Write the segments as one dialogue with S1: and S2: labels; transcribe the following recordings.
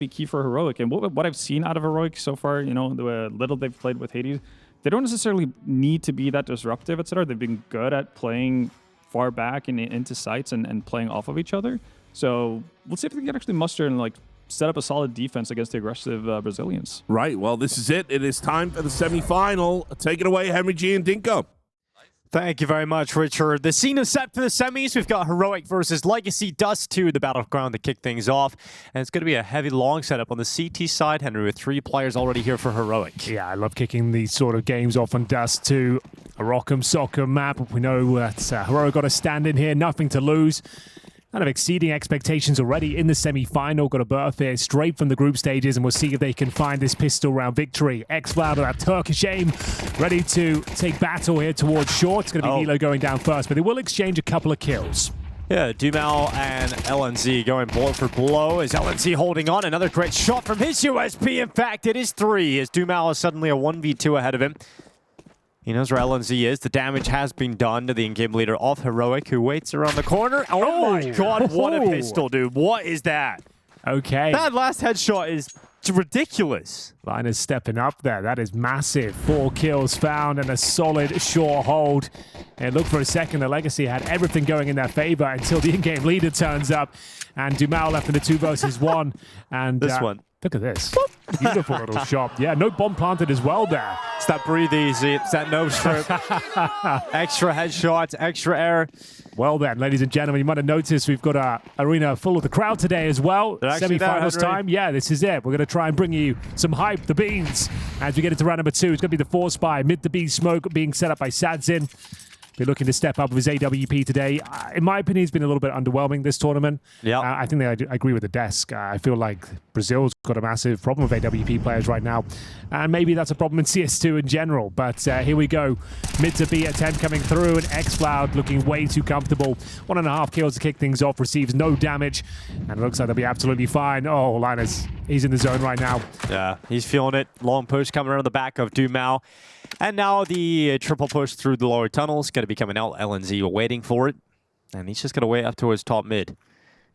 S1: be key for Heroic. And what I've seen out of Heroic so far, you know, the little they've played with Hades, they don't necessarily need to be that disruptive, etc. They've been good at playing far back and into sites and playing off of each other. So let's see if they can actually muster and like set up a solid defense against the aggressive Brazilians.
S2: Right. Well, this is it. It is time for the semi-final. Take it away, Henry G and Dinko.
S3: Thank you very much, Richard. The scene is set for the semis. We've got Heroic versus Legacy, Dust2, the battleground to kick things off. And it's going to be a heavy, long setup on the CT side, Henry, with 3 players already here for Heroic.
S4: Yeah, I love kicking these sort of games off on Dust2. A rock'em sock'em map. We know that Heroic got a stand in here, nothing to lose. Kind of exceeding expectations already in the semi-final. Got a berth here straight from the group stages, and we'll see if they can find this pistol round victory. excl with that Turkish aim, ready to take battle here towards short. It's going to be Nilo going down first, but they will exchange a couple of kills.
S3: Yeah, dumau and LNZ going blow for blow. Is LNZ holding on? Another great shot from his USP. In fact, it is 3, as dumau is suddenly a 1v2 ahead of him. He knows where LNZ is. The damage has been done to the in-game leader of Heroic, who waits around the corner. Oh my god, what a pistol, dude. What is that?
S4: Okay.
S3: That last headshot is ridiculous.
S4: Line is stepping up there. That is massive. 4 kills found and a solid short hold. And look, for a second, the Legacy had everything going in their favor until the in-game leader turns up. And dumau left in the 2 versus 1. And
S3: this one.
S4: Look at this. Beautiful little shot. Yeah, no bomb planted as well there.
S3: It's that breathe easy. It's that no strip. Extra headshots, extra air.
S4: Well then, ladies and gentlemen, you might have noticed we've got an arena full of the crowd today as well. Semi-finals time. Yeah, this is it. We're going to try and bring you some hype, the beans, as we get into round number 2. It's going to be the 4 spy, mid to B smoke being set up by Sadzin. Be looking to step up with his AWP today. In my opinion, he's been a little bit underwhelming this tournament.
S3: Yeah,
S4: I think I agree with the desk. I feel like Brazil's got a massive problem with AWP players right now, and maybe that's a problem in CS2 in general. But here we go, mid to B attempt coming through, and excl looking way too comfortable. 1.5 kills to kick things off, receives no damage, and it looks like they'll be absolutely fine. Oh, Linus, he's in the zone right now.
S3: Yeah, he's feeling it. Long push coming around the back of dumau. And now the triple push through the lower tunnels. Going to be coming out. LNZ waiting for it. And he's just going to wait up towards top mid.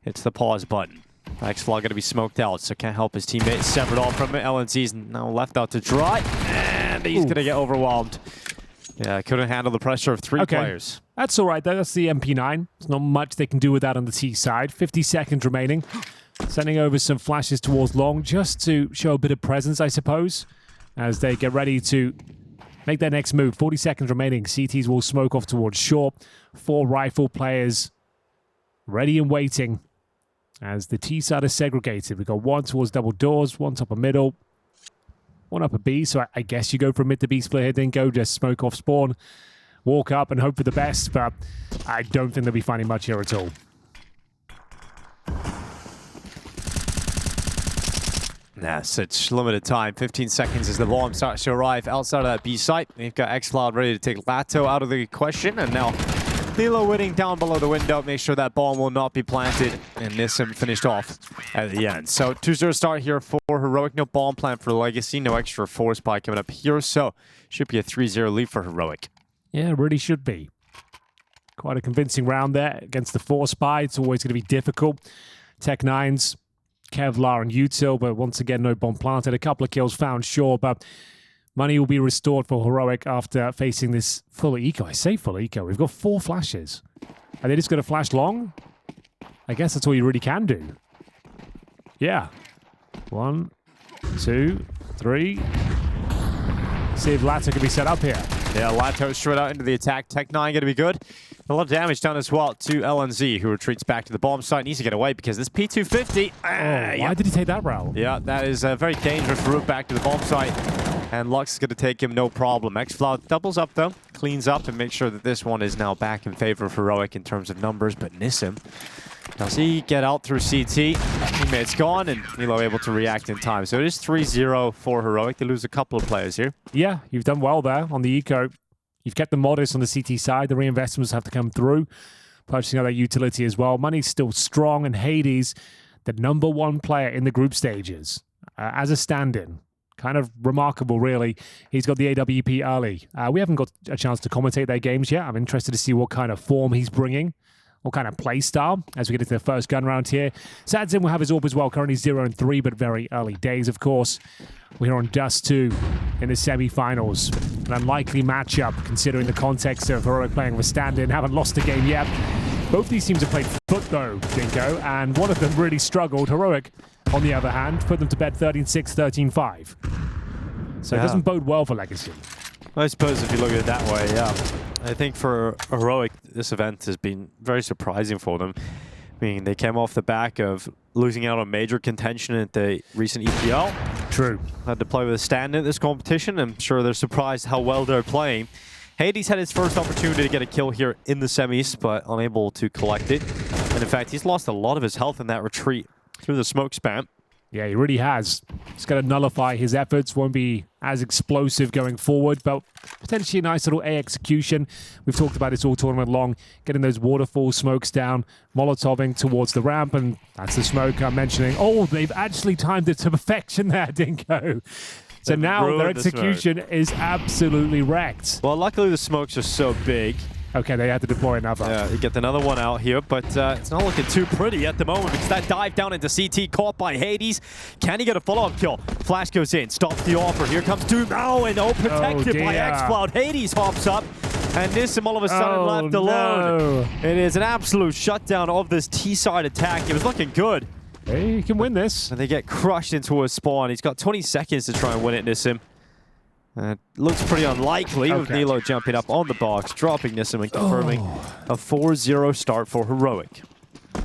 S3: Hits the pause button. excl going to be smoked out, so can't help his teammates. Severed off from it. LNZ's now left out to dry. And he's going to get overwhelmed. Yeah, couldn't handle the pressure of 3 players.
S4: That's all right. That's the MP9. There's not much they can do with that on the T side. 50 seconds remaining. Sending over some flashes towards long just to show a bit of presence, I suppose, as they get ready to make their next move. 40 seconds remaining. CTs will smoke off towards short. 4 rifle players ready and waiting as the T side is segregated. We've got 1 towards double doors, 1 top of middle, 1 up a B. So I guess you go for a mid to B split here, then go just smoke off spawn, walk up and hope for the best. But I don't think they'll be finding much here at all.
S3: Nah, such limited time. 15 seconds as the bomb starts to arrive outside of that B site. We've got excl ready to take latto out of the question, and now nilo waiting down below the window, make sure that bomb will not be planted, and Nissim finished off at the end. So 2-0 start here for Heroic. No bomb plant for Legacy, no extra 4 spy coming up here, so should be a 3-0 lead for Heroic.
S4: Yeah, it really should be. Quite a convincing round there against the 4 spy. It's always going to be difficult. Tech9s, Kevlar and Util, but once again, no bomb planted. A couple of kills found, sure, but money will be restored for Heroic after facing this full eco. I say full eco. We've got 4 flashes. Are they just going to flash long? I guess that's all you really can do. Yeah. 1, 2, 3. See if latto can be set up here.
S3: Yeah, latto straight out into the attack. Tech9 going to be good. A lot of damage done as well to LNZ, who retreats back to the bomb site. Needs to get away because this P250...
S4: why did he take that route?
S3: Yeah, that is a very dangerous route back to the bomb site. And Lux is going to take him, no problem. excl doubles up, though. Cleans up and makes sure that this one is now back in favor of Heroic in terms of numbers. But Nissim, does he get out through CT? Teammate's gone, and nilo able to react in time. So it is 3-0 for Heroic. They lose a couple of players here.
S4: Yeah, you've done well there on the eco. You've kept them modest on the CT side. The reinvestments have to come through. Purchasing out that utility as well. Money's still strong, and Hades, the #1 player in the group stages, as a stand-in. Kind of remarkable, really. He's got the AWP early. We haven't got a chance to commentate their games yet. I'm interested to see what kind of form he's bringing. what kind of play style as we get into the first gun round here. Sadzin will have his AWP as well, currently 0-3, but very early days, of course. We're here on Dust2 in the semi-finals. An unlikely matchup, considering the context of Heroic playing with stand-in, haven't lost a game yet. Both these teams have played FUT, though, Dinko, and one of them really struggled. Heroic, on the other hand, put them to bed 13-6, 13-5. So it doesn't bode well for Legacy.
S3: I suppose if you look at it that way, yeah. I think for Heroic, this event has been very surprising for them. I mean, they came off the back of losing out on major contention at the recent EPL.
S4: True.
S3: Had to play with a stand in this competition. I'm sure they're surprised how well they're playing. Hades had his first opportunity to get a kill here in the semis, but unable to collect it. And in fact, he's lost a lot of his health in that retreat through the smoke spam.
S4: Yeah, he really has. He's going to nullify his efforts. Won't be as explosive going forward, but potentially a nice little A execution. We've talked about this all tournament long, getting those waterfall smokes down, molotoving towards the ramp, and that's the smoke I'm mentioning. Oh, they've actually timed it to perfection there, Dinko. So now their execution is absolutely wrecked.
S3: Well, luckily the smokes are so big.
S4: Okay, they had to deploy another.
S3: Yeah, you get another one out here, but it's not looking too pretty at the moment because that dive down into CT caught by Hades. Can he get a follow-up kill? Flash goes in, stops the offer. Here comes dumau, and protected by excl. Hades hops up, and Nissim all of a sudden left alone.
S4: No.
S3: It is an absolute shutdown of this T-side attack. It was looking good.
S4: Hey, he can win this.
S3: And they get crushed into a spawn. He's got 20 seconds to try and win it, Nissim. Looks pretty unlikely with Nilo jumping up on the box, dropping Nissim and confirming a 4-0 start for Heroic.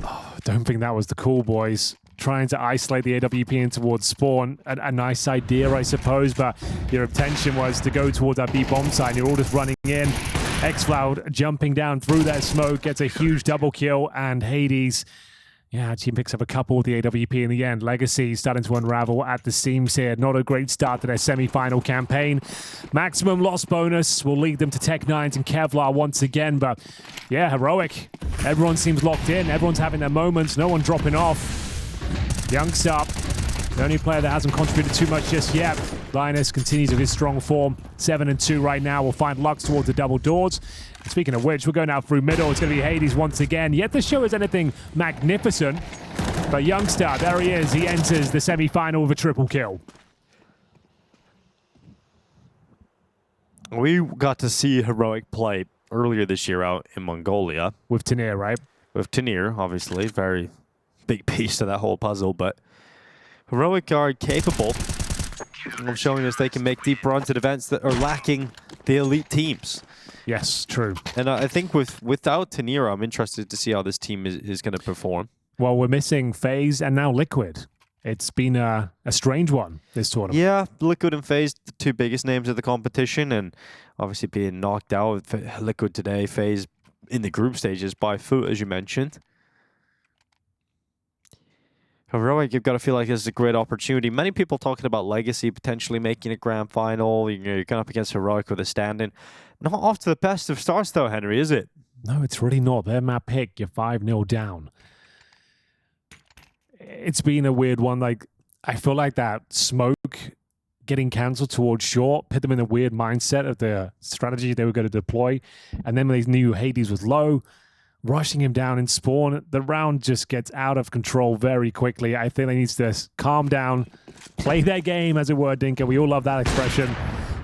S4: Oh, don't think that was the call, boys. Trying to isolate the AWP in towards spawn. A nice idea, I suppose, but your intention was to go towards that B bomb side. You're all just running in. excl jumping down through that smoke, gets a huge double kill, and Hades... yeah, team picks up a couple with the AWP in the end. Legacy starting to unravel at the seams here. Not a great start to their semi-final campaign. Maximum loss bonus will lead them to Tech9s and Kevlar once again. But yeah, Heroic. Everyone seems locked in. Everyone's having their moments. No one dropping off. Youngstar, the only player that hasn't contributed too much just yet. Linus continues with his strong form. 7-2 right now. We'll find Lux towards the double doors. Speaking of which, we're going out through middle. It's going to be Hades once again. Yet the show is anything magnificent. But Youngstar, there he is. He enters the semi-final with a triple kill.
S3: We got to see Heroic play earlier this year out in Mongolia.
S4: With Tanir, right?
S3: With Tanir, obviously. Very big piece to that whole puzzle. But Heroic are capable of showing us they can make deep runs at events that are lacking the elite teams.
S4: Yes, true.
S3: And I think without Tanira, I'm interested to see how this team is going to perform.
S4: Well, we're missing FaZe and now Liquid. It's been a strange one, this tournament.
S3: Yeah, Liquid and FaZe, the two biggest names of the competition, and obviously being knocked out. Liquid today, FaZe in the group stages by FUT, as you mentioned. Heroic, you've got to feel like this is a great opportunity. Many people talking about Legacy potentially making a grand final. You're going up against Heroic with a stand-in. Not off to the best of starts, though, Henry, is it?
S4: No, it's really not. Their map pick, you're 5-0 down. It's been a weird one. Like, I feel like that smoke getting cancelled towards short put them in a weird mindset of the strategy they were going to deploy. And then when they knew Hades was low, rushing him down in spawn, the round just gets out of control very quickly. I think they need to calm down, play their game, as it were, Dinka. We all love that expression.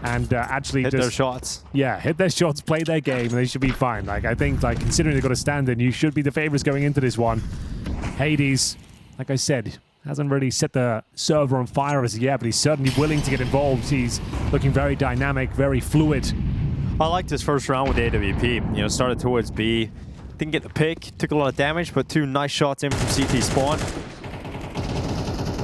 S4: And actually
S3: hit their shots.
S4: Yeah, hit their shots, play their game, and they should be fine. Like, I think, like, considering they've got a stand-in, you should be the favorites going into this one. Hades, like I said, hasn't really set the server on fire as yet, but he's certainly willing to get involved. He's looking very dynamic, very fluid.
S3: I liked his first round with the AWP. You know, started towards B. Didn't get the pick, took a lot of damage, but two nice shots in from CT spawn.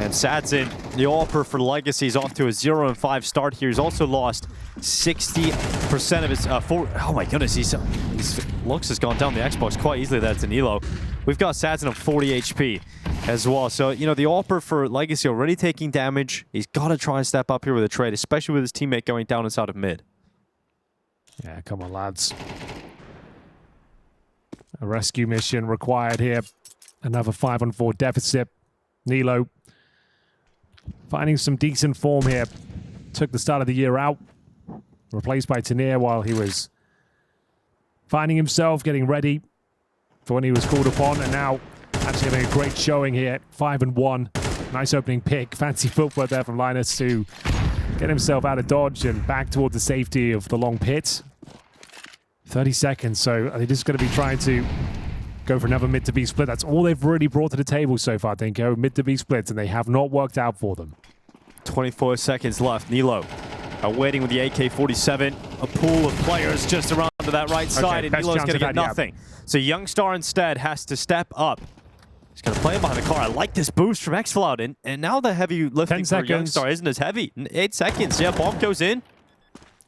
S3: And Sadzin, the AWPer for Legacy, is off to a 0-5 start here. He's also lost 60% of his... oh my goodness, his looks has gone down the Xbox quite easily. That's an Nilo. We've got Sadzin on 40 HP as well. So, you know, the AWPer for Legacy already taking damage. He's got to try and step up here with a trade, especially with his teammate going down inside of mid.
S4: Yeah, come on, lads. A rescue mission required here. Another 5-on-4 deficit. Nilo finding some decent form here. Took the start of the year out. Replaced by Tanir while he was finding himself, getting ready. for when he was called upon, and now actually having a great showing here. 5-1. Nice opening pick. Fancy footwork there from Linus to get himself out of dodge and back towards the safety of the long pit. 30 seconds, so they're just going to be trying to go for another mid to B split. That's all they've really brought to the table so far, Dinko. Mid to B splits, and they have not worked out for them.
S3: 24 seconds left. nilo waiting with the AK-47. A pool of players just around to that right side, and nilo's going to get nothing. So Youngstar instead has to step up. He's going to play him behind the car. I like this boost from excl, and now the heavy lifting for Youngstar isn't as heavy. 8 seconds. Yeah, bomb goes in.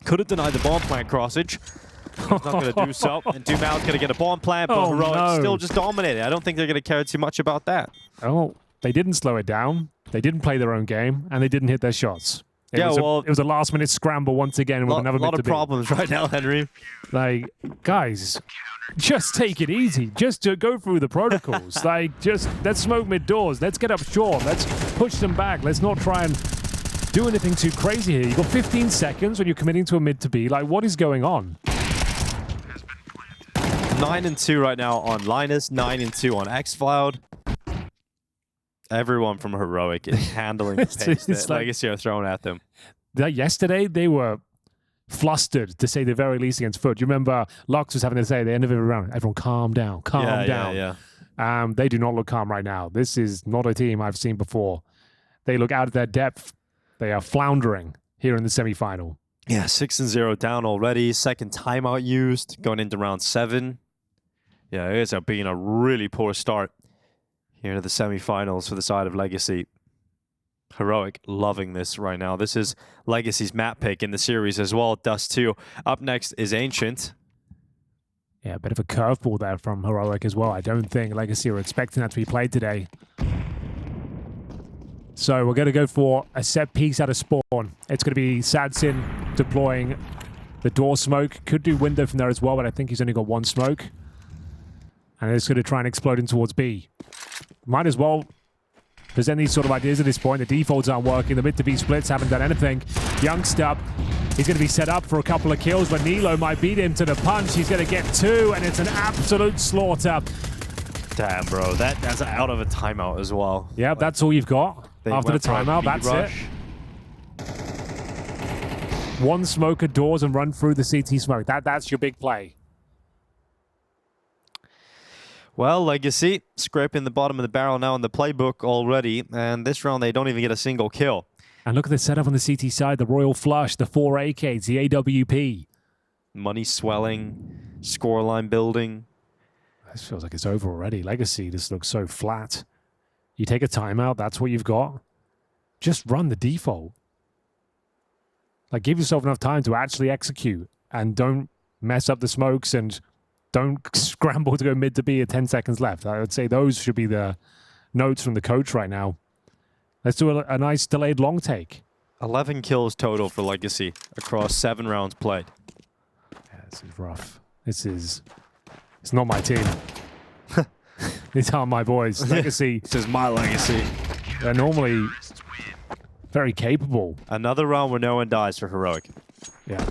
S3: Could have denied the bomb plant crossage. He's not going to do so. And dumau's going to get a bomb plant, but Heroic still just dominating. I don't think they're going to care too much about that.
S4: Oh, they didn't slow it down. They didn't play their own game, and they didn't hit their shots. It was a last-minute scramble once again with another
S3: lot of problems right now, Henry.
S4: Like, guys, just take it easy. Just to go through the protocols. Like, just let's smoke mid-doors. Let's get up short. Let's push them back. Let's not try and do anything too crazy here. You've got 15 seconds when you're committing to a mid to B. Like, what is going on?
S3: 9-2 right now on Linus, 9-2 on xcloud. Everyone from Heroic is handling the pace that Legacy are throwing at them.
S4: Yesterday, they were flustered, to say the very least, against FUT. You remember Lux was having to say at the end of every round, everyone calm down, calm down. Yeah. They do not look calm right now. This is not a team I've seen before. They look out of their depth. They are floundering here in the semifinal.
S3: Yeah, 6-0 down already. Second timeout used, going into round 7. Yeah, it ends up being a really poor start here to the semifinals for the side of Legacy. Heroic loving this right now. This is Legacy's map pick in the series as well. Dust2. Up next is Ancient.
S4: Yeah, a bit of a curveball there from Heroic as well. I don't think Legacy are expecting that to be played today. So we're going to go for a set piece out of spawn. It's going to be Sadsin deploying the door smoke. Could do window from there as well, but I think he's only got one smoke. And it's going to try and explode in towards B. Might as well present these sort of ideas at this point. The defaults aren't working. The mid to B splits haven't done anything. Youngster, he's going to be set up for a couple of kills, but nilo might beat him to the punch. He's going to get 2, and it's an absolute slaughter.
S3: Damn, bro. That's out of a timeout as well.
S4: Yeah, like, that's all you've got. After the timeout, that's it. One smoker doors and run through the CT smoke. That's your big play.
S3: Well, Legacy scraping the bottom of the barrel now in the playbook already, and this round they don't even get a single kill.
S4: And look at the setup on the CT side, the Royal Flush, the 4 AKs, the AWP.
S3: Money swelling, scoreline building.
S4: This feels like it's over already. Legacy just looks so flat. You take a timeout, that's what you've got. Just run the default. Like, give yourself enough time to actually execute, and don't mess up the smokes, and don't scramble to go mid to B at 10 seconds left. I would say those should be the notes from the coach right now. Let's do a nice delayed long take.
S3: 11 kills total for Legacy across 7 rounds played.
S4: Yeah, this is rough. It's not my team. These aren't my boys. Legacy.
S3: This is my Legacy.
S4: They're normally very capable.
S3: Another round where no one dies for Heroic.
S4: Yeah.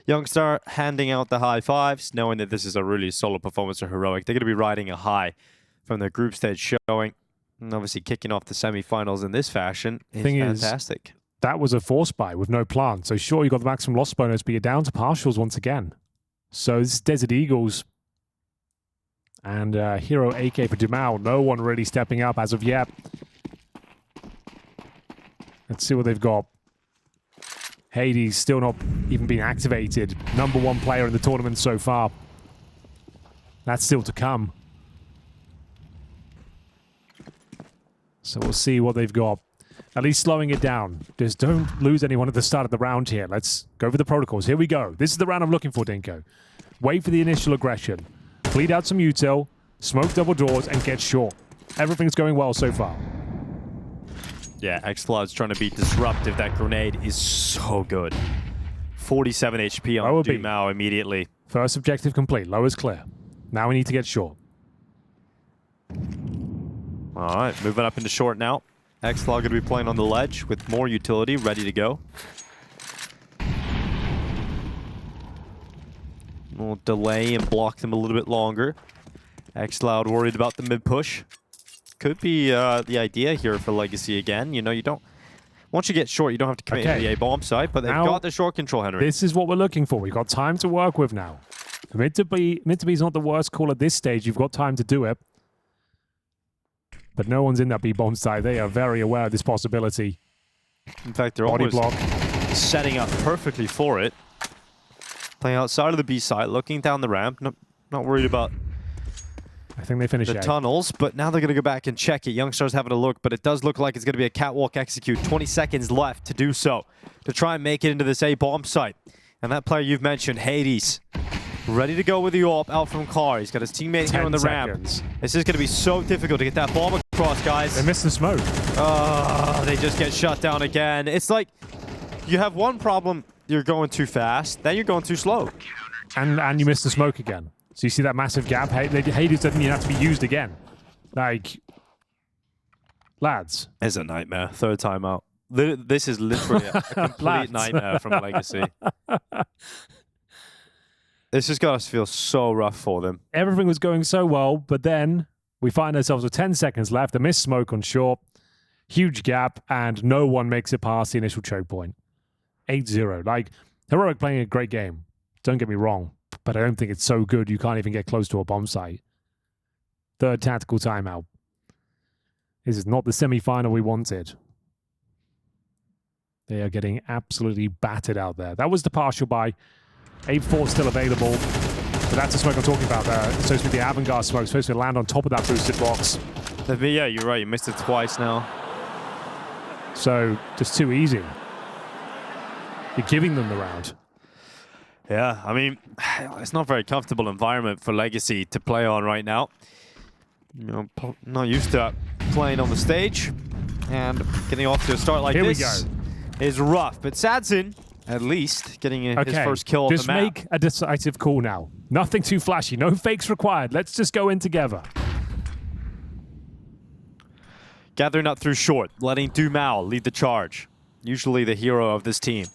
S3: Youngstar handing out the high fives, knowing that this is a really solid performance for Heroic. They're going to be riding a high from their group stage showing. And obviously kicking off the semifinals in this fashion is fantastic.
S4: That was a force buy with no plan. So sure, you got the maximum loss bonus, but you're down to partials once again. So this is Desert Eagles. And Hero AK for dumau. No one really stepping up as of yet. Let's see what they've got. Hades still not even been activated. #1 player in the tournament so far. That's still to come. So we'll see what they've got. At least slowing it down. Just don't lose anyone at the start of the round here. Let's go for the protocols. Here we go. This is the round I'm looking for, Dinko. Wait for the initial aggression. Bleed out some util, smoke double doors, and get short. Everything's going well so far.
S3: Yeah, excl's trying to be disruptive. That grenade is so good. 47 HP on dumau immediately.
S4: First objective complete. Low is clear. Now we need to get short.
S3: All right, moving up into short now. excl going to be playing on the ledge with more utility ready to go. We'll delay and block them a little bit longer. excl worried about the mid push. Could be the idea here for Legacy again. You know, you don't... Once you get short, you don't have to commit to the A-bomb side, but they've got the short control, Henry.
S4: This is what we're looking for. We've got time to work with now. Mid to B is not the worst call at this stage. You've got time to do it. But no one's in that B-bomb side. They are very aware of this possibility.
S3: In fact, they're
S4: Body
S3: almost
S4: block.
S3: setting up perfectly for it. Playing outside of the B side, looking down the ramp. Not worried about
S4: I think they finished
S3: the tunnels, but now they're going to go back and check it. Youngstar's having a look, but it does look like it's going to be a catwalk execute. 20 seconds left to do so, to try and make it into this A-bomb site. And that player you've mentioned, Hades, ready to go with the AWP out from car. He's got his teammate here on the ramp. This is going to be so difficult to get that bomb across, guys.
S4: They missed the smoke.
S3: Oh, they just get shut down again. It's like you have one problem, you're going too fast, then you're going too slow.
S4: And you missed the smoke again. So you see that massive gap? Hades doesn't even have to be used again. Like, lads.
S3: It's a nightmare. Third timeout. This is literally a complete nightmare from Legacy. This has got to feel so rough for them.
S4: Everything was going so well, but then we find ourselves with 10 seconds left. A missed smoke on short. Huge gap, and no one makes it past the initial choke point. 8-0. Like, Heroic playing a great game. Don't get me wrong. But I don't think it's so good you can't even get close to a bomb site. Third tactical timeout. This is not the semi-final we wanted. They are getting absolutely battered out there. That was the partial buy. 8-4 still available. But that's the smoke I'm talking about there. It's supposed to be the avant-garde smoke. It's supposed to land on top of that boosted box.
S3: Yeah, you're right. You missed it twice now.
S4: So, just too easy. You're giving them the round.
S3: Yeah, I mean, it's not a very comfortable environment for Legacy to play on right now. You know, not used to playing on the stage, and getting off to a start like this is rough. But Sadzin, at least, getting his first kill on the map.
S4: Just make a decisive call now. Nothing too flashy. No fakes required. Let's just go in together.
S3: Gathering up through short, letting dumau lead the charge. Usually the hero of this team.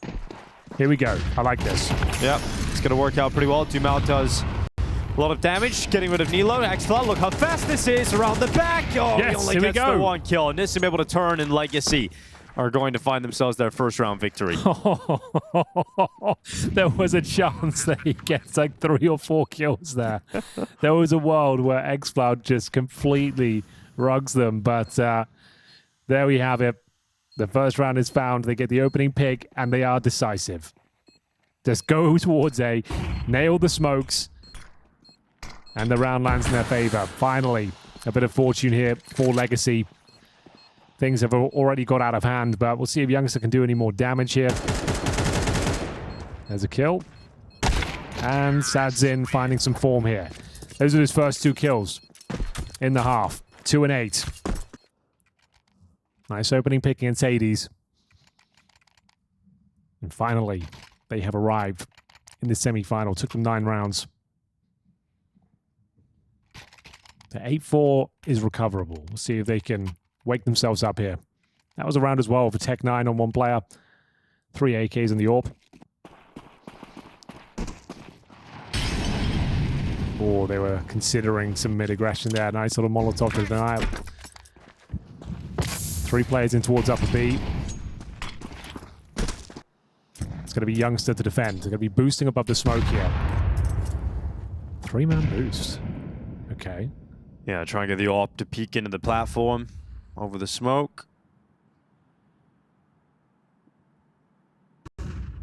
S4: Here we go. I like this.
S3: Yep, it's going to work out pretty well. dumau does a lot of damage, getting rid of Nilo. excl, look how fast this is around the back. Oh,
S4: yes,
S3: he only gets the one kill. And this is able to turn, and Legacy are going to find themselves their first round victory.
S4: There was a chance that he gets like 3 or 4 kills there. There was a world where excl just completely rugs them, but there we have it. The first round is found. They get the opening pick, and they are decisive. Just go towards A, nail the smokes, and the round lands in their favor. Finally, a bit of fortune here for Legacy. Things have already got out of hand, but we'll see if Youngster can do any more damage here. There's a kill. And Sadzin finding some form here. Those are his first 2 kills in the half. 2 and 8. Nice opening pick against Hades. And finally, they have arrived in the semi-final. Took them 9 rounds. The 8-4 is recoverable. We'll see if they can wake themselves up here. That was a round as well for Tech9 on 1 player. 3 AKs in the AWP. Oh, they were considering some mid-aggression there. Nice little Molotov to deny it. 3 players in towards upper B. It's going to be Youngster to defend. They're going to be boosting above the smoke here. 3-man boost. Okay.
S3: Yeah, try and get the AWP to peek into the platform over the smoke.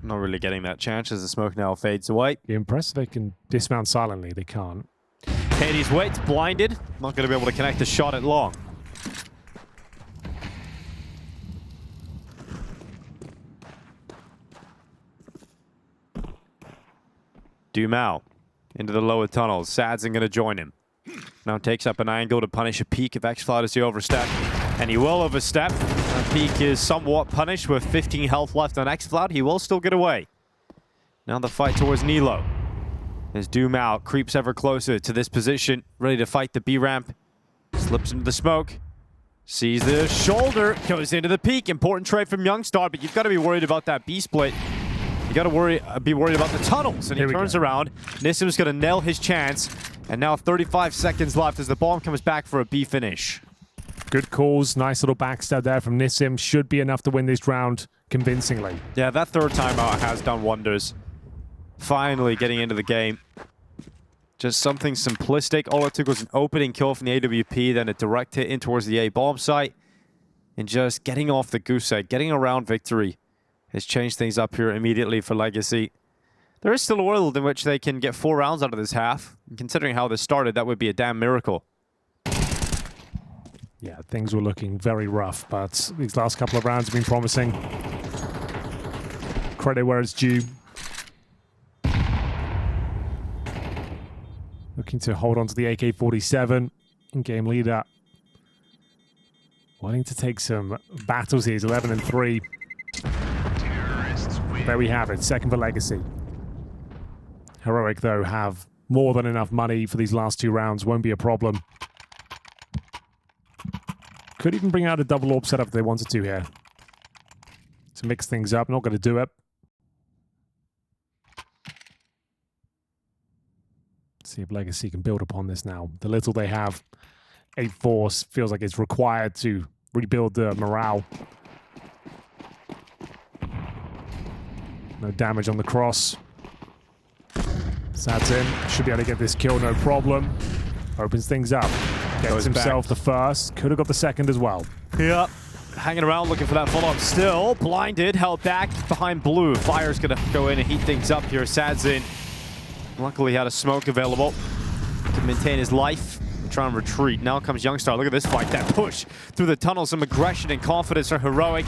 S3: Not really getting that chance as the smoke now fades away.
S4: Be impressed if they can dismount silently. They can't.
S3: Hades waits, blinded. Not going to be able to connect the shot at long. dumau into the lower tunnels. Sadzin going to join him. Now takes up an angle to punish a peek if excl does the overstep. And he will overstep. That peek is somewhat punished with 15 health left on excl. He will still get away. Now the fight towards Nilo. As dumau creeps ever closer to this position, ready to fight the B ramp. Slips into the smoke. Sees the shoulder, goes into the peak. Important trade from Youngstar, but you've got to be worried about that B split. You got to be worried about the tunnels. And he turns around. Nissim's going to nail his chance. And now 35 seconds left as the bomb comes back for a B finish.
S4: Good calls. Nice little backstab there from Nissim. Should be enough to win this round convincingly.
S3: Yeah, that third timeout has done wonders. Finally getting into the game. Just something simplistic. All it took was an opening kill from the AWP, then a direct hit in towards the A bomb site. And just getting off the goose egg, getting around victory has changed things up here immediately for Legacy. There is still a world in which they can get 4 rounds out of this half. And considering how this started, that would be a damn miracle.
S4: Yeah, things were looking very rough, but these last couple of rounds have been promising. Credit where it's due. Looking to hold on to the AK-47. In-game leader. Wanting to take some battles here. He's 11-3. There we have it. Second for Legacy. Heroic, though, have more than enough money for these last 2 rounds. Won't be a problem. Could even bring out a double orb setup if they wanted to here. To mix things up. Not going to do it. See if Legacy can build upon this now. The little they have, 8-4 feels like it's required to rebuild the morale. No damage on the cross. Sad's in. Should be able to get this kill, no problem. Opens things up. Gets himself the first. Could have got the second as well.
S3: Yep. Hanging around looking for that follow-up still. Blinded, held back behind blue. Fire's going to go in and heat things up here. Sad's in. Luckily he had a smoke available to maintain his life. Try and retreat. Now comes Youngstar. Look at this fight. That push through the tunnel. Some aggression and confidence are Heroic.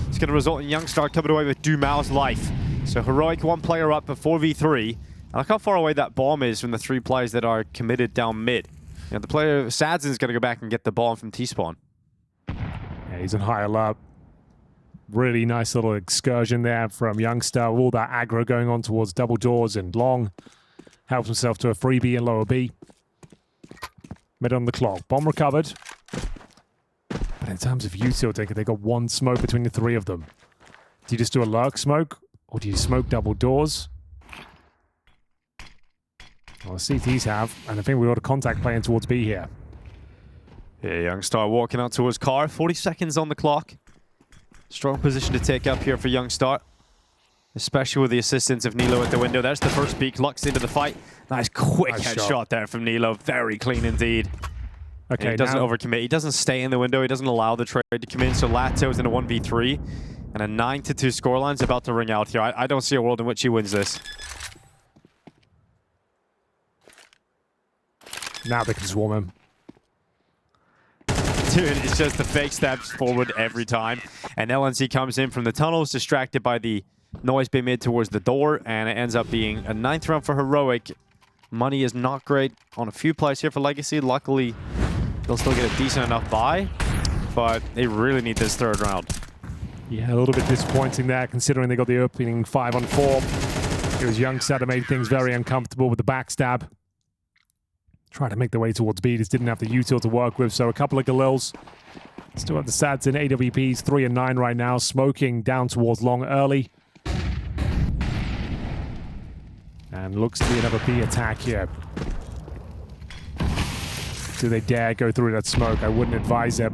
S3: It's going to result in Youngstar coming away with dumau's life. So Heroic 1 player up before V3. And look how far away that bomb is from the 3 players that are committed down mid. You know, the player, Sadzin's going to go back and get the bomb from T-spawn.
S4: Yeah, he's on high alert. Really nice little excursion there from Youngstar. All that aggro going on towards double doors, and Long helps himself to a freebie in lower B. Mid on the clock. Bomb recovered. But in terms of util, they got 1 smoke between the 3 of them. Do you just do a lurk smoke? Or do you smoke double doors? Well, the CTs have, and I think we got a contact playing towards B here.
S3: Yeah, Youngstar walking out towards car. 40 seconds on the clock. Strong position to take up here for Youngstar. Especially with the assistance of Nilo at the window. There's the first peek. Lux into the fight. Nice quick headshot there from Nilo. Very clean indeed. Okay, and he doesn't overcommit. He doesn't stay in the window. He doesn't allow the trade to come in. So latto's in a 1v3. And a 9-2 scoreline's about to ring out here. I don't see a world in which he wins this.
S4: Now they can swarm him.
S3: Dude, it's just the fake steps forward every time. And LNC comes in from the tunnels, distracted by the noise being made towards the door, and it ends up being a 9th round for Heroic. Money is not great on a few plays here for Legacy. Luckily, they'll still get a decent enough buy, but they really need this 3rd round.
S4: Yeah, a little bit disappointing there, considering they got the opening 5-on-4. It was Youngstar that made things very uncomfortable with the backstab. Trying to make their way towards B, just didn't have the util to work with, so a couple of Galils. Still have the Sads in AWPs, 3 and 9 right now, smoking down towards Long early. And looks to be another B attack here. Do they dare go through that smoke? I wouldn't advise it.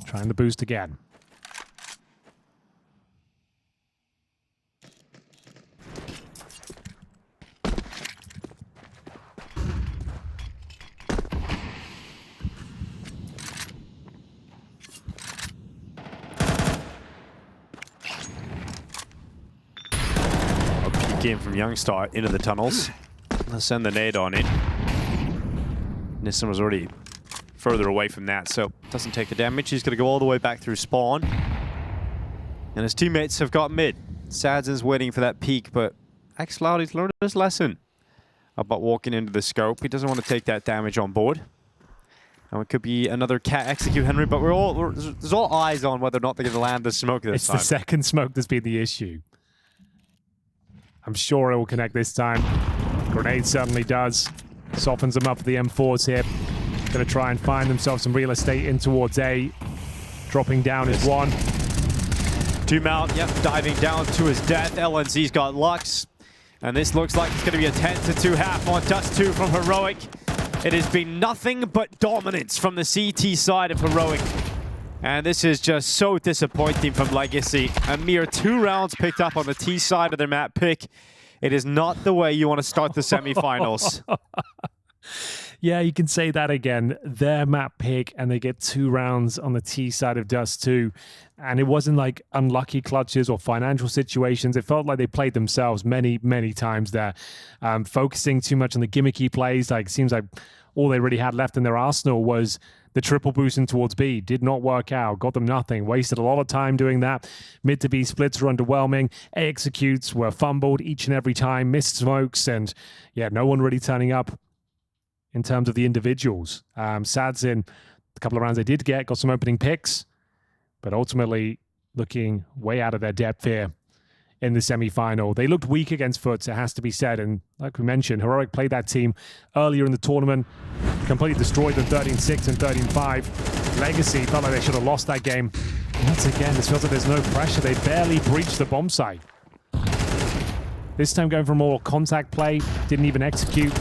S4: Trying the boost again.
S3: Game from Youngstar into the tunnels. Let's send the nade on in. Nissan was already further away from that, so doesn't take the damage. He's going to go all the way back through spawn. And his teammates have got mid. Sadzin's waiting for that peak, but excl, he's learned his lesson about walking into the scope. He doesn't want to take that damage on board. And it could be another cat execute Henry, but there's all eyes on whether or not they're going to land the smoke this time.
S4: It's the second smoke that's been the issue. I'm sure it will connect this time. Grenade certainly does. Softens them up for the M4s here. Going to try and find themselves some real estate in towards A. Dropping down is 1.
S3: dumau, yep, diving down to his death. LNZ's got Lux. And this looks like it's going to be a 10-2 half on Dust2 from Heroic. It has been nothing but dominance from the CT side of Heroic. And this is just so disappointing from Legacy. A mere 2 rounds picked up on the T side of their map pick. It is not the way you want to start the semifinals.
S4: Yeah, you can say that again. Their map pick, and they get 2 rounds on the T side of Dust2. And it wasn't like unlucky clutches or financial situations. It felt like they played themselves many, many times there. Focusing too much on the gimmicky plays. Like, seems like all they really had left in their arsenal was the triple boosting towards B. Did not work out. Got them nothing. Wasted a lot of time doing that. Mid to B splits were underwhelming. A executes were fumbled each and every time. Missed smokes. And yeah, no one really turning up in terms of the individuals. Sads in a couple of rounds they did get. Got some opening picks. But ultimately looking way out of their depth here in the semi-final. They looked weak against FUT, it has to be said. And like we mentioned, Heroic played that team earlier in the tournament, completely destroyed them 13-6 and 13-5. Legacy felt like they should have lost that game. Once again, this feels like there's no pressure. They barely breached the bomb site. This time going for more contact play, didn't even execute.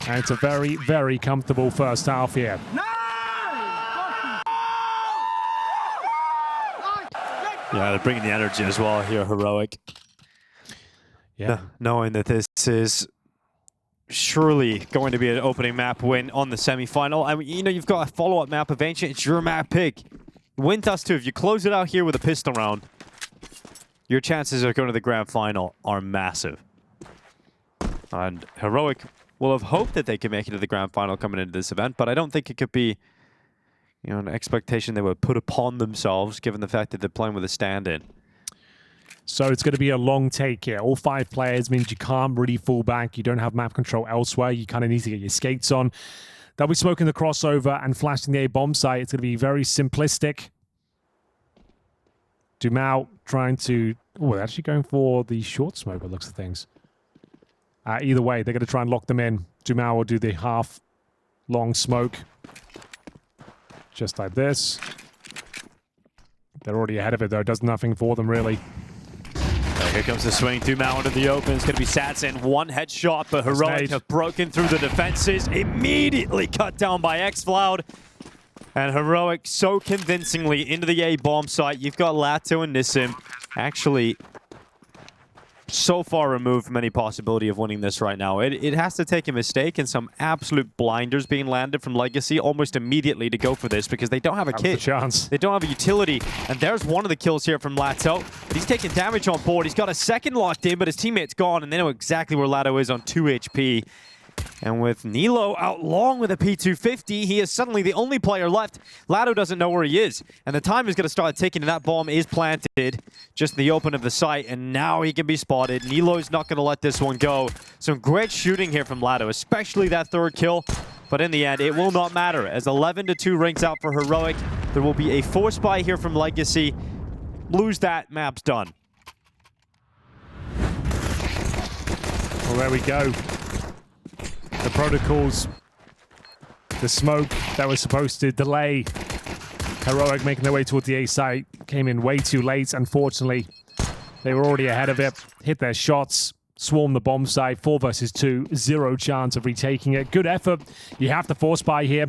S4: And it's a very, very comfortable first half here.
S3: Yeah, they're bringing the energy as well here, Heroic. Yeah, knowing that this is surely going to be an opening map win on the semi-final. I mean, you know, you've got a follow-up map of Ancient. It's your map pick. Win Dust2. If you close it out here with a pistol round, your chances of going to the grand final are massive. And Heroic will have hoped that they could make it to the grand final coming into this event, but I don't think it could be, you know, an expectation they would put upon themselves, given the fact that they're playing with a stand-in.
S4: So it's going to be a long take here. All 5 players means you can't really fall back. You don't have map control elsewhere. You kind of need to get your skates on. They'll be smoking the crossover and flashing the A bomb site. It's going to be very simplistic. dumau trying to... Oh, they're actually going for the short smoke, it looks of things. Either way, they're going to try and lock them in. dumau will do the half-long smoke. Just like this. They're already ahead of it, though. It does nothing for them, really.
S3: Here comes the swing. dumau into the open. It's going to be Satsin. 1 headshot, but Heroic have broken through the defenses. Immediately cut down by excl. And Heroic so convincingly into the A bomb site. You've got latto and Nissim actually so far removed from any possibility of winning this right now. It has to take a mistake and some absolute blinders being landed from Legacy almost immediately to go for this, because they don't have a kit. They don't have a utility. And there's one of the kills here from latto. But he's taking damage on board. He's got a second locked in, but his teammate's gone, and they know exactly where latto is on 2 HP. And with Nilo out long with a P250, he is suddenly the only player left. latto doesn't know where he is. And the time is going to start ticking, and that bomb is planted just in the open of the site. And now he can be spotted. Nilo's not going to let this one go. Some great shooting here from latto, especially that 3rd kill. But in the end, it will not matter. As 11-2 rings out for Heroic, there will be a force buy here from Legacy. Lose that, map's done.
S4: Well, there we go. The protocols, the smoke that was supposed to delay Heroic making their way towards the A site came in way too late, unfortunately. They were already ahead of it, hit their shots, swarmed the bomb site, 4 versus 2, 0 chance of retaking it. Good effort. You have to force buy here.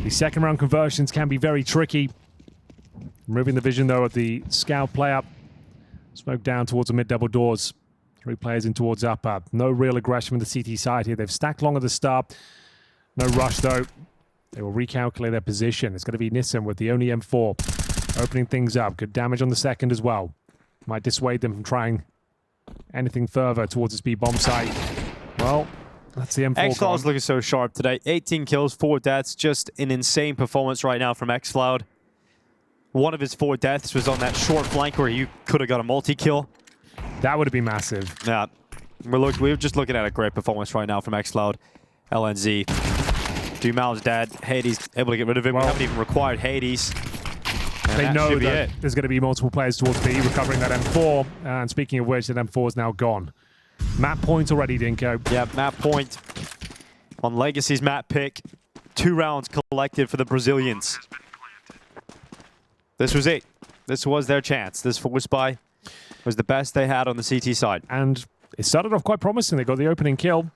S4: The second round conversions can be very tricky. Removing the vision, though, of the scout player. Smoke down towards the mid-double doors. 3 players in towards upper. No real aggression from the CT side here. They've stacked long at the start. No rush, though. They will recalculate their position. It's going to be Nissim with the only M4. Opening things up. Good damage on the second as well. Might dissuade them from trying anything further towards this B bomb site. Well, that's the M4
S3: excl is looking so sharp today. 18 kills, 4 deaths. Just an insane performance right now from excl. One of his 4 deaths was on that short flank where you could have got a multi-kill.
S4: That would have been massive.
S3: Yeah. We're just looking at a great performance right now from excl. LNZ. dumau's dead. Hades able to get rid of him.
S4: Well,
S3: we haven't even required Hades. And
S4: they know that there's going to be multiple players towards B recovering that M4. And speaking of which, that M4 is now gone. Map point already, Dinko.
S3: Yeah, map point on Legacy's map pick. 2 rounds collected for the Brazilians. This was it. This was their chance. This force buy was the best they had on the CT side.
S4: And it started off quite promising. They got the opening kill.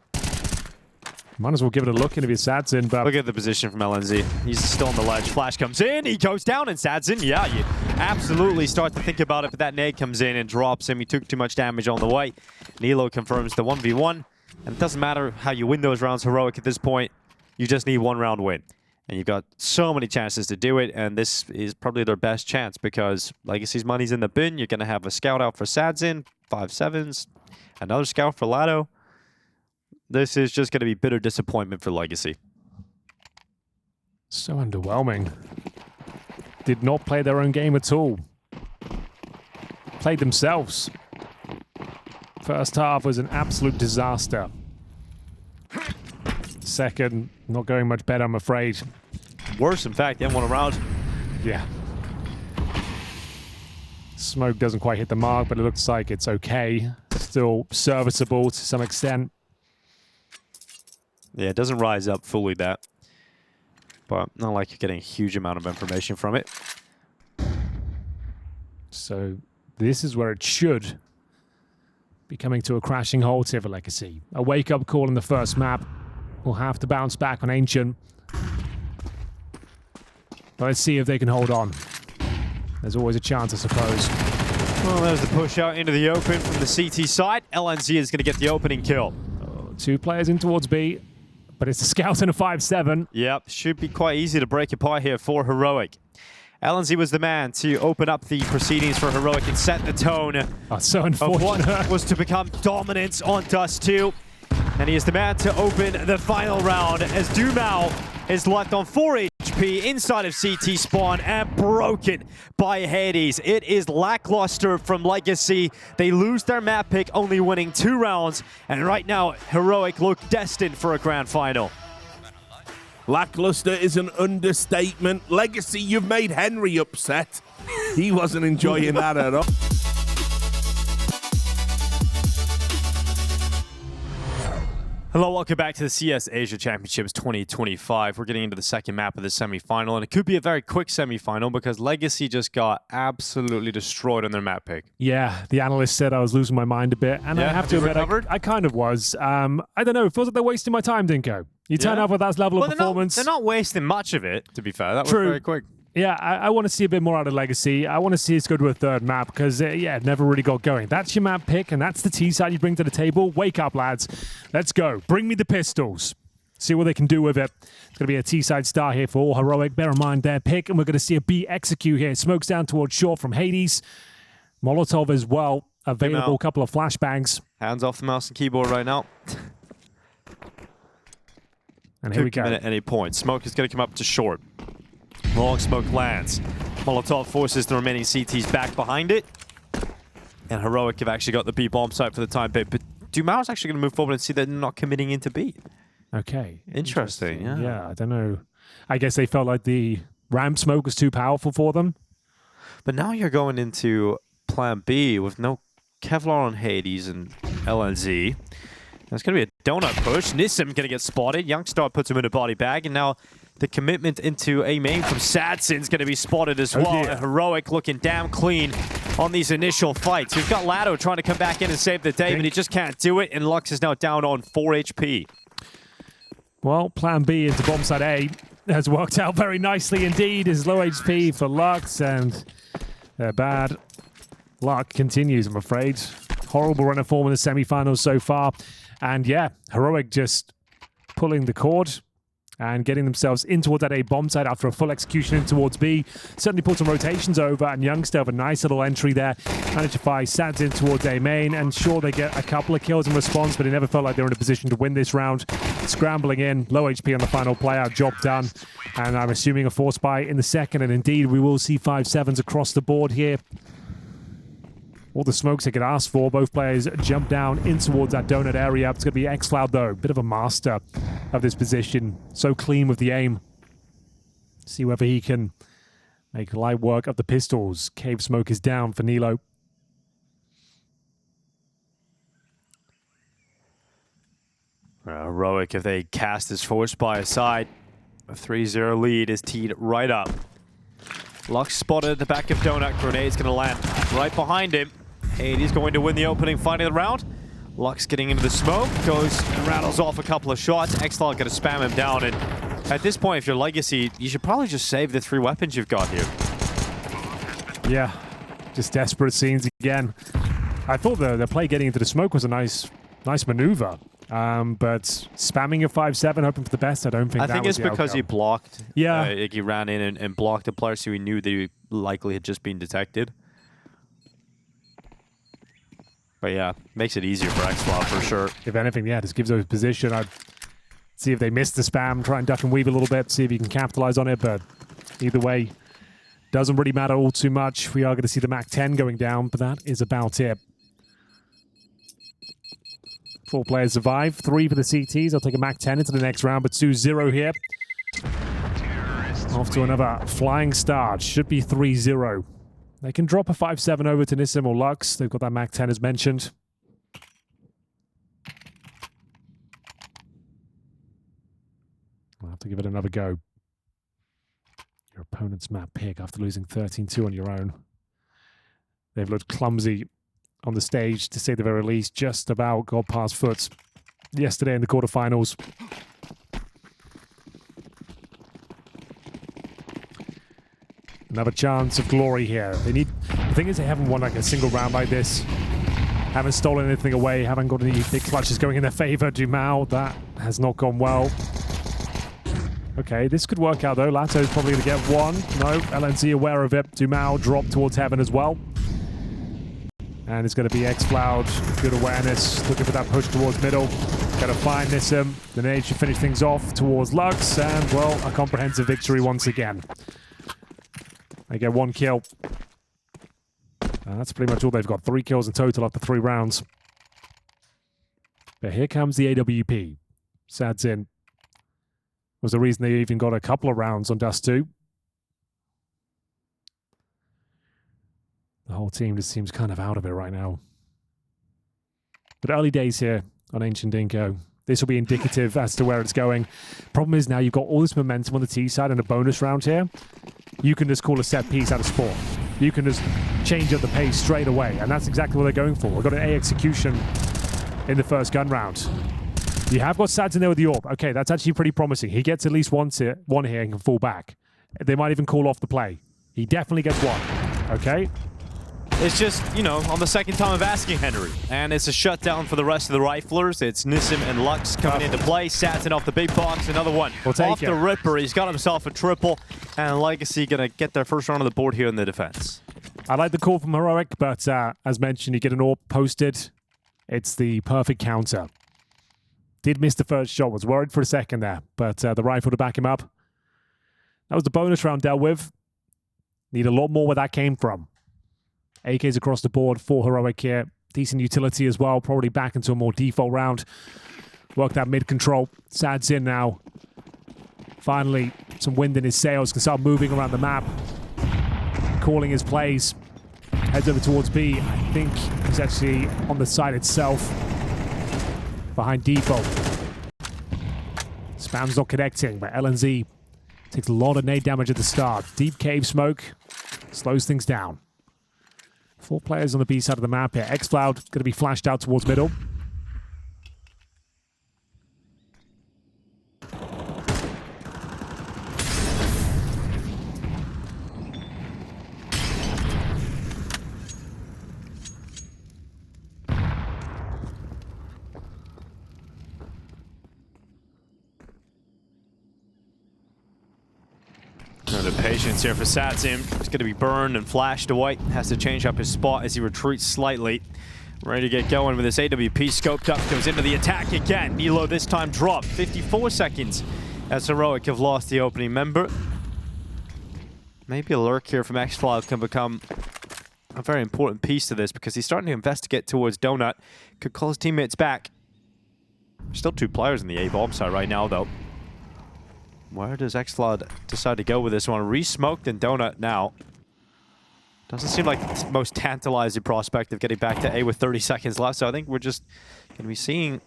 S4: Might as well give it a look in if it's Sadzin, but...
S3: Look at the position from LNZ. He's still on the ledge. Flash comes in. He goes down, and Sadzin, yeah, you absolutely start to think about it, but that nade comes in and drops him. He took too much damage on the way. Nilo confirms the 1v1, and it doesn't matter how you win those rounds heroic at this point. You just need one round win. And you've got so many chances to do it, and this is probably their best chance because Legacy's money's in the bin. You're going to have a scout out for Sadzin, 5-7s, another scout for latto. This is just going to be bitter disappointment for Legacy.
S4: So underwhelming. Did not play their own game at all. Played themselves. First half was an absolute disaster. Second, not going much better, I'm afraid.
S3: Worse, in fact, they won a round.
S4: Yeah. Smoke doesn't quite hit the mark, but it looks like it's okay. Still serviceable to some extent.
S3: Yeah, it doesn't rise up fully that. But not like you're getting a huge amount of information from it.
S4: So this is where it should be coming to a crashing halt here for Legacy. A wake-up call in the first map. We'll have to bounce back on Ancient. But let's see if they can hold on. There's always a chance, I suppose.
S3: Well, there's the push out into the open from the CT side. LNZ is going to get the opening kill.
S4: Two players in towards B, but it's a scout and a 5-7.
S3: Yep, should be quite easy to break apart here for Heroic. LNZ was the man to open up the proceedings for Heroic and set the tone
S4: So
S3: of
S4: unfortunate.
S3: what was to become dominance on Dust2. And he is the man to open the final round as dumau is left on 4 HP inside of CT spawn and broken by Hades. It is lackluster from Legacy. They lose their map pick, only winning 2 rounds. And right now, Heroic look destined for a grand final.
S2: Lackluster is an understatement. Legacy, you've made Henry upset. He wasn't enjoying that at all.
S3: Hello, welcome back to the CS Asia Championships 2025. We're getting into the second map of the semifinal, and it could be a very quick semifinal because Legacy just got absolutely destroyed on their map pick.
S4: Yeah, the analyst said I was losing my mind a bit, and I
S3: Yeah,
S4: have to
S3: have you
S4: admit,
S3: recovered?
S4: I kind of was. I don't know, it feels like they're wasting my time, Dinko. You turn
S3: Yeah.
S4: up with that level of performance.
S3: They're not wasting much of it, to be fair. That was
S4: True.
S3: very quick.
S4: Yeah, I want to see a bit more out of Legacy. I want to see us go to a third map because, yeah, it never really got going. That's your map pick, and that's the T side you bring to the table. Wake up, lads. Let's go. Bring me the pistols. See what they can do with it. It's going to be a T side star here for all Heroic. Bear in mind their pick, and we're going to see a B execute here. Smokes down towards short from Hades. Molotov as well. Available, couple of flashbangs.
S3: Hands off the mouse and keyboard right now.
S4: And here we
S3: Could come in
S4: go.
S3: at any point. Smoke is going to come up to short. Long smoke lands. Molotov forces the remaining CTs back behind it. And Heroic have actually got the B bomb site for the time being. But dumau is actually going to move forward and see they're not committing into B.
S4: Okay.
S3: Interesting, yeah.
S4: Yeah, I don't know. I guess they felt like the ramp smoke was too powerful for them.
S3: But now you're going into plan B with no Kevlar on Hades and LNZ. There's going to be a donut push. Nissim going to get spotted. Youngstar puts him in a body bag. And now the commitment into a main from Sadsin's going to be spotted as well.
S4: dear.
S3: And Heroic looking damn clean on these initial fights. We've got latto trying to come back in and save the day, but he just can't do it. And Lux is now down on 4 HP.
S4: Well, plan B into bomb side A has worked out very nicely indeed. Is low HP for Lux, and their bad luck continues, I'm afraid. Horrible run of form in the semifinals so far. And yeah, Heroic just pulling the cord and getting themselves in towards that A bomb site after a full execution in towards B. Certainly pulled some rotations over, and Youngster have a nice little entry there. Managed to fire Sads in towards A main, and sure, they get a couple of kills in response, but it never felt like they were in a position to win this round. Scrambling in, low HP on the final player, job done. And I'm assuming a force buy in the second, and indeed, we will see 5-7s across the board here. All the smokes they could ask for. Both players jump down in towards that donut area. It's going to be excl, though. Bit of a master of this position. So clean with the aim. See whether he can make light work of the pistols. Cave smoke is down for Nilo.
S3: Heroic, if they cast this force by aside, a 3-0 lead is teed right up. Lux spotted at the back of Donut. Grenade's going to land right behind him. Hades going to win the opening fight of the round. Lux getting into the smoke, goes and rattles off a couple of shots. excl going to spam him down, and at this point, if you're Legacy, you should probably just save the 3 weapons you've got here.
S4: Yeah, just desperate scenes again. I thought the play getting into the smoke was a nice maneuver, but spamming a 5-7, hoping for the best, I don't think.
S3: I think it's because he blocked.
S4: Yeah,
S3: he ran in and blocked the player, so he knew that he likely had just been detected. But yeah, makes it easier for excl for sure.
S4: If anything, yeah, just gives us position. I'd see if they miss the spam, try and duck and weave a little bit, see if you can capitalize on it, but either way, doesn't really matter all too much. We are going to see the MAC-10 going down, but that is about it. 4 players survive, 3 for the CTs. I'll take a MAC-10 into the next round, but 2-0 here. Off to another flying start. Should be 3-0. They can drop a 5-7 over to Nissim or Lux. They've got that MAC-10 as mentioned. I'll have to give it another go. Your opponent's map pick after losing 13-2 on your own. They've looked clumsy on the stage, to say the very least. Just about got past FUT yesterday in the quarterfinals. Another chance of glory here. They need. The thing is, they haven't won like a single round like this. Haven't stolen anything away. Haven't got any big clutches going in their favor. Dumau, that has not gone well. Okay, this could work out though. Latto's probably going to get one. No, LNZ aware of it. Dumau dropped towards heaven as well. And it's going to be excl. Good awareness. Looking for that push towards middle. Got to find Nissim. The nade should finish things off towards Lux. And, well, a comprehensive victory once again. They get 1 kill. And that's pretty much all they've got. 3 kills in total after 3 rounds. But here comes the AWP. Sadzin was the reason they even got a couple of rounds on Dust2. The whole team just seems kind of out of it right now. But early days here on Ancient Dinko. This will be indicative as to where it's going. Problem is now you've got all this momentum on the T side and a bonus round here. You can just call a set piece out of sport. You can just change up the pace straight away, and that's exactly what they're going for. We've got an A execution in the first gun round. You have got Sads in there with the AWP. Okay, that's actually pretty promising. He gets at least one here and can fall back. They might even call off the play. He definitely gets one. Okay.
S3: It's just, you know, on the second time of asking Henry. And it's a shutdown for the rest of the riflers. It's Nissim and Lux coming into play. Satin off the big box, another one. Off the ripper, he's got himself a triple. And Legacy going to get their first round on the board here in the defense.
S4: I like the call from Heroic, but as mentioned, you get an AWP posted. It's the perfect counter. Did miss the first shot, was worried for a second there, but the rifle to back him up. That was the bonus round dealt with. Need a lot more where that came from. AKs across the board for Heroic here. Decent utility as well, probably back into a more default round. Work that mid control. Sad's in now. Finally, some wind in his sails, can start moving around the map. Calling his plays. Heads over towards B. I think he's actually on the side itself. Behind default. Spam's not connecting, but LNZ takes a lot of nade damage at the start. Deep cave smoke slows things down. 4 players on the B side of the map here. excl going to be flashed out towards middle.
S3: The patience here for Satsim. He's going to be burned and flashed away. Has to change up his spot as he retreats slightly. Ready to get going with this AWP scoped up. Goes into the attack again. Nilo this time dropped. 54 seconds as Heroic have lost the opening member. Maybe a lurk here from excl can become a very important piece to this because he's starting to investigate towards Donut. Could call his teammates back. Still 2 players in the A-bomb side right now, though. Where does excl decide to go with this one? Re-smoked in Donut now. Doesn't seem like the most tantalizing prospect of getting back to A with 30 seconds left, so I think we're just going to be seeing...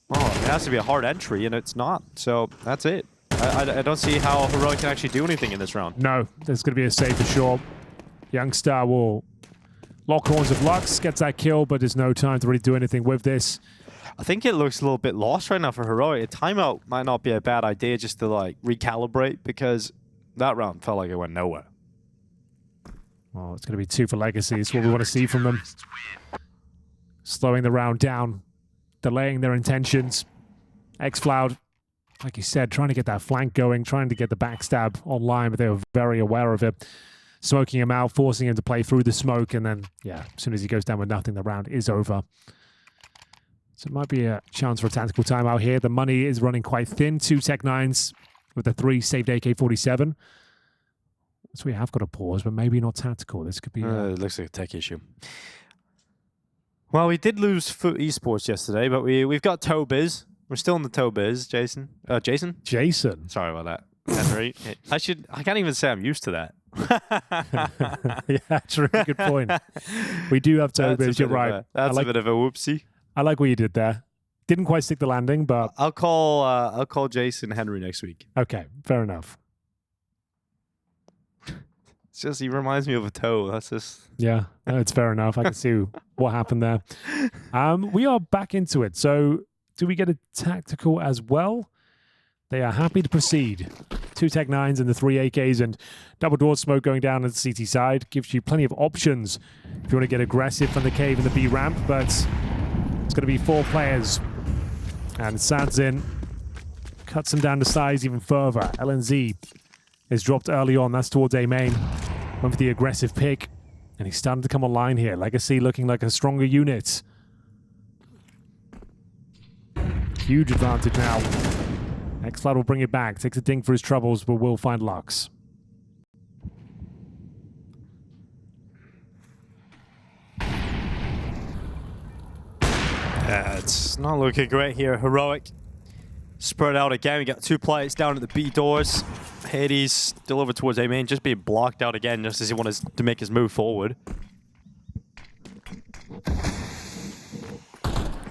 S3: Oh, it has to be a hard entry, and it's not, so that's it. I don't see how Heroic can actually do anything in this round.
S4: No, there's going to be a save for sure. Youngstar will lock horns of Lux, gets that kill, but there's no time to really do anything with this.
S3: I think it looks a little bit lost right now for Heroic. A timeout might not be a bad idea just to like recalibrate, because that round felt like it went nowhere.
S4: Well, it's going to be 2 for Legacy. It's what we want to see from them. Slowing the round down, delaying their intentions. excl, like you said, trying to get that flank going, trying to get the backstab online, but they were very aware of it. Smoking him out, forcing him to play through the smoke, and then, yeah, as soon as he goes down with nothing, the round is over. So it might be a chance for a tactical timeout here. The money is running quite thin. 2 Tech-9s with the 3 saved AK-47. So we have got a pause, but maybe not tactical. This could be...
S3: It looks like a tech issue. Well, we did lose FUT Esports yesterday, but we've got Tobiz. We're still in the Tobiz, Jason. Jason?
S4: Jason.
S3: Sorry about that. Henry. I can't even say I'm used to that.
S4: Yeah, that's a really good point. We do have Tobiz, you're right.
S3: That's a bit of a whoopsie.
S4: I like what you did there. Didn't quite stick the landing, but...
S3: I'll call Jason Henry next week.
S4: Okay, fair enough.
S3: It's just, he reminds me of a toe. That's just...
S4: Yeah, no, it's fair enough. I can see what happened there. We are back into it. So, do we get a tactical as well? They are happy to proceed. 2 Tech-9s and the 3 AKs, and double door smoke going down on the CT side. Gives you plenty of options if you want to get aggressive from the cave and the B ramp, but it's going to be 4 players. And Sadzin cuts him down to size even further. LNZ is dropped early on. That's towards A main. Went for the aggressive pick, and he's starting to come online here. Legacy looking like a stronger unit. Huge advantage now. excl will bring it back. Takes a ding for his troubles, but will find Lux.
S3: It's not looking great here. Heroic spread out again. We got 2 players down at the B doors. Hades still over towards A main, just being blocked out again just as he wanted to make his move forward.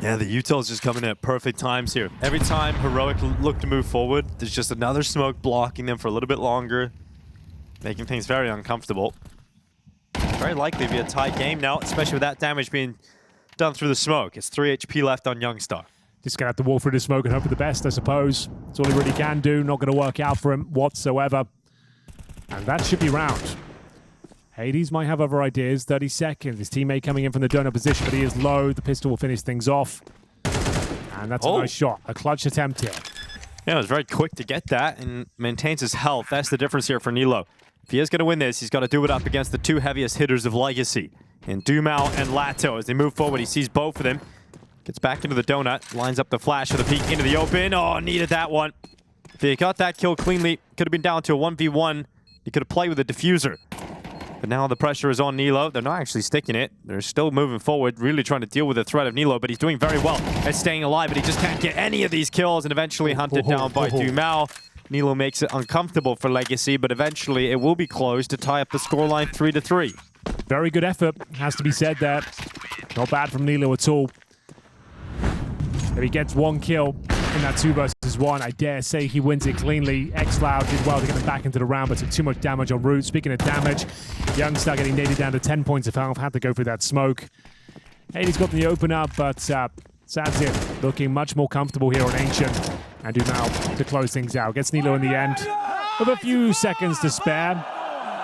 S3: Yeah, the util's just coming in at perfect times here. Every time Heroic look to move forward, there's just another smoke blocking them for a little bit longer, making things very uncomfortable. Very likely to be a tight game now, especially with that damage being done through the smoke. It's 3 HP left on Youngstar.
S4: Just gonna have to walk through the smoke and hope for the best, I suppose. That's all he really can do. Not gonna work out for him whatsoever. And that should be round. Hades might have other ideas. 30 seconds. His teammate coming in from the donut position, but he is low. The pistol will finish things off. And that's a nice shot. A clutch attempt here.
S3: Yeah, it was very quick to get that and maintains his health. That's the difference here for Nilo. If he is going to win this, he's got to do it up against the 2 heaviest hitters of Legacy. In dumau and latto. As they move forward, he sees both of them. Gets back into the donut. Lines up the flash for the peek into the open. Oh, needed that one. If he got that kill cleanly, could have been down to a 1v1. He could have played with a diffuser. But now the pressure is on Nilo. They're not actually sticking it. They're still moving forward, really trying to deal with the threat of Nilo, but he's doing very well at staying alive, but he just can't get any of these kills, and eventually hunted down by dumau. Nilo makes it uncomfortable for Legacy, but eventually it will be closed to tie up the scoreline 3-3.
S4: Very good effort, has to be said there. Not bad from Nilo at all. If he gets 1 kill in that 2 versus 1, I dare say he wins it cleanly. excl did well to get him back into the round, but took too much damage en route. Speaking of damage, Youngstar getting naded down to 10 points of health, had to go through that smoke. Hades got the open up, but Sadzin looking much more comfortable here on Ancient. And dumau to close things out. Gets Nilo in the end with a few seconds to spare.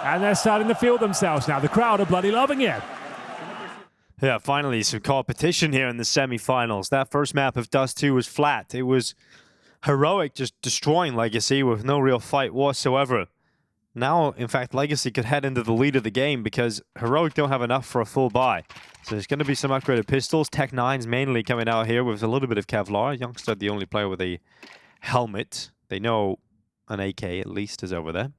S4: And they're starting to feel themselves now. The crowd are bloody loving it.
S3: Yeah, finally some competition here in the semifinals. That first map of Dust2 was flat. It was Heroic just destroying Legacy with no real fight whatsoever. Now, in fact, Legacy could head into the lead of the game because Heroic don't have enough for a full buy. So there's going to be some upgraded pistols. Tech-9s mainly coming out here with a little bit of Kevlar. Youngstar, the only player with a helmet. They know an AK at least is over there.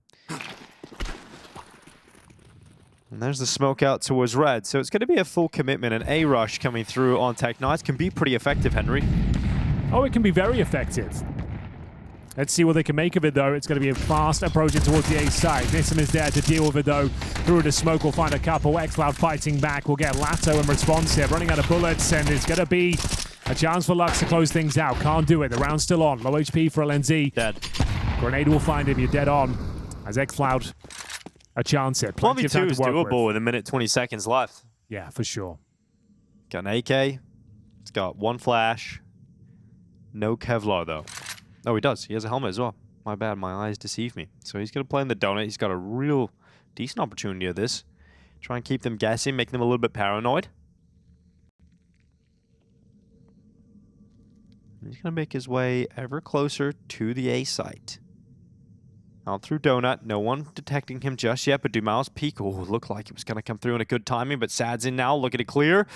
S3: And there's the smoke out towards red. So it's going to be a full commitment. An A-rush coming through on Tech-9s can be pretty effective, Henry.
S4: Oh, it can be very effective. Let's see what they can make of it, though. It's going to be a fast approaching towards the A side. Nissim is there to deal with it, though. Through the smoke, we'll find a couple. excl fighting back. We'll get latto in response here. Running out of bullets, and it's going to be a chance for Lux to close things out. Can't do it. The round's still on. Low HP for LNZ.
S3: Dead.
S4: Grenade will find him. You're dead on. As excl a chance here.
S3: 1v2 is doable with a minute 20 seconds left.
S4: Yeah, for sure.
S3: Got an AK. It's got one flash. No Kevlar, though. Oh, he does. He has a helmet as well. My bad. My eyes deceive me. So he's going to play in the donut. He's got a real decent opportunity of this. Try and keep them guessing, make them a little bit paranoid. He's going to make his way ever closer to the A site. Out through donut. No one detecting him just yet, but dumau's peek. Oh, looked like it was going to come through in a good timing, but Sad's in now. Look at it clear.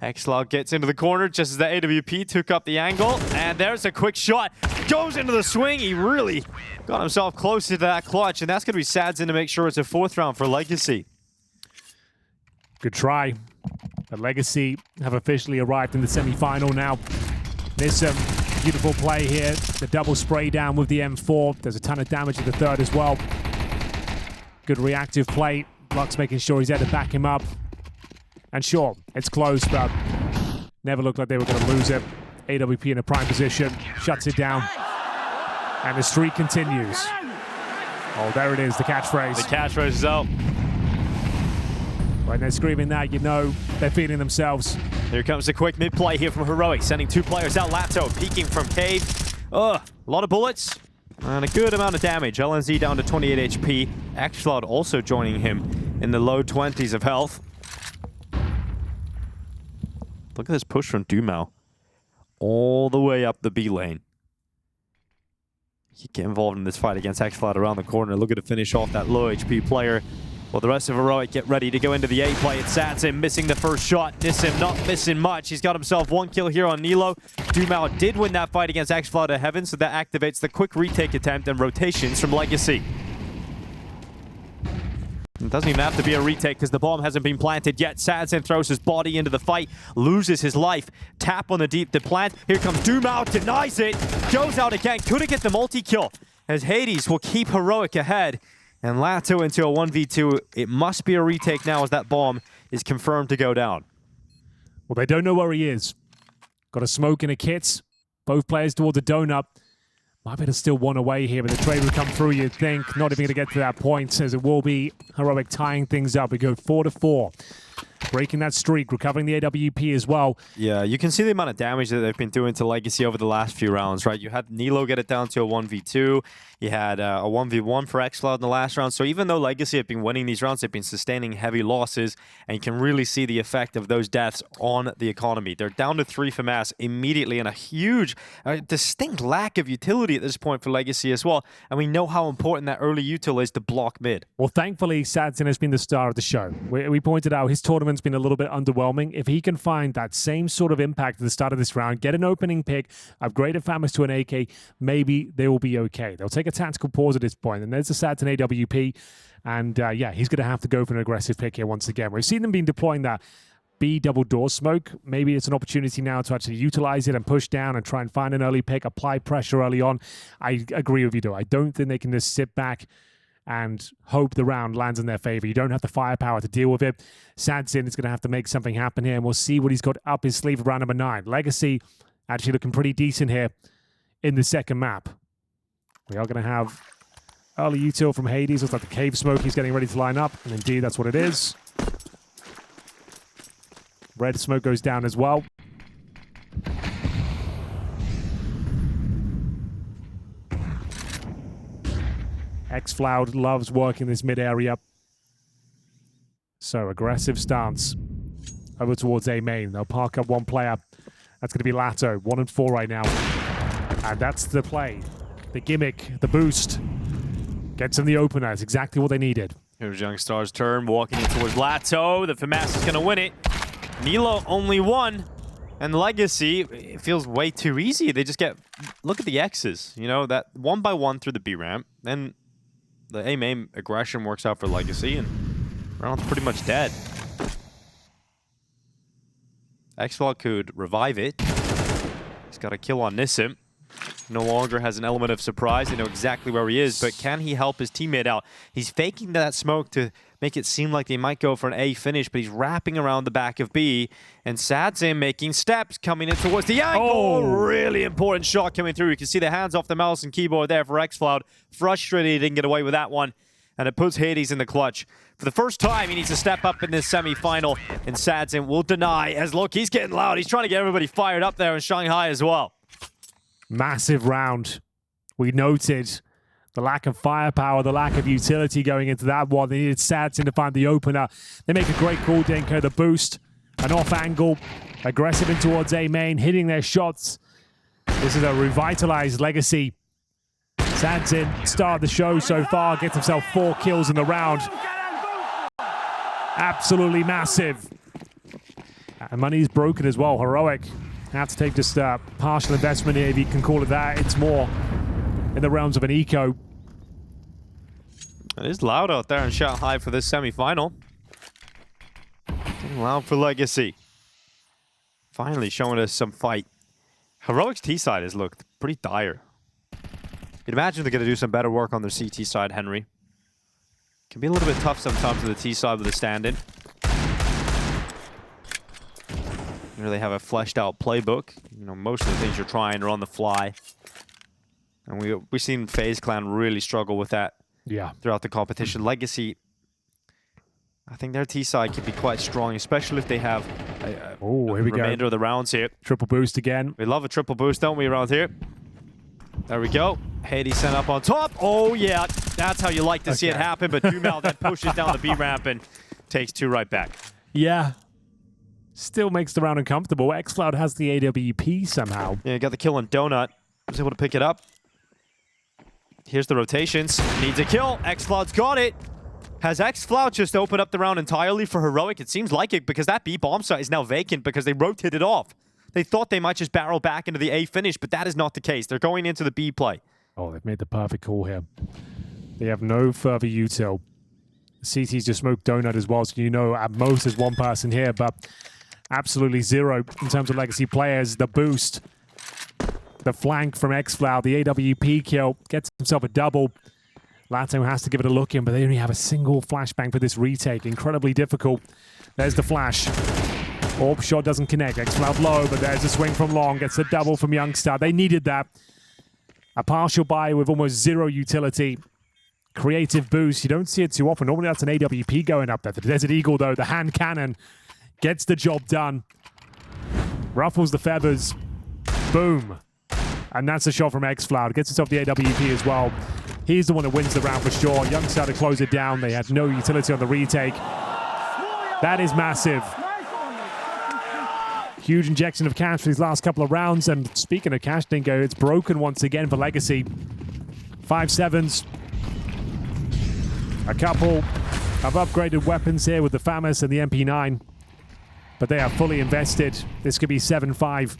S3: excl gets into the corner just as the AWP took up the angle, and there's a quick shot. Goes into the swing. He really got himself close to that clutch, and that's going to be Sad's in to make sure it's a 4th round for Legacy.
S4: Good try. The Legacy have officially arrived in the semi-final now. There's some beautiful play here. The double spray down with the M4. There's a ton of damage at the 3rd as well. Good reactive play. Lux making sure he's there to back him up. And sure, it's close, but never looked like they were going to lose it. AWP in a prime position. Shuts it down. And the streak continues. Oh, there it is, the catchphrase.
S3: The catchphrase is out.
S4: When they're screaming that, you know they're feeling themselves.
S3: Here comes the quick mid-play here from Heroic, sending 2 players out. latto peeking from cave. A lot of bullets and a good amount of damage. LNZ down to 28 HP. excl also joining him in the low 20s of health. Look at this push from dumau. All the way up the B lane. You get involved in this fight against excl around the corner. Look at to finish off that low HP player. Well, the rest of Heroic get ready to go into the A play. It's Satsin missing the first shot. Nissim not missing much. He's got himself 1 kill here on nilo. dumau did win that fight against excl to heaven, so that activates the quick retake attempt and rotations from Legacy. It doesn't even have to be a retake because the bomb hasn't been planted yet. Satsin throws his body into the fight, loses his life. Tap on the deep to plant. Here comes dumau, denies it, goes out again. Couldn't get the multi-kill as Hades will keep Heroic ahead. And latto into a 1v2. It must be a retake now as that bomb is confirmed to go down.
S4: Well, they don't know where he is. Got a smoke and a kit. Both players towards the donut. Might be able to still 1 away here, but the trade would come through, you'd think. Not even going to get to that point, as it will be Heroic tying things up. We go 4-4. Breaking that streak, recovering the AWP as well.
S3: Yeah, you can see the amount of damage that they've been doing to Legacy over the last few rounds, right? You had nilo get it down to a 1v2. You had a 1v1 for excl in the last round. So even though Legacy have been winning these rounds, they've been sustaining heavy losses, and you can really see the effect of those deaths on the economy. They're down to 3 for mass immediately, and a huge, distinct lack of utility at this point for Legacy as well. And we know how important that early util is to block mid.
S4: Well, thankfully, Sadsin has been the star of the show. We pointed out his tournament's been a little bit underwhelming. If he can find that same sort of impact at the start of this round, get an opening pick, upgrade a Famas to an AK, maybe they will be okay. They'll take a tactical pause at this point, and there's the Sadsin AWP, and yeah, he's going to have to go for an aggressive pick here once again. We've seen them been deploying that B double door smoke. Maybe it's an opportunity now to actually utilize it and push down and try and find an early pick, apply pressure early on. I agree with you, though. I don't think they can just sit back and hope the round lands in their favor. You don't have the firepower to deal with it. Sadsin is going to have to make something happen here, and we'll see what he's got up his sleeve at round number 9. Legacy actually looking pretty decent here in the second map. We are going to have early util from Hades. Looks like the cave smoke he's getting ready to line up, and indeed that's what it is. Red smoke goes down as well. excl loves working this mid area. So aggressive stance over towards A main. They'll park up 1 player. That's going to be latto. 1 and 4 right now. And that's the play. The gimmick, the boost. Gets them the opener. It's exactly what they needed.
S3: Here's Youngstar's turn, walking in towards latto. The FAMAS is going to win it. nilo only 1. And Legacy, it feels way too easy. They just get... Look at the X's. You know, that 1 by 1 through the B ramp. Then the A main aggression works out for Legacy, and round's pretty much dead. excl could revive it. He's got a kill on Nissim. no longer has an element of surprise. They know exactly where he is, but can he help his teammate out? He's faking that smoke to make it seem like they might go for an A finish, but he's wrapping around the back of B, and Sadzin making steps, coming in towards the angle.
S4: Oh.
S3: Really important shot coming through. You can see the hands off the mouse and keyboard there for excl. Frustrated he didn't get away with that one, and it puts Hades in the clutch. For the first time, he needs to step up in this semi-final, and Sadzin will deny, as look, he's getting loud. He's trying to get everybody fired up there in Shanghai as well.
S4: Massive round. We noted the lack of firepower, the lack of utility going into that one. They needed Sadzin to find the opener. They make a great call, Denko. The boost, an off angle, aggressive in towards A main, hitting their shots. This is a revitalized Legacy. Sadzin, star of the show so far, gets himself 4 kills in the round. Absolutely massive. And money's broken as well. Heroic have to take just partial investment here, if you can call it that. It's more in the realms of an eco.
S3: It is loud out there in Shanghai for this semi-final. Getting loud for Legacy. Finally showing us some fight. Heroic's T-side has looked pretty dire. You'd imagine they're going to do some better work on their CT side, Henry. Can be a little bit tough sometimes with the T side with the stand-in. You know, they have a fleshed out playbook. You know, most of the things you're trying are on the fly. And we've seen FaZe Clan really struggle with that throughout the competition. Legacy, I think their T side could be quite strong, especially if they have
S4: Here we
S3: remainder
S4: go.
S3: of the rounds here.
S4: Triple boost again.
S3: We love a triple boost, don't we, around here? There we go. Hades sent up on top. Oh, yeah. That's how you like to see it happen. But dumau then pushes down the B ramp and takes 2 right back.
S4: Yeah. Still makes the round uncomfortable. excl has the AWP somehow.
S3: Yeah, got the kill on Donut. Was able to pick it up. Here's the rotations. Needs a kill. excl's got it. Has excl just opened up the round entirely for Heroic? It seems like it, because that B bomb site is now vacant because they rotated off. They thought they might just barrel back into the A finish, but that is not the case. They're going into the B play.
S4: Oh, they've made the perfect call here. They have no further util. CT's just smoked Donut as well, so you know at most there's one person here, but absolutely zero in terms of Legacy players. The boost, the flank from excl, the AWP kill, gets himself a double. latto has to give it a look in, but they only have a single flashbang for this retake. Incredibly difficult. There's the flash. Orb shot doesn't connect. excl low, but there's a swing from long. Gets a double from Youngstar. They needed that. A partial buy with almost zero utility. Creative boost. You don't see it too often. Normally that's an AWP going up there. The Desert Eagle, though, the hand cannon, gets the job done. Ruffles the feathers. Boom. And that's a shot from excl. Gets himself the AWP as well. He's the one that wins the round for sure. Youngstar to close it down. They had no utility on the retake. That is massive. Huge injection of cash for these last couple of rounds. And speaking of cash, Dingo, it's broken once again for Legacy. 5-7s. A couple of upgraded weapons here with the FAMAS and the MP9. But they are fully invested. This could be 7-5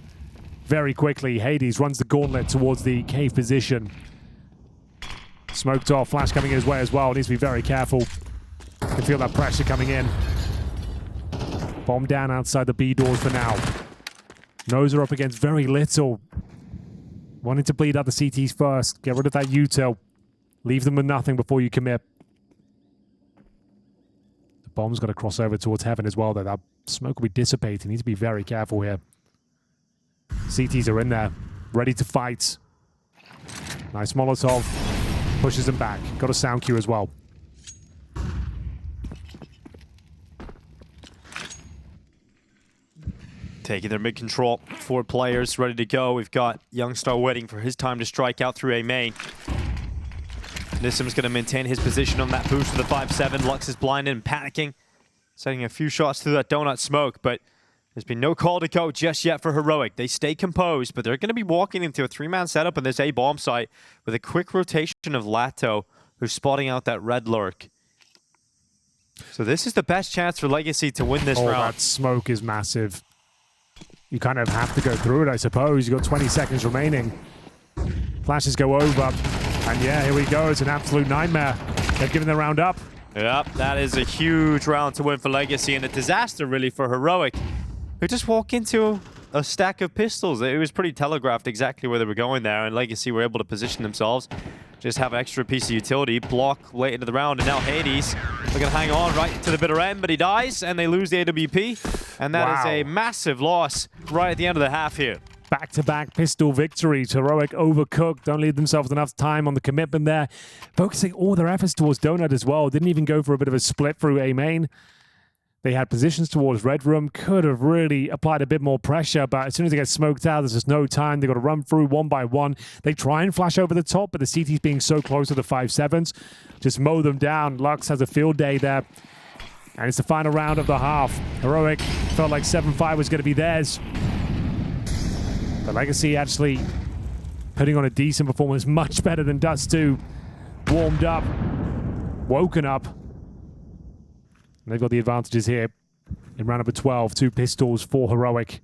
S4: very quickly. Hades runs the gauntlet towards the cave position. Smoked off. Flash coming his way as well. Needs to be very careful. You can feel that pressure coming in. Bomb down outside the B doors for now. Nose are up against very little. Wanting to bleed out the CTs first. Get rid of that util. Leave them with nothing before you commit. The bomb's got to cross over towards heaven as well, though. That smoke will be dissipating. Need to be very careful here. CTs are in there. Ready to fight. Nice Molotov. Pushes them back. Got a sound cue as well.
S3: Taking their mid-control. 4 players ready to go. We've got Youngstar waiting for his time to strike out through A main. Nissim's going to maintain his position on that boost for the 5-7. Lux is blinded and panicking. Setting a few shots through that donut smoke, but there's been no call to go just yet for Heroic. They stay composed, but they're going to be walking into a 3-man setup on this A bomb site with a quick rotation of latto, who's spotting out that red lurk. So this is the best chance for Legacy to win this round.
S4: That smoke is massive. You kind of have to go through it, I suppose. You've got 20 seconds remaining. Flashes go over. And yeah, here we go. It's an absolute nightmare. They've given the round up.
S3: Yep, that is a huge round to win for Legacy and a disaster, really, for Heroic, who just walk into a stack of pistols. It was pretty telegraphed exactly where they were going there, and Legacy were able to position themselves. Just have an extra piece of utility, block late into the round, and now Hades looking to hang on right to the bitter end, but he dies, and they lose the AWP, and that is a massive loss right at the end of the half here.
S4: Back-to-back pistol victories. Heroic overcooked. Don't leave themselves enough time on the commitment there. Focusing all their efforts towards Donut as well. Didn't even go for a bit of a split through A main. They had positions towards Red Room. Could have really applied a bit more pressure, but as soon as they get smoked out, there's just no time. They've got to run through one by one. They try and flash over the top, but the CT's being so close to the 5-7s. Just mow them down. Lux has a field day there. And it's the final round of the half. Heroic felt like 7-5 was going to be theirs. But Legacy actually putting on a decent performance, much better than Dust2. Warmed up, woken up. And they've got the advantages here in round number 12. 2 pistols for Heroic.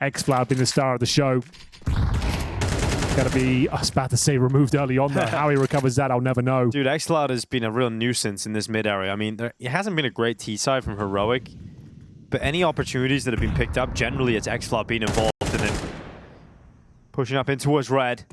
S4: excl being the star of the show. Got to be, I was about to say, removed early on there. How he recovers that, I'll never know.
S3: Dude, excl has been a real nuisance in this mid area. I mean, it hasn't been a great T side from Heroic, but any opportunities that have been picked up, generally it's excl being involved. And then pushing up in towards red.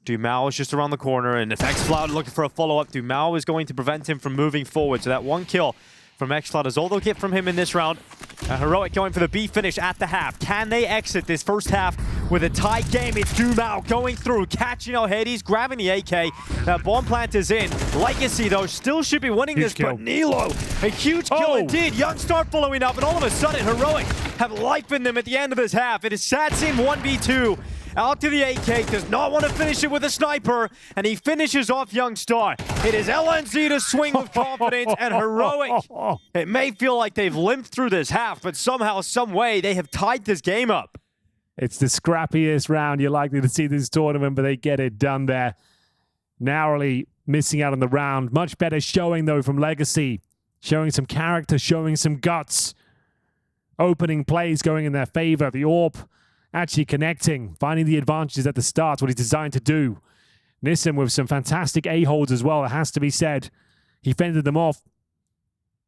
S3: dumau is just around the corner, and if excl looking for a follow-up, dumau is going to prevent him from moving forward. So that 1 kill from excl is all they'll get from him in this round. Heroic going for the B finish at the half. Can they exit this first half with a tight game? It's dumau going through, catching out Hades, grabbing the AK. That bomb plant is in. Legacy, though, still should be winning this, but nilo, a huge kill indeed. Youngstar following up, and all of a sudden, Heroic have life in them at the end of this half. It is Satsim 1v2. Out to the AK, does not want to finish it with a sniper, and he finishes off Youngstar. It is LNZ to swing with confidence, and Heroic, it may feel like they've limped through this half, but somehow, some way, they have tied this game up.
S4: It's the scrappiest round you're likely to see this tournament, but they get it done there. Narrowly missing out on the round. Much better showing, though, from Legacy. Showing some character, showing some guts. Opening plays going in their favor. The AWP actually connecting, finding the advantages at the start, what he's designed to do. Nissim with some fantastic A-holds as well, it has to be said. He fended them off.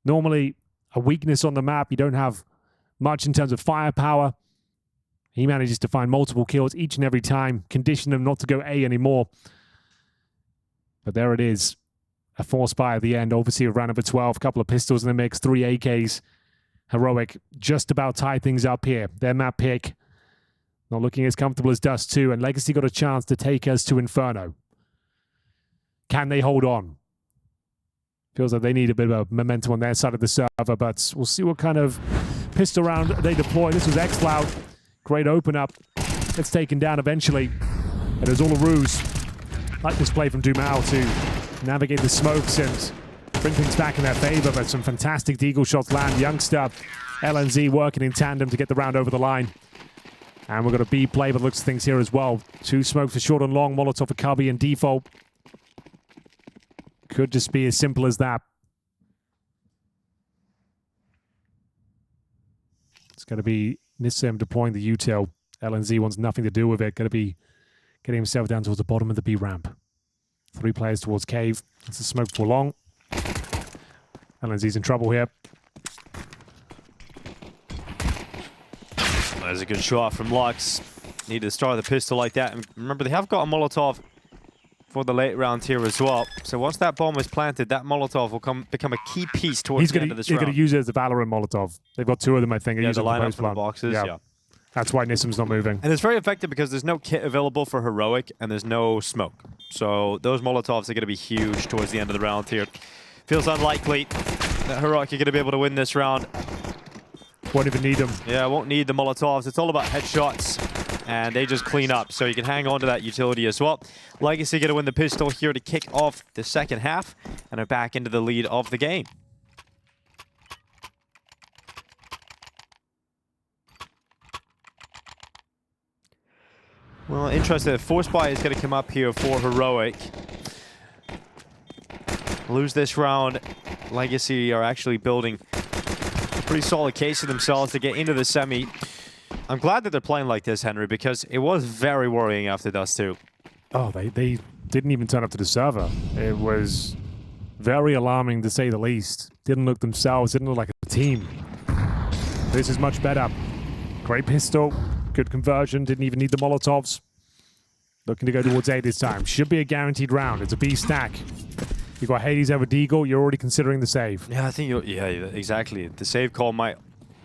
S4: Normally, a weakness on the map. You don't have much in terms of firepower. He manages to find multiple kills each and every time, condition them not to go A anymore. But there it is. A force buy at the end, obviously of round number 12. A couple of pistols in the mix, 3 AKs. Heroic just about tie things up here. Their map pick. Not looking as comfortable as Dust2, and Legacy got a chance to take us to Inferno. Can they hold on? Feels like they need a bit of momentum on their side of the server, but we'll see what kind of pistol round they deploy. This was excl. Great open up. Gets taken down eventually. It is all a ruse. Like this play from dumau to navigate the smokes and bring things back in their favor, but some fantastic deagle shots land. Youngster, LNZ working in tandem to get the round over the line. And we've got a B play, but looks at things here as well. 2 smokes for short and long, Molotov for Cubby and default. Could just be as simple as that. It's going to be Nissim deploying the util. LNZ wants nothing to do with it. Going to be getting himself down towards the bottom of the B ramp. 3 players towards cave. It's a smoke for long. LNZ's in trouble here.
S3: There's a good shot from Lux. Need to start the pistol like that. And remember, they have got a Molotov for the late round here as well. So once that bomb is planted, that Molotov will become a key piece towards the end of this round.
S4: He's going to use it as a Valorant Molotov. They've got 2 of them, I think.
S3: Yeah, the lineup for the boxes, yeah.
S4: That's why Nissim's not moving.
S3: And it's very effective because there's no kit available for Heroic, and there's no smoke. So those Molotovs are going to be huge towards the end of the round here. Feels unlikely that Heroic are going to be able to win this round.
S4: Won't even need them.
S3: Yeah, won't need the Molotovs. It's all about headshots, and they just clean up. So you can hang on to that utility as well. Legacy going to win the pistol here to kick off the second half, and are back into the lead of the game. Well, interesting. Force buy is going to come up here for Heroic. Lose this round. Legacy are actually building a pretty solid case for themselves to get into the semi. I'm glad that they're playing like this, Henry, because it was very worrying after Dust2.
S4: Oh, they didn't even turn up to the server. It was very alarming, to say the least. Didn't look themselves, didn't look like a team. This is much better. Great pistol. Good conversion. Didn't even need the Molotovs. Looking to go towards A this time. Should be a guaranteed round. It's a B stack. You got Hades over Deagle. You're already considering the save.
S3: Yeah, I think you're... Yeah, exactly. The save call might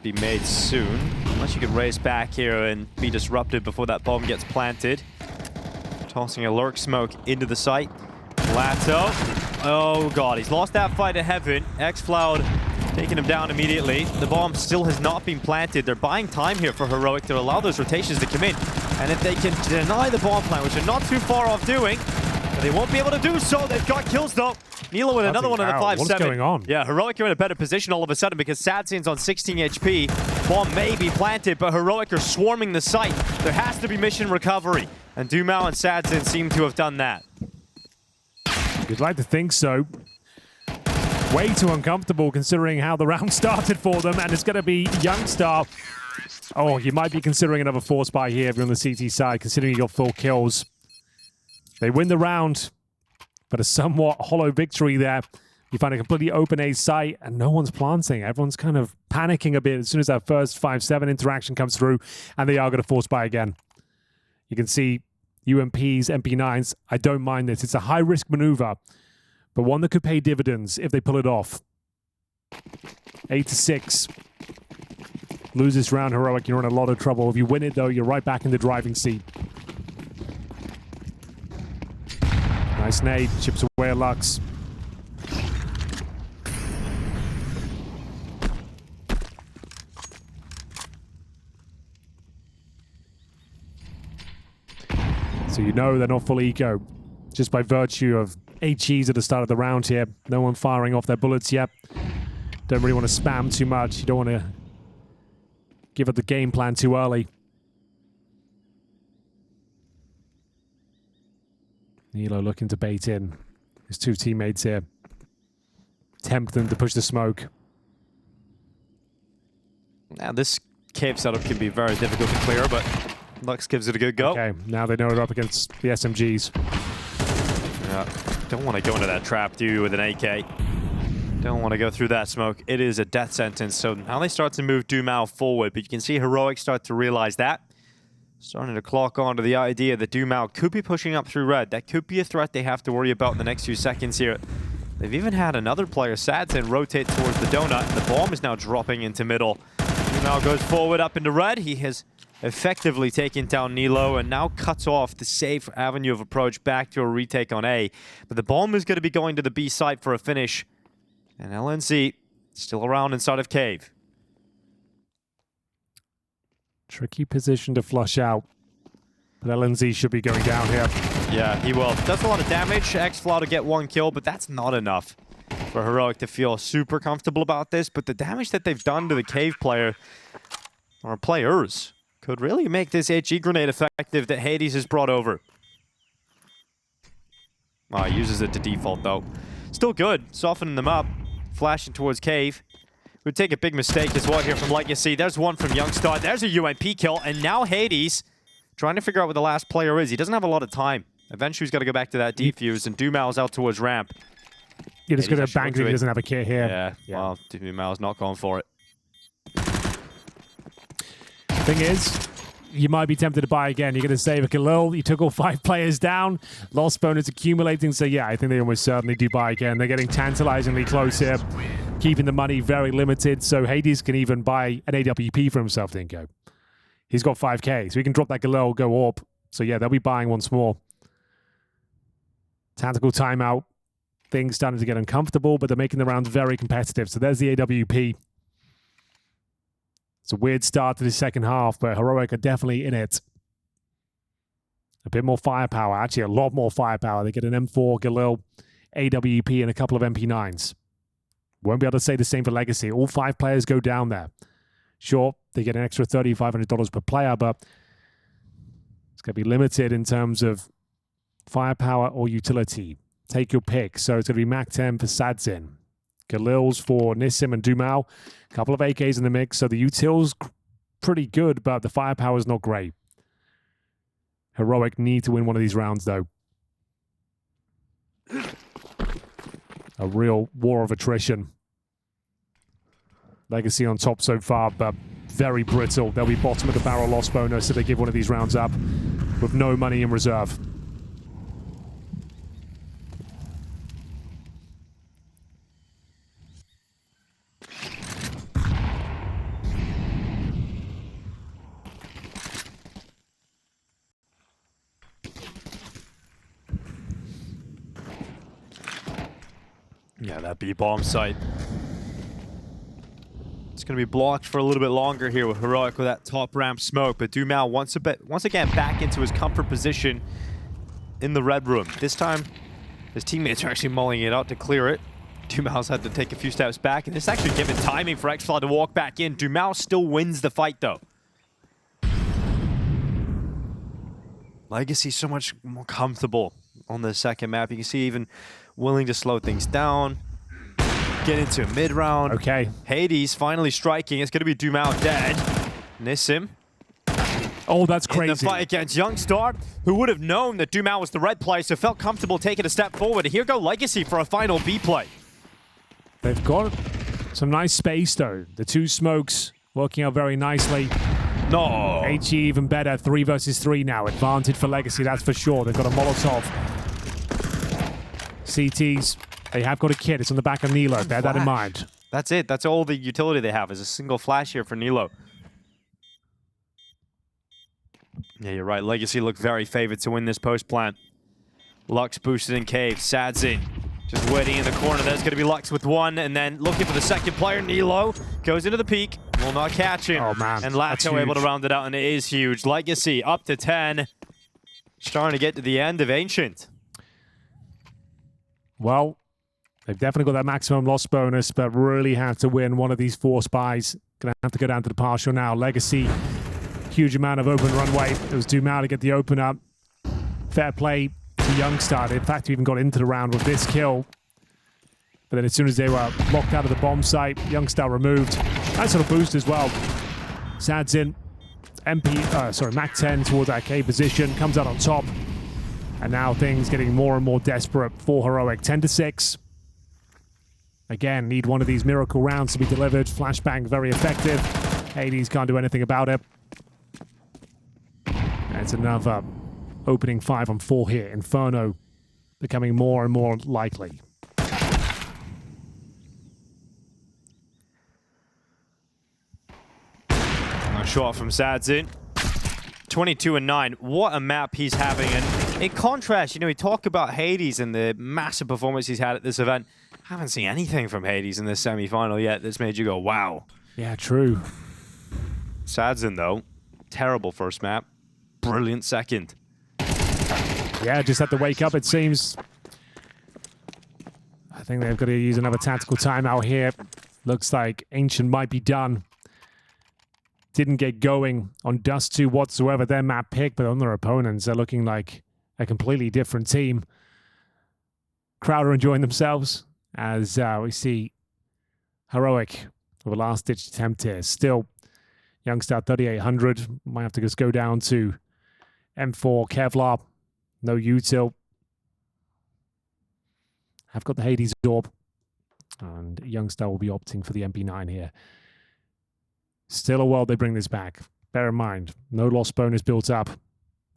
S3: be made soon. Unless you can race back here and be disrupted before that bomb gets planted. Tossing a lurk smoke into the site. latto. Oh god, he's lost that fight to Heaven. excl taking him down immediately. The bomb still has not been planted. They're buying time here for Heroic to allow those rotations to come in. And if they can deny the bomb plant, which they're not too far off doing, but they won't be able to do so. They've got kills though. nilo with another one in the 5-7.
S4: What's going on?
S3: Yeah, Heroic are in a better position all of a sudden because Sadzin's on 16 HP. Bomb may be planted, but Heroic are swarming the site. There has to be mission recovery. And dumau and Sadzin seem to have done that.
S4: You'd like to think so. Way too uncomfortable considering how the round started for them, and it's going to be Youngstar. Oh, you might be considering another force buy here if you're on the CT side, considering you got 4 kills. They win the round, but a somewhat hollow victory there. You find a completely open A site, and no one's planting. Everyone's kind of panicking a bit as soon as that first 5-7 interaction comes through, and they are going to force buy again. You can see UMPs, MP9s. I don't mind this. It's a high-risk maneuver, but one that could pay dividends if they pull it off. 8-6. Lose this round, Heroic, you're in a lot of trouble. If you win it, though, you're right back in the driving seat. Nice nade, chips away a Lux. So you know they're not full eco, just by virtue of 8 Gs at the start of the round here. No one firing off their bullets yet. Don't really want to spam too much. You don't want to give up the game plan too early. nilo looking to bait in. His 2 teammates here. Tempt them to push the smoke.
S3: Now this cave setup can be very difficult to clear, but Lux gives it a good go.
S4: Okay, now they know they're up against the SMGs.
S3: Yeah, don't want to go into that trap, do you, with an AK? Don't want to go through that smoke. It is a death sentence. So now they start to move dumau forward, but you can see Heroic start to realize that. Starting to clock on to the idea that dumau could be pushing up through red. That could be a threat they have to worry about in the next few seconds here. They've even had another player, Sadzin, rotate towards the donut, and the bomb is now dropping into middle. dumau goes forward up into red. He has effectively taken down nilo and now cuts off the safe avenue of approach back to a retake on A. But the bomb is going to be going to the B site for a finish. And LNZ still around inside of cave.
S4: Tricky position to flush out. But LNZ should be going down here.
S3: Yeah, he will. Does a lot of damage. excl to get 1 kill, but that's not enough for Heroic to feel super comfortable about this. But the damage that they've done to the cave player, or players, could really make this HE grenade effective that Hades has brought over. Oh, he uses it to default, though. Still good. Softening them up. Flashing towards cave. Would take a big mistake as well here from Legacy. There's one from Youngstar. There's a UMP kill. And now Hades trying to figure out where the last player is. He doesn't have a lot of time. Eventually he's got to go back to that defuse. And dumau's out towards ramp.
S4: You're just going to bank if he doesn't have a kit here.
S3: Yeah. Well, dumau's not going for it.
S4: Thing is, you might be tempted to buy again. You're going to save a Khalil. You took all 5 players down. Lost bonus accumulating. So yeah, I think they almost certainly do buy again. They're getting tantalizingly close here. Keeping the money very limited. So Hades can even buy an AWP for himself, Dinko. He's got 5k. So he can drop that Khalil, go AWP. So yeah, they'll be buying once more. Tactical timeout. Things starting to get uncomfortable, but they're making the rounds very competitive. So there's the AWP. It's a weird start to the second half, but Heroic are definitely in it. A bit more firepower, actually a lot more firepower. They get an M4, Galil, AWP, and a couple of MP9s. Won't be able to say the same for Legacy. All 5 players go down there. Sure, they get an extra $3,500 per player, but it's going to be limited in terms of firepower or utility. Take your pick. So it's going to be Mac 10 for Sadzin. Galil's for Nissim and dumau. A couple of AKs in the mix, so the util's pretty good, but the firepower's not great. Heroic need to win one of these rounds, though. A real war of attrition. Legacy on top so far, but very brittle. They'll be bottom of the barrel loss bonus if they give one of these rounds up with no money in reserve.
S3: Yeah, that B-bomb site. It's going to be blocked for a little bit longer here with Heroic with that top ramp smoke, but dumau once again back into his comfort position in the red room. This time, his teammates are actually mulling it out to clear it. dumau's had to take a few steps back, and it's actually given timing for excl to walk back in. dumau still wins the fight, though. Legacy so much more comfortable on the second map. You can see even willing to slow things down. Get into mid-round.
S4: Okay.
S3: Hades finally striking. It's going to be dumau dead. Nissim.
S4: Oh, that's crazy.
S3: In the fight against Youngstar, who would have known that dumau was the red play, so felt comfortable taking a step forward. Here go Legacy for a final B play.
S4: They've got some nice space, though. The two smokes working out very nicely.
S3: No.
S4: HE even better. 3 versus 3 now. Advantage for Legacy, that's for sure. They've got a Molotov. CTs, they have got a kit. It's on the back of nilo. Bear that in mind.
S3: That's it. That's all the utility they have is a single flash here for nilo. Yeah, you're right. Legacy look very favored to win this post plant. Lux boosted in cave. Sadzin just waiting in the corner. There's going to be Lux with one, and then looking for the second player. nilo goes into the peak. Will not catch him.
S4: Oh, man.
S3: And latto able to round it out, and it is huge. Legacy up to 10. Starting to get to the end of Ancient.
S4: Well, they've definitely got that maximum loss bonus, but really have to win one of these 4 spies. Gonna have to go down to the partial now. Legacy, huge amount of open runway. It was dumau to get the open up. Fair play to Youngstar. In fact, even got into the round with this kill. But then as soon as they were locked out of the bomb site, Youngstar removed. Nice little boost as well. Sadzin, Mac 10 towards that K position, comes out on top. And now things getting more and more desperate for Heroic. 10-6. Again, need one of these miracle rounds to be delivered. Flashbang, very effective. Hades can't do anything about it. And it's another opening 5-on-4 here. Inferno becoming more and more likely.
S3: Nice shot from Sadzin. 22-9. What a map he's having. And in contrast, you know, we talk about Hades and the massive performance he's had at this event. Haven't seen anything from Hades in this semi-final yet that's made you go, wow.
S4: Yeah, true.
S3: Sadzin, though, terrible first map. Brilliant second.
S4: Yeah, just had to wake up, it seems. I think they've got to use another tactical timeout here. Looks like Ancient might be done. Didn't get going on Dust2 whatsoever. Their map pick, but on their opponents, they're looking like a completely different team. Crowd are enjoying themselves as we see Heroic with a last-ditch attempt here. Still, Youngstar 3800. Might have to just go down to M4 Kevlar. No util. I've got the Hades Orb. And Youngstar will be opting for the MP9 here. Still a world they bring this back. Bear in mind, no loss bonus built up.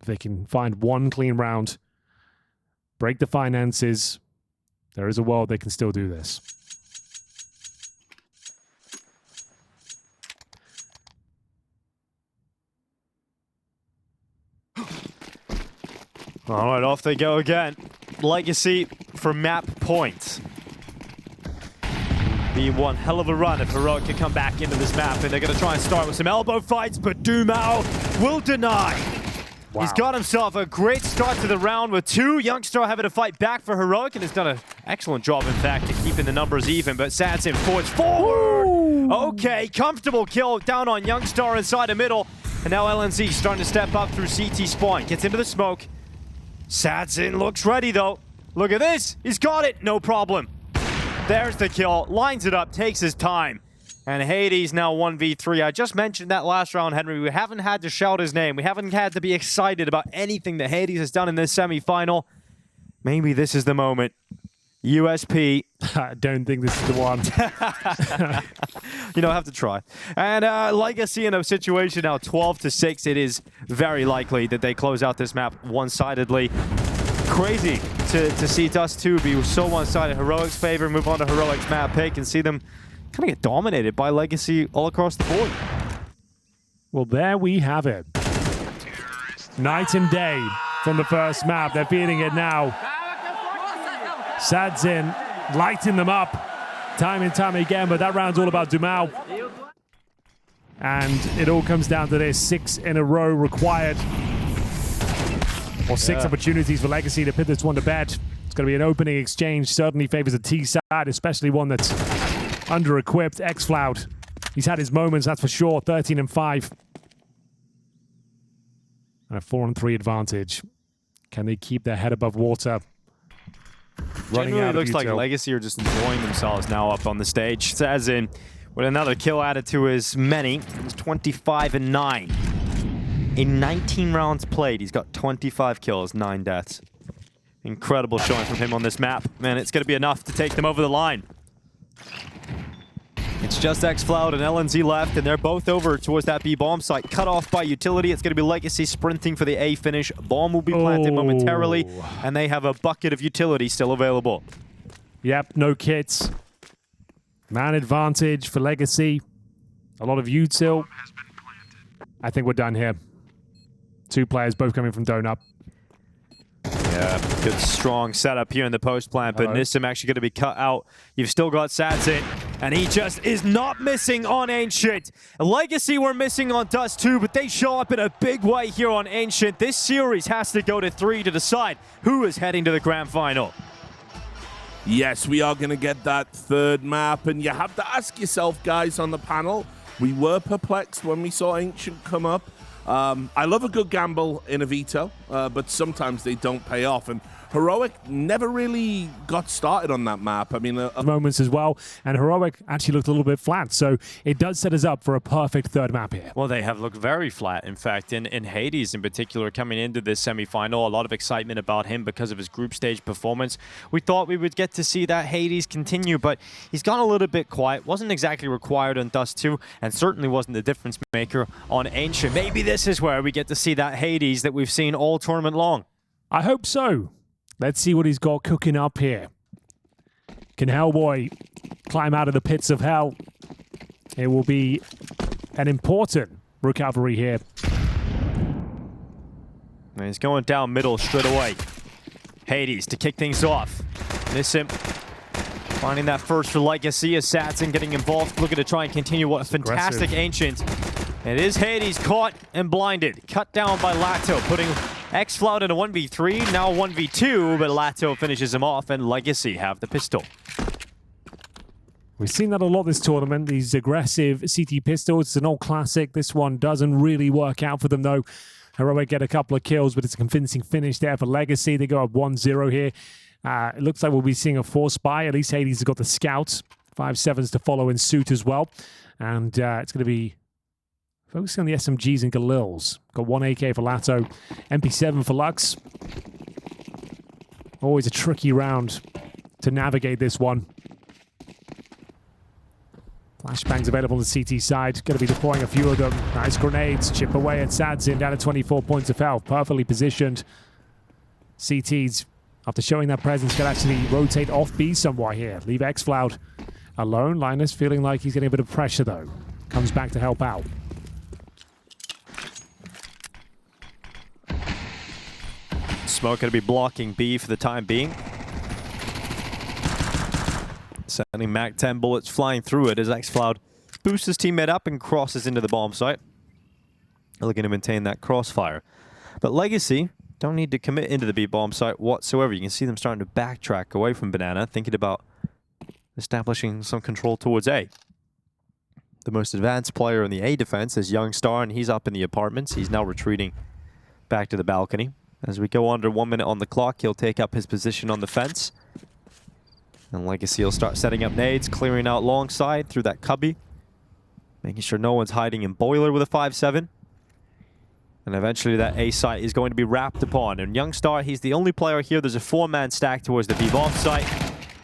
S4: If they can find one clean round, break the finances, there is a world they can still do this.
S3: All right, off they go again. Legacy for map points. Be one hell of a run if Heroic can come back into this map, and they're going to try and start with some elbow fights, but dumau will deny. Wow. He's got himself a great start to the round with 2. Youngstar having to fight back for Heroic, and has done an excellent job, in fact, at keeping the numbers even, but Sadzin forward. Ooh. Okay, comfortable kill down on Youngstar inside the middle, and now LNZ starting to step up through CT spawn. Gets into the smoke. Sadzin looks ready, though. Look at this. He's got it. No problem. There's the kill. Lines it up. Takes his time. And Hades now 1v3. I just mentioned that last round, Henry. We haven't had to shout his name. We haven't had to be excited about anything that Hades has done in this semi-final. Maybe this is the moment. USP.
S4: I don't think this is the one.
S3: You don't have to try. And Legacy in a situation now 12-6. It is very likely that they close out this map one-sidedly. Crazy to see Dust2 be so one-sided. Heroic's favor, move on to Heroic's map pick, and see them kind of get dominated by Legacy all across the board.
S4: Well, there we have it. Night and day from the first map. They're feeling it now. Sadzin lighting them up time and time again, but that round's all about Dumau. And it all comes down to this. 6 in a row required. Or 6 opportunities for Legacy to put this one to bed. It's going to be an opening exchange. Certainly favors the T side, especially one that's under-equipped. excl, he's had his moments, that's for sure. 13-5. And a 4-3 advantage. Can they keep their head above water?
S3: Generally, it looks like Legacy are just enjoying themselves now up on the stage. As in, with another kill added to his many, it's 25-9. In 19 rounds played, he's got 25 kills, 9 deaths. Incredible showing from him on this map. Man, it's going to be enough to take them over the line. It's just excl and LNZ left, and they're both over towards that B bomb site. Cut off by utility. It's going to be Legacy sprinting for the A finish. Bomb will be planted momentarily, and they have a bucket of utility still available.
S4: Yep, no kits. Man advantage for Legacy. A lot of util. I think we're done here. 2 players, both coming from Donut.
S3: Yeah, good strong setup here in the post plant, but Nissim actually going to be cut out. You've still got Sadzin, and he just is not missing on Ancient. Legacy were missing on Dust2, but they show up in a big way here on Ancient. This series has to go to 3 to decide who is heading to the grand final.
S2: Yes, we are going to get that 3rd map, and you have to ask yourself, guys on the panel, we were perplexed when we saw Ancient come up. I love a good gamble in a veto, but sometimes they don't pay off. And Heroic never really got started on that map. I mean,
S4: moments as well, and Heroic actually looked a little bit flat, so it does set us up for a perfect 3rd map here.
S3: Well, they have looked very flat, in fact, in Hades in particular, coming into this semi-final. A lot of excitement about him because of his group stage performance. We thought we would get to see that Hades continue, but he's gone a little bit quiet. Wasn't exactly required on Dust2, and certainly wasn't the difference maker on Ancient. Maybe this is where we get to see that Hades that we've seen all tournament long.
S4: I hope so. Let's see what he's got cooking up here. Can Hellboy climb out of the pits of hell? It will be an important recovery here.
S3: And he's going down middle straight away. Hades to kick things off. Nissim finding that first for Legacy. Assassin getting involved, looking to try and continue what a fantastic Ancient. It is Hades caught and blinded. Cut down by latto, putting excl in a 1v3, now 1v2, but latto finishes him off, and Legacy have the pistol.
S4: We've seen that a lot this tournament, these aggressive CT pistols. It's an old classic. This one doesn't really work out for them, though. Heroic get a couple of kills, but it's a convincing finish there for Legacy. They go up 1-0 here. It looks like we'll be seeing a 4-spy. At least Hades has got the scouts. 5-7s to follow in suit as well. And it's going to be focusing on the SMGs and Galils. Got 1 AK for latto, MP7 for Lux. Always a tricky round to navigate this one. Flashbangs available on the CT side. Going to be deploying a few of them. Nice grenades. Chip away at Sadzin down to 24 points of health. Perfectly positioned. CTs, after showing that presence, can actually rotate off B somewhat here. Leave excl alone. Linus feeling like he's getting a bit of pressure though. Comes back to help out.
S3: Smoke going to be blocking B for the time being. Sending Mac 10 bullets flying through it as excl boosts his teammate up and crosses into the bomb site. Looking to maintain that crossfire. But Legacy don't need to commit into the B bomb site whatsoever. You can see them starting to backtrack away from Banana, thinking about establishing some control towards A. The most advanced player in the A defense is Youngstar, and he's up in the apartments. He's now retreating back to the balcony. As we go under 1 minute on the clock, he'll take up his position on the fence. And Legacy will start setting up nades, clearing out long side through that cubby. Making sure no one's hiding in Boiler with a 5-7. And eventually that A site is going to be wrapped upon. And Youngstar, he's the only player here. There's a 4-man stack towards the B bomb site.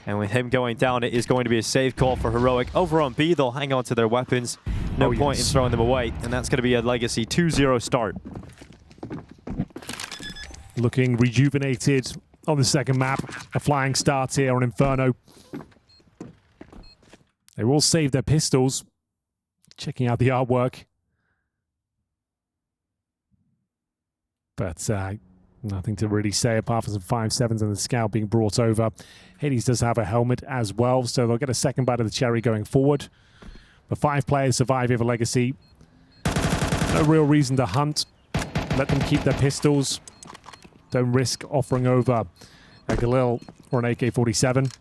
S3: And with him going down, it is going to be a safe call for Heroic. Over on B, they'll hang on to their weapons. No point in throwing them away. And that's going to be a Legacy 2-0 start.
S4: Looking rejuvenated on the second map. A flying start here on Inferno. They will save their pistols. Checking out the artwork. But nothing to really say apart from some 5.7s and the scout being brought over. Hades does have a helmet as well, so they'll get a second bite of the cherry going forward. The 5 players survive here for Legacy. No real reason to hunt. Let them keep their pistols. Don't risk offering over a Galil or an AK-47.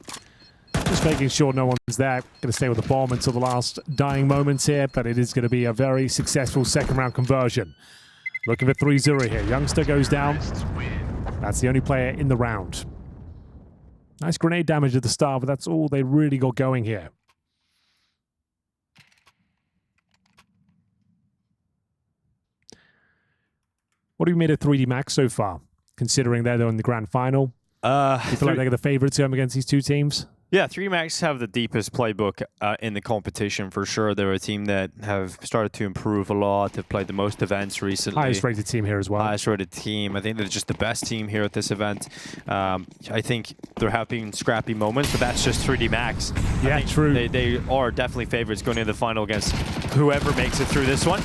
S4: Just making sure no one's there. Going to stay with the bomb until the last dying moments here, but it is going to be a very successful second round conversion. Looking for 3-0 here. Youngster goes down. That's the only player in the round. Nice grenade damage at the start, but that's all they really got going here. What have you made of 3D Max so far, considering they're in the grand final? You feel like they're the favorites going against these two teams?
S3: Yeah, 3D Max have the deepest playbook in the competition for sure. They're a team that have started to improve a lot. They've played the most events recently.
S4: Highest rated team here as well.
S3: Highest rated team. I think they're just the best team here at this event. I think they're having scrappy moments, but that's just 3D Max.
S4: Yeah, true.
S3: They are definitely favorites going into the final against whoever makes it through this one.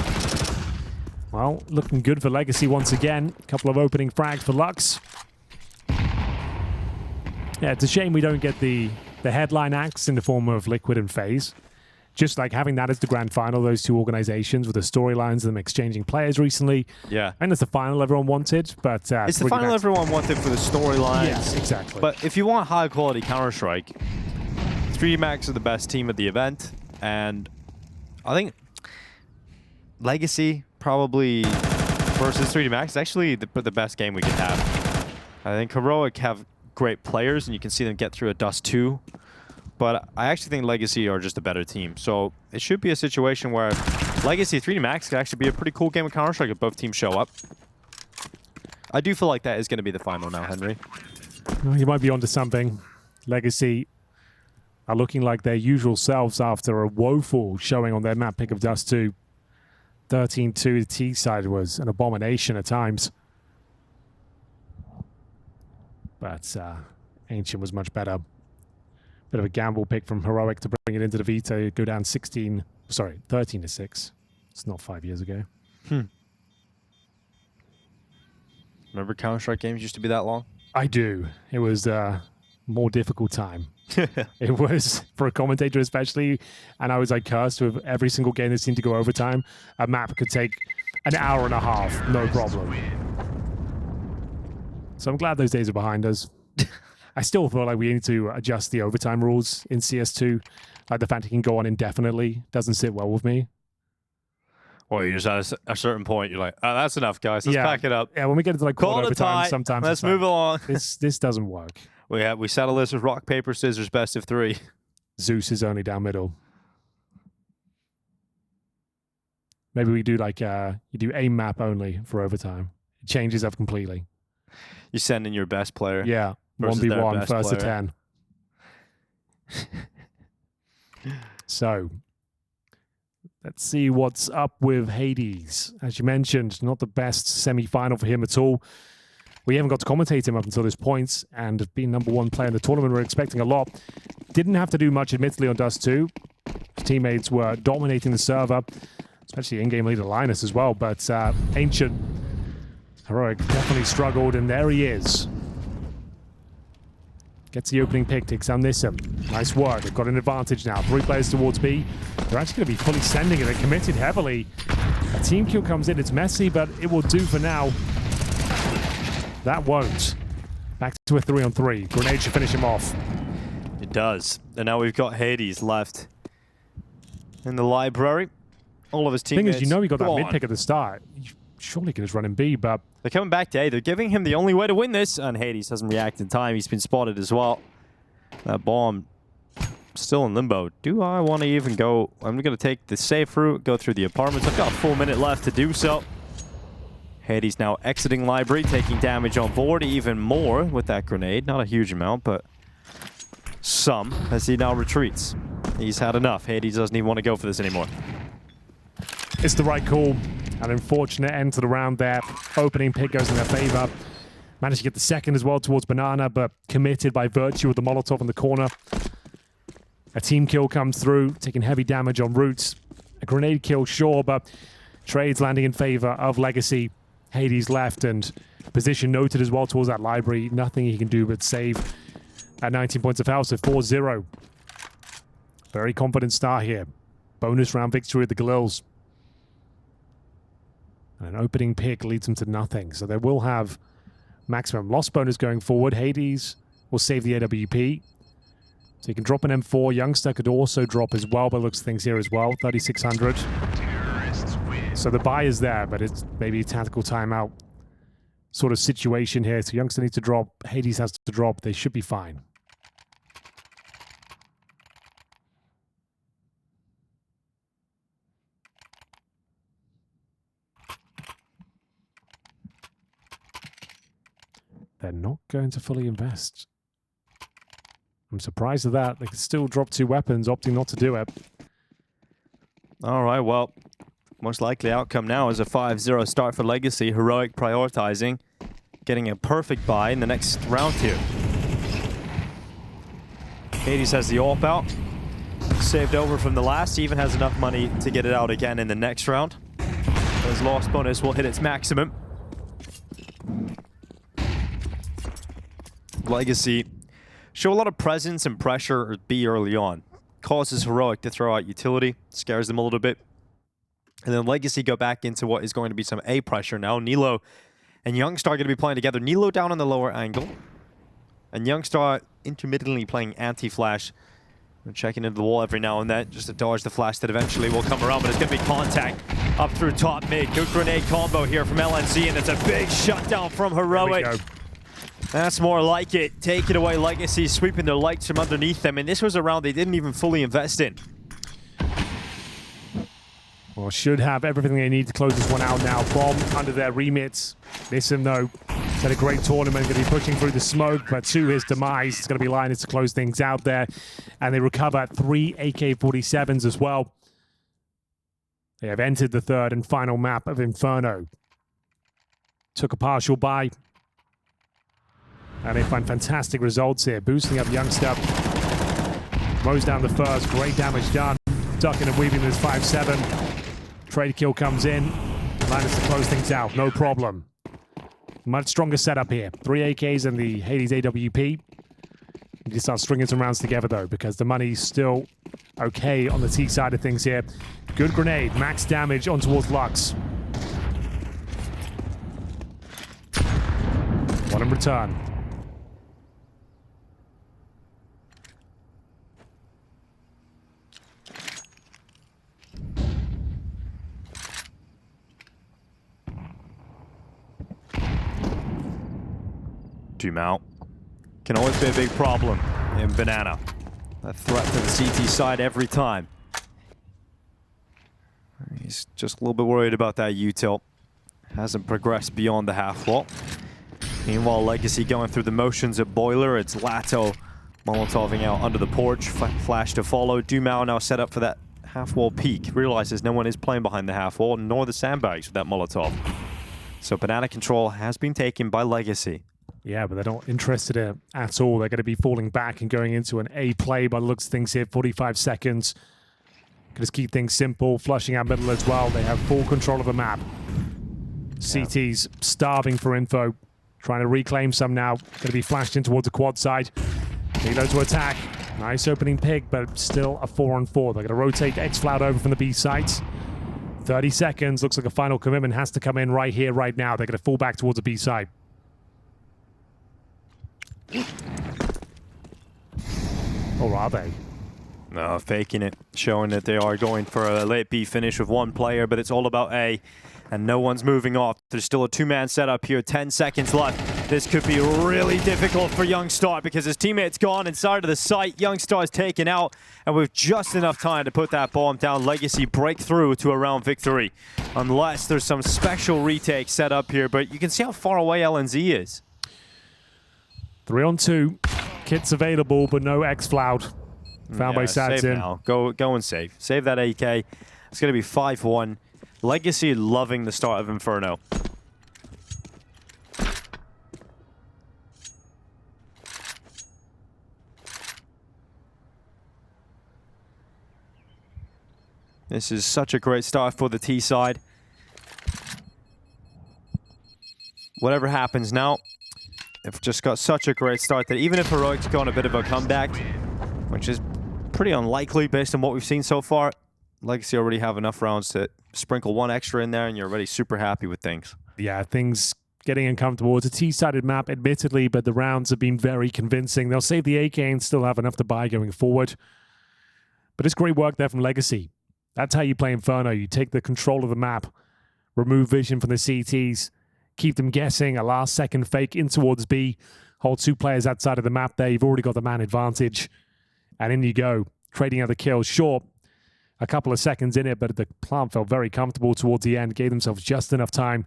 S4: Well, looking good for Legacy once again. A couple of opening frags for Lux. Yeah, it's a shame we don't get the headline acts in the form of Liquid and FaZe. Just like having that as the grand final, those two organizations with the storylines and them exchanging players recently.
S3: Yeah.
S4: And it's the final everyone wanted, but...
S3: it's the final everyone wanted for the storylines.
S4: Yes, exactly.
S3: But if you want high-quality Counter-Strike, 3D Max are the best team at the event, and I think Legacy probably versus 3D Max is actually the best game we could have. I think Heroic have great players, and you can see them get through a Dust2. But I actually think Legacy are just a better team. So it should be a situation where Legacy 3D Max could actually be a pretty cool game of Counter-Strike if both teams show up. I do feel like that is going to be the final now, Henry.
S4: Well, you might be onto something. Legacy are looking like their usual selves after a woeful showing on their map pick of Dust2. 13-2, the T side was an abomination at times. But Ancient was much better. Bit of a gamble pick from Heroic to bring it into the Vita, go down 13-6. It's not 5 years ago.
S3: Remember Counter-Strike games used to be that long?
S4: I do. It was a more difficult time. It was, for a commentator especially, and I was like cursed with every single game that seemed to go overtime. A map could take an hour and a half, no problem. So I'm glad those days are behind us. I still feel like we need to adjust the overtime rules in CS2. Like the fact it can go on indefinitely doesn't sit well with me.
S3: Or you just at a certain point, you're like, oh, that's enough, guys. Let's pack it up.
S4: Yeah, when we get into like
S3: call it
S4: overtime, sometimes
S3: let's move along.
S4: This doesn't work.
S3: We settle this with rock, paper, scissors, best of 3.
S4: Zeus is only down middle. Maybe we do like you do aim map only for overtime. It changes up completely.
S3: You send in your best player.
S4: Yeah,
S3: versus
S4: 1v1,
S3: their best
S4: first
S3: player.
S4: to 10. So, let's see what's up with Hades. As you mentioned, not the best semi-final for him at all. We haven't got to commentate him up until this point, and being #1 player in the tournament, we're expecting a lot. Didn't have to do much, admittedly, on Dust2. His teammates were dominating the server, especially in-game leader Linus as well, but Ancient Heroic definitely struggled, and there he is. Gets the opening pick, takes down Nissim. Nice work. They've got an advantage now. 3 players towards B. They're actually going to be fully sending it. They're committed heavily. A team kill comes in. It's messy, but it will do for now. That won't. Back to a 3-on-3. Grenade should finish him off.
S3: It does. And now we've got Hades left in the library. All of his teammates.
S4: The thing is, you know he got that mid pick at the start. You surely can just run in B, but...
S3: They're coming back to A. They're giving him the only way to win this, and Hades hasn't reacted in time. He's been spotted as well. That bomb still in limbo. Do I want to even go? I'm going to take the safe route, go through the apartments. I've got a full minute left to do so. Hades now exiting library, taking damage on board even more with that grenade. Not a huge amount, but some as he now retreats. He's had enough. Hades doesn't even want to go for this anymore.
S4: It's the right call. An unfortunate end to the round there. Opening pick goes in their favor. Managed to get the second as well towards Banana, but committed by virtue of the Molotov in the corner. A team kill comes through, taking heavy damage on Roots. A grenade kill, sure, but trades landing in favor of Legacy. Hades left and position noted as well towards that library. Nothing he can do but save at 19 points of health, so 4-0. Very confident start here. Bonus round victory at the Galils. And an opening pick leads them to nothing, so they will have maximum loss bonus going forward. Hades will save the AWP. So you can drop an M4. Youngster could also drop as well, but looks things here as well. 3,600. So the buy is there, but it's maybe a tactical timeout sort of situation here. So Youngster needs to drop. Hades has to drop. They should be fine. They're not going to fully invest. I'm surprised at that. They could still drop 2 weapons, opting not to do it.
S3: All right, well, most likely outcome now is a 5-0 start for Legacy. Heroic prioritizing, getting a perfect buy in the next round here. Hades has the AWP out. Saved over from the last. He even has enough money to get it out again in the next round. His loss bonus will hit its maximum. Legacy show a lot of presence and pressure B early on. Causes Heroic to throw out utility, scares them a little bit. And then Legacy go back into what is going to be some A pressure now. Nilo and Youngstar are going to be playing together. Nilo down on the lower angle. And Youngstar intermittently playing anti-flash. Checking into the wall every now and then just to dodge the flash that eventually will come around. But it's going to be contact up through top mid. Good grenade combo here from LNZ. And it's a big shutdown from Heroic. That's more like it. Take it away, Legacy, sweeping their lights from underneath them. And this was a round they didn't even fully invest in.
S4: Well, should have everything they need to close this one out now. Bomb under their remits. Listen, though, it's had a great tournament. Going to be pushing through the smoke, but to his demise, it's going to be Linus to close things out there. And they recover 3 AK-47s as well. They have entered the third and final map of Inferno. Took a partial buy. And they find fantastic results here. Boosting up Youngster. Mows down the first. Great damage done. Ducking and weaving this 5-7. Trade kill comes in. Linus to close things out. No problem. Much stronger setup here. 3 AKs and the Hades AWP. You can start stringing some rounds together, though, because the money's still okay on the T side of things here. Good grenade. Max damage on towards Lux. One in return.
S3: dumau can always be a big problem in Banana. A threat to the CT side every time. He's just a little bit worried about that util. Hasn't progressed beyond the half wall. Meanwhile, Legacy going through the motions at Boiler. It's latto molotoving out under the porch. Flash to follow. dumau now set up for that half wall peek. Realizes no one is playing behind the half wall, nor the sandbags with that molotov. So Banana control has been taken by Legacy.
S4: Yeah, but they're not interested in it at all. They're going to be falling back and going into an A play by the looks of things here. 45 seconds. Can just keep things simple. Flushing out middle as well. They have full control of the map. CT's starving for info. Trying to reclaim some now. Going to be flashed in towards the quad side. Nilo to attack. Nice opening pick, but still a 4-on-4. They're going to rotate excl over from the B sites. 30 seconds. Looks like a final commitment has to come in right here, right now. They're going to fall back towards the B side. Or are they?
S3: No, faking it. Showing that they are going for a late B finish with one player, but it's all about A. And no one's moving off. There's still a 2-man setup here. 10 seconds left. This could be really difficult for Youngstar because his teammate's gone inside of the site. Youngstar's taken out. And with just enough time to put that bomb down, Legacy break through to a round victory. Unless there's some special retake set up here. But you can see how far away LNZ is.
S4: 3-on-2. Kit's available, but no excl. Found by
S3: save
S4: Sadsin.
S3: now. Go and save. Save that AK. It's going to be 5-1. Legacy loving the start of Inferno. This is such a great start for the T side. Whatever happens now, they've just got such a great start that even if Heroic's gone a bit of a comeback, which is pretty unlikely based on what we've seen so far, Legacy already have enough rounds to sprinkle one extra in there and you're already super happy with things.
S4: Yeah, things getting uncomfortable. It's a T-sided map, admittedly, but the rounds have been very convincing. They'll save the AK and still have enough to buy going forward. But it's great work there from Legacy. That's how you play Inferno. You take the control of the map, remove vision from the CTs, keep them guessing, a last-second fake in towards B, hold 2 players outside of the map there. You've already got the man advantage. And in you go, trading other kills. Sure, a couple of seconds in it, but the plant felt very comfortable towards the end, gave themselves just enough time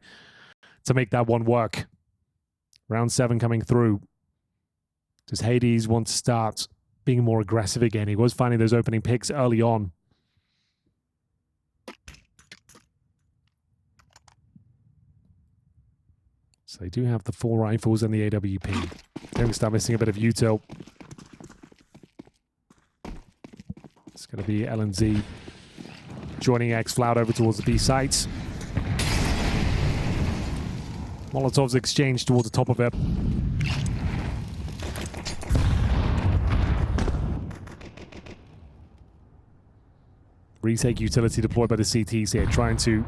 S4: to make that one work. Round 7 coming through. Does Hades want to start being more aggressive again? He was finding those opening picks early on. So they do have the 4 rifles and the AWP. They're going to start missing a bit of util. It's going to be LNZ joining excl over towards the B sites. Molotov's exchanged towards the top of it. Retake utility deployed by the CTs here, trying to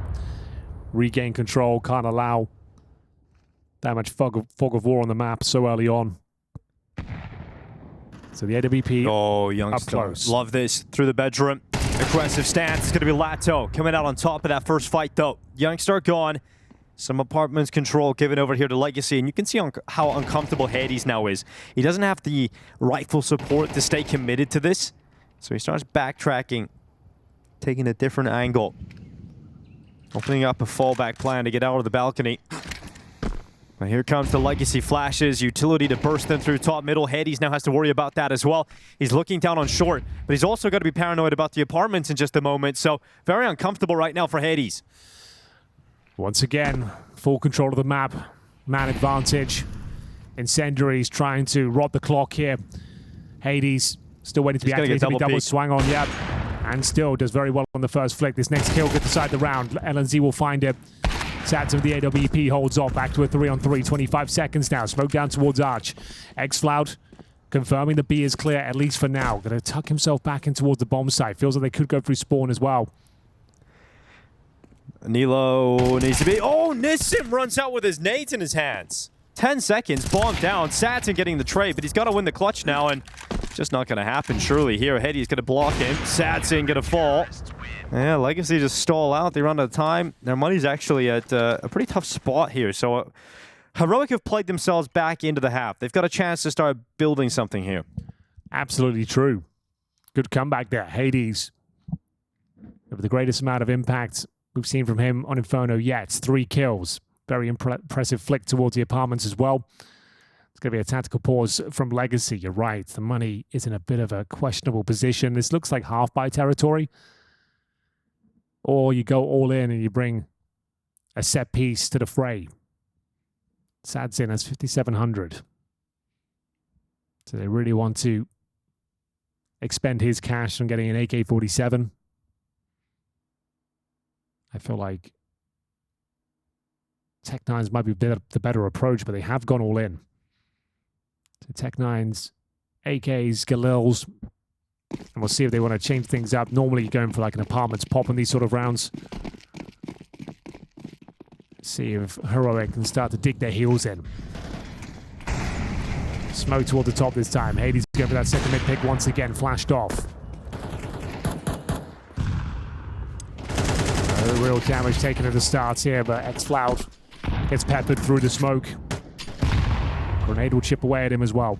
S4: regain control. Can't allow that much fog of war on the map so early on. So the AWP up close.
S3: Love this. Through the bedroom. Aggressive stance. It's going to be latto coming out on top of that first fight, though. Youngster gone. Some apartments control given over here to Legacy, and you can see how uncomfortable Hades now is. He doesn't have the rifle support to stay committed to this, so he starts backtracking, taking a different angle, opening up a fallback plan to get out of the balcony. But here comes the Legacy flashes, utility to burst them through top middle. Hades now has to worry about that as well. He's looking down on short, but he's also got to be paranoid about the apartments in just a moment, so very uncomfortable right now for Hades.
S4: Once again, full control of the map, man advantage. Incendiaries trying to rob the clock here. Hades still waiting to be activated. Double swang on, yep. And still does very well on the first flick. This next kill could decide the round. LNZ will find it. Sats of the AWP holds off, back to a 3-on-3, 25 seconds now. Smoke down towards Arch. excl confirming the B is clear, at least for now. Going to tuck himself back in towards the bomb site. Feels like they could go through spawn as well.
S3: Nilo needs to be... Oh, Nissim runs out with his nades in his hands. 10 seconds, bomb down. Satsin getting the trade, but he's got to win the clutch now, and just not going to happen, surely. Here, Hedy's going to block him. Satsin going to fall. Yeah, Legacy just stall out. They run out of time. Their money's actually at a pretty tough spot here. So Heroic have played themselves back into the half. They've got a chance to start building something here.
S4: Absolutely true. Good comeback there. Hades with the greatest amount of impact we've seen from him on Inferno yet. 3 kills. Very impressive flick towards the apartments as well. It's going to be a tactical pause from Legacy. You're right. The money is in a bit of a questionable position. This looks like half-buy territory. Or you go all in and you bring a set piece to the fray. Sadsin has 5,700. So they really want to expend his cash on getting an AK-47. I feel like Tech9's might be the better approach, but they have gone all in. So Tech9's AKs, Galils, and we'll see if they want to change things up. Normally you're going for like an apartments pop in these sort of rounds. See if Heroic can start to dig their heels in. Smoke toward the top this time. Hades going for that second mid pick once again, flashed off. No real damage taken at the start here, but excl gets peppered through the smoke. Grenade will chip away at him as well.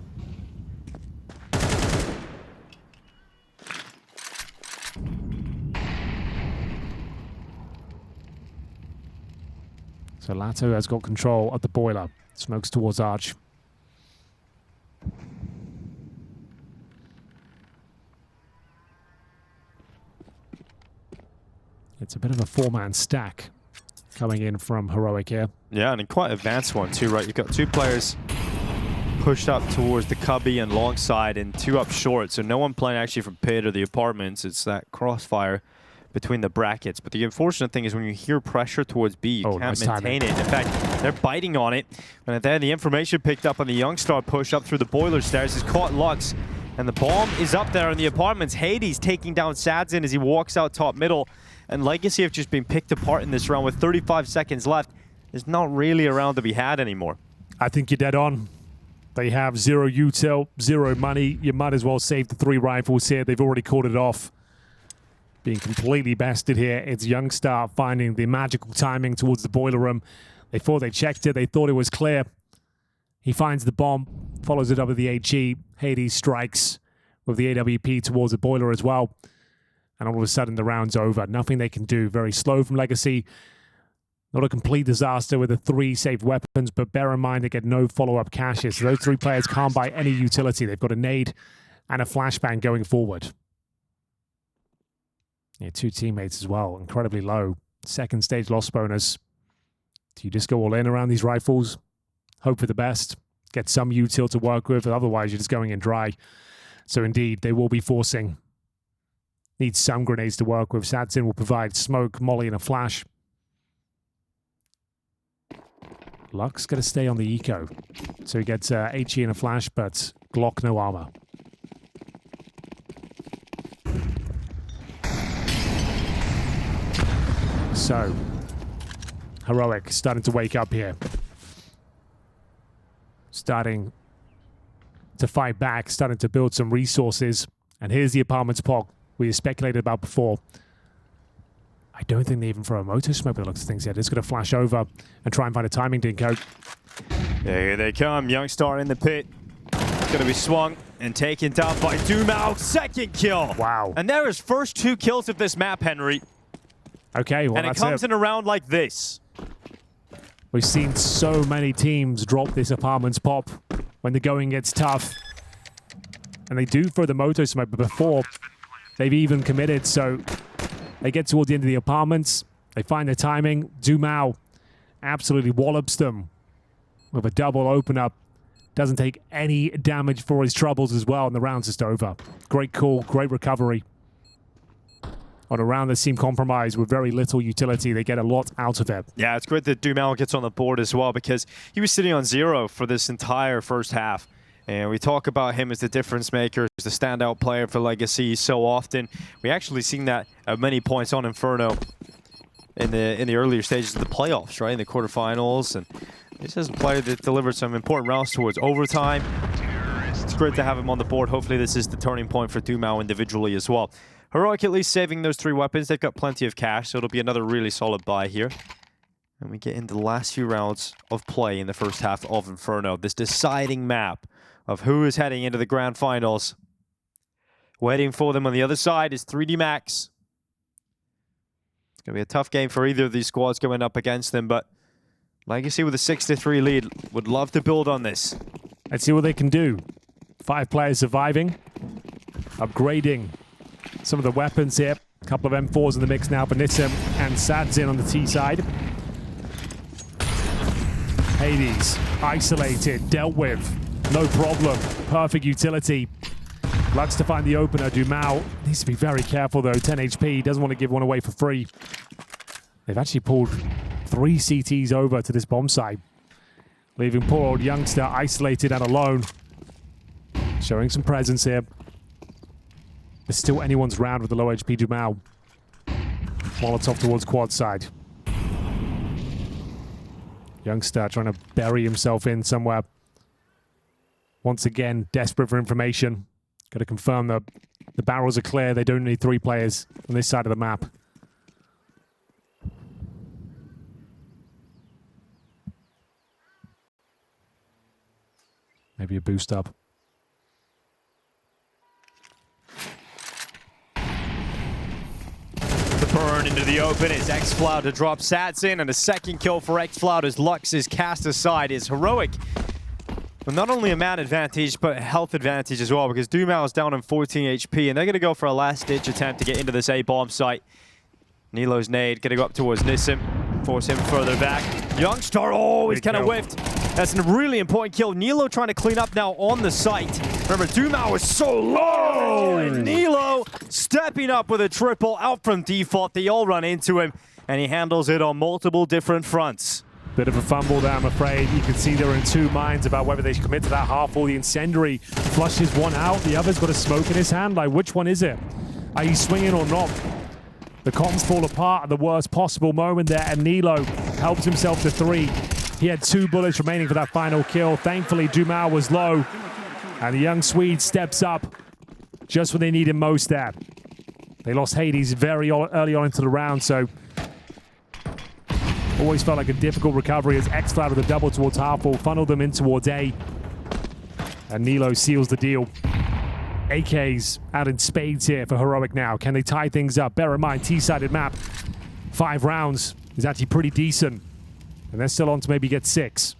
S4: So latto has got control of the boiler. Smokes towards Arch. It's a bit of a four-man stack coming in from Heroic here.
S3: Yeah, and a quite advanced one too, right? You've got two players pushed up towards the cubby and long side and two up short, so no one playing actually from pit or the apartments. It's that crossfire between the brackets. But the unfortunate thing is when you hear pressure towards B, you can't maintain it. In fact, they're biting on it. And then the information picked up on the Youngstar push up through the boiler stairs is caught Lux. And the bomb is up there in the apartments. Hades taking down Sadzin as he walks out top middle. And Legacy have just been picked apart in this round with 35 seconds left. There's not really a round to be had anymore.
S4: I think you're dead on. They have 0 util, 0 money. You might as well save the 3 rifles here. They've already called it off. Being completely bested here. It's Youngstar finding the magical timing towards the boiler room. They thought they checked it. They thought it was clear. He finds the bomb, follows it up with the HE. Hades strikes with the AWP towards the boiler as well. And all of a sudden, the round's over. Nothing they can do. Very slow from Legacy. Not a complete disaster with the 3 saved weapons, but bear in mind they get no follow-up caches. So those 3 players can't buy any utility. They've got a nade and a flashbang going forward. Yeah, 2 teammates as well. Incredibly low. Second stage loss bonus. Do you just go all in around these rifles? Hope for the best. Get some util to work with. Otherwise, you're just going in dry. So indeed, they will be forcing. Need some grenades to work with. Sadzin will provide smoke, molly, and a flash. Lux got to stay on the eco. So he gets HE and a flash, but Glock no armor. So, Heroic starting to wake up here. Starting to fight back, starting to build some resources. And here's the apartments POG we speculated about before. I don't think they even throw a motor smoke by the looks of things yet. It's going to flash over and try and find a timing dinko.
S3: Yeah, here they come. Youngstar in the pit. It's going to be swung and taken down by dumau. Second kill.
S4: Wow.
S3: And there is first 2 kills of this map, Henry.
S4: Okay, well,
S3: and it comes in a round like this.
S4: We've seen so many teams drop this apartments pop when the going gets tough. And they do throw the moto smoke, but before they've even committed, so they get towards the end of the apartments. They find the timing. dumau absolutely wallops them with a double open up. Doesn't take any damage for his troubles as well, and the round's just over. Great call, great recovery. On a round that seemed compromised with very little utility, they get a lot out of it.
S3: Yeah, it's great that dumau gets on the board as well because he was sitting on 0 for this entire first half. And we talk about him as the difference maker, as the standout player for Legacy so often. We actually seen that at many points on Inferno in the earlier stages of the playoffs, right? In the quarterfinals. And this is a player that delivered some important rounds towards overtime. It's great to have him on the board. Hopefully this is the turning point for dumau individually as well. Heroic at least saving those 3 weapons. They've got plenty of cash, so it'll be another really solid buy here. And we get into the last few rounds of play in the first half of Inferno. This deciding map of who is heading into the grand finals. Waiting for them on the other side is 3D Max. It's going to be a tough game for either of these squads going up against them, but Legacy with a 6-3 lead would love to build on this.
S4: Let's see what they can do. 5 players surviving. Upgrading some of the weapons here. A couple of M4s in the mix now for Nissim and Sadzin on the T side. Hades, isolated, dealt with. No problem. Perfect utility. Lux to find the opener. dumau needs to be very careful though. 10 HP. Doesn't want to give one away for free. They've actually pulled 3 CTs over to this bomb site, leaving poor old Youngstar isolated and alone. Showing some presence here. It's still anyone's round with the low HP dumau. Molotov towards quad side. Youngstar trying to bury himself in somewhere. Once again, desperate for information. Got to confirm that the barrels are clear. They don't need 3 players on this side of the map. Maybe a boost up.
S3: The burn into the open is excl to drop Sadzin, and a second kill for excl as Lux is cast aside. Is Heroic with not only a man advantage, but a health advantage as well, because dumau is down on 14 HP, and they're going to go for a last-ditch attempt to get into this A-bomb site. Nilo's nade gonna go up towards Nissim, force him further back. Youngstar, oh, he's kind of whiffed. That's a really important kill. Nilo trying to clean up now on the site. Remember, dumau was so low, and Nilo stepping up with a triple out from default. They all run into him, and he handles it on multiple different fronts.
S4: Bit of a fumble there, I'm afraid. You can see they're in two minds about whether they should commit to that half or the incendiary. Flushes one out, the other's got a smoke in his hand. Like, which one is it? Are you swinging or not? The comms fall apart at the worst possible moment there, and Nilo helps himself to 3. He had 2 bullets remaining for that final kill. Thankfully, dumau was low, and the young Swede steps up just when they need him most there. They lost Hades very early on into the round, so always felt like a difficult recovery as excl with a double towards half-full, funneled them in towards A. And Nilo seals the deal. AKs out in spades here for Heroic now. Can they tie things up? Bear in mind, T-sided map. 5 rounds is actually pretty decent. And they're still on to maybe get 6.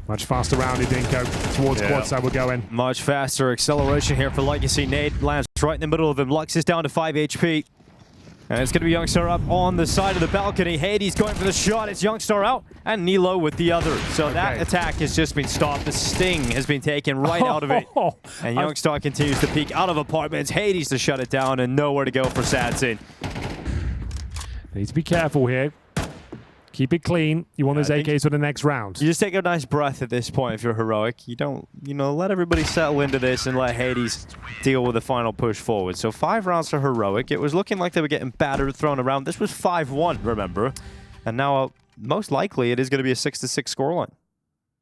S4: Much faster round, Dinko. Towards quad side we're going.
S3: Much faster acceleration here for Legacy. Nade lands right in the middle of them. Lux is down to 5 HP. And it's going to be Youngstar up on the side of the balcony. Hades going for the shot. It's Youngstar out and Nilo with the other. So that attack has just been stopped. The sting has been taken right out of it. And Youngstar continues to peek out of apartments. Hades to shut it down and nowhere to go for Sadsin.
S4: Need to be careful here. Keep it clean. You want those AKs for the next round.
S3: You just take a nice breath at this point if you're Heroic. You don't, let everybody settle into this and let Hades deal with the final push forward. So 5 rounds for Heroic. It was looking like they were getting battered, thrown around. This was 5-1, remember? And now, most likely, it is going to be a 6-6 scoreline.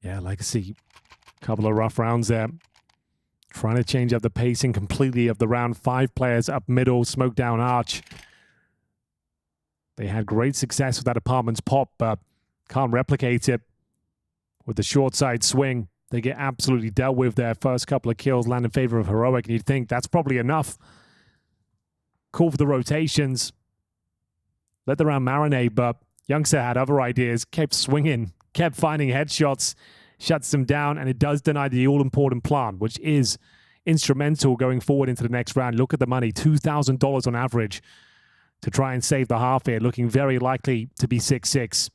S4: Yeah, Legacy. Couple of rough rounds there. Trying to change up the pacing completely of the round. 5 players up middle, smoke down arch. They had great success with that apartment's pop, but can't replicate it. With the short side swing, they get absolutely dealt with. Their first couple of kills land in favor of Heroic, and you'd think that's probably enough. Call for the rotations. Let the round marinate, but Youngster had other ideas, kept swinging, kept finding headshots, shuts them down, and it does deny the all-important plant, which is instrumental going forward into the next round. Look at the money, $2,000 on average. To try and save the half here, looking very likely to be 6-6.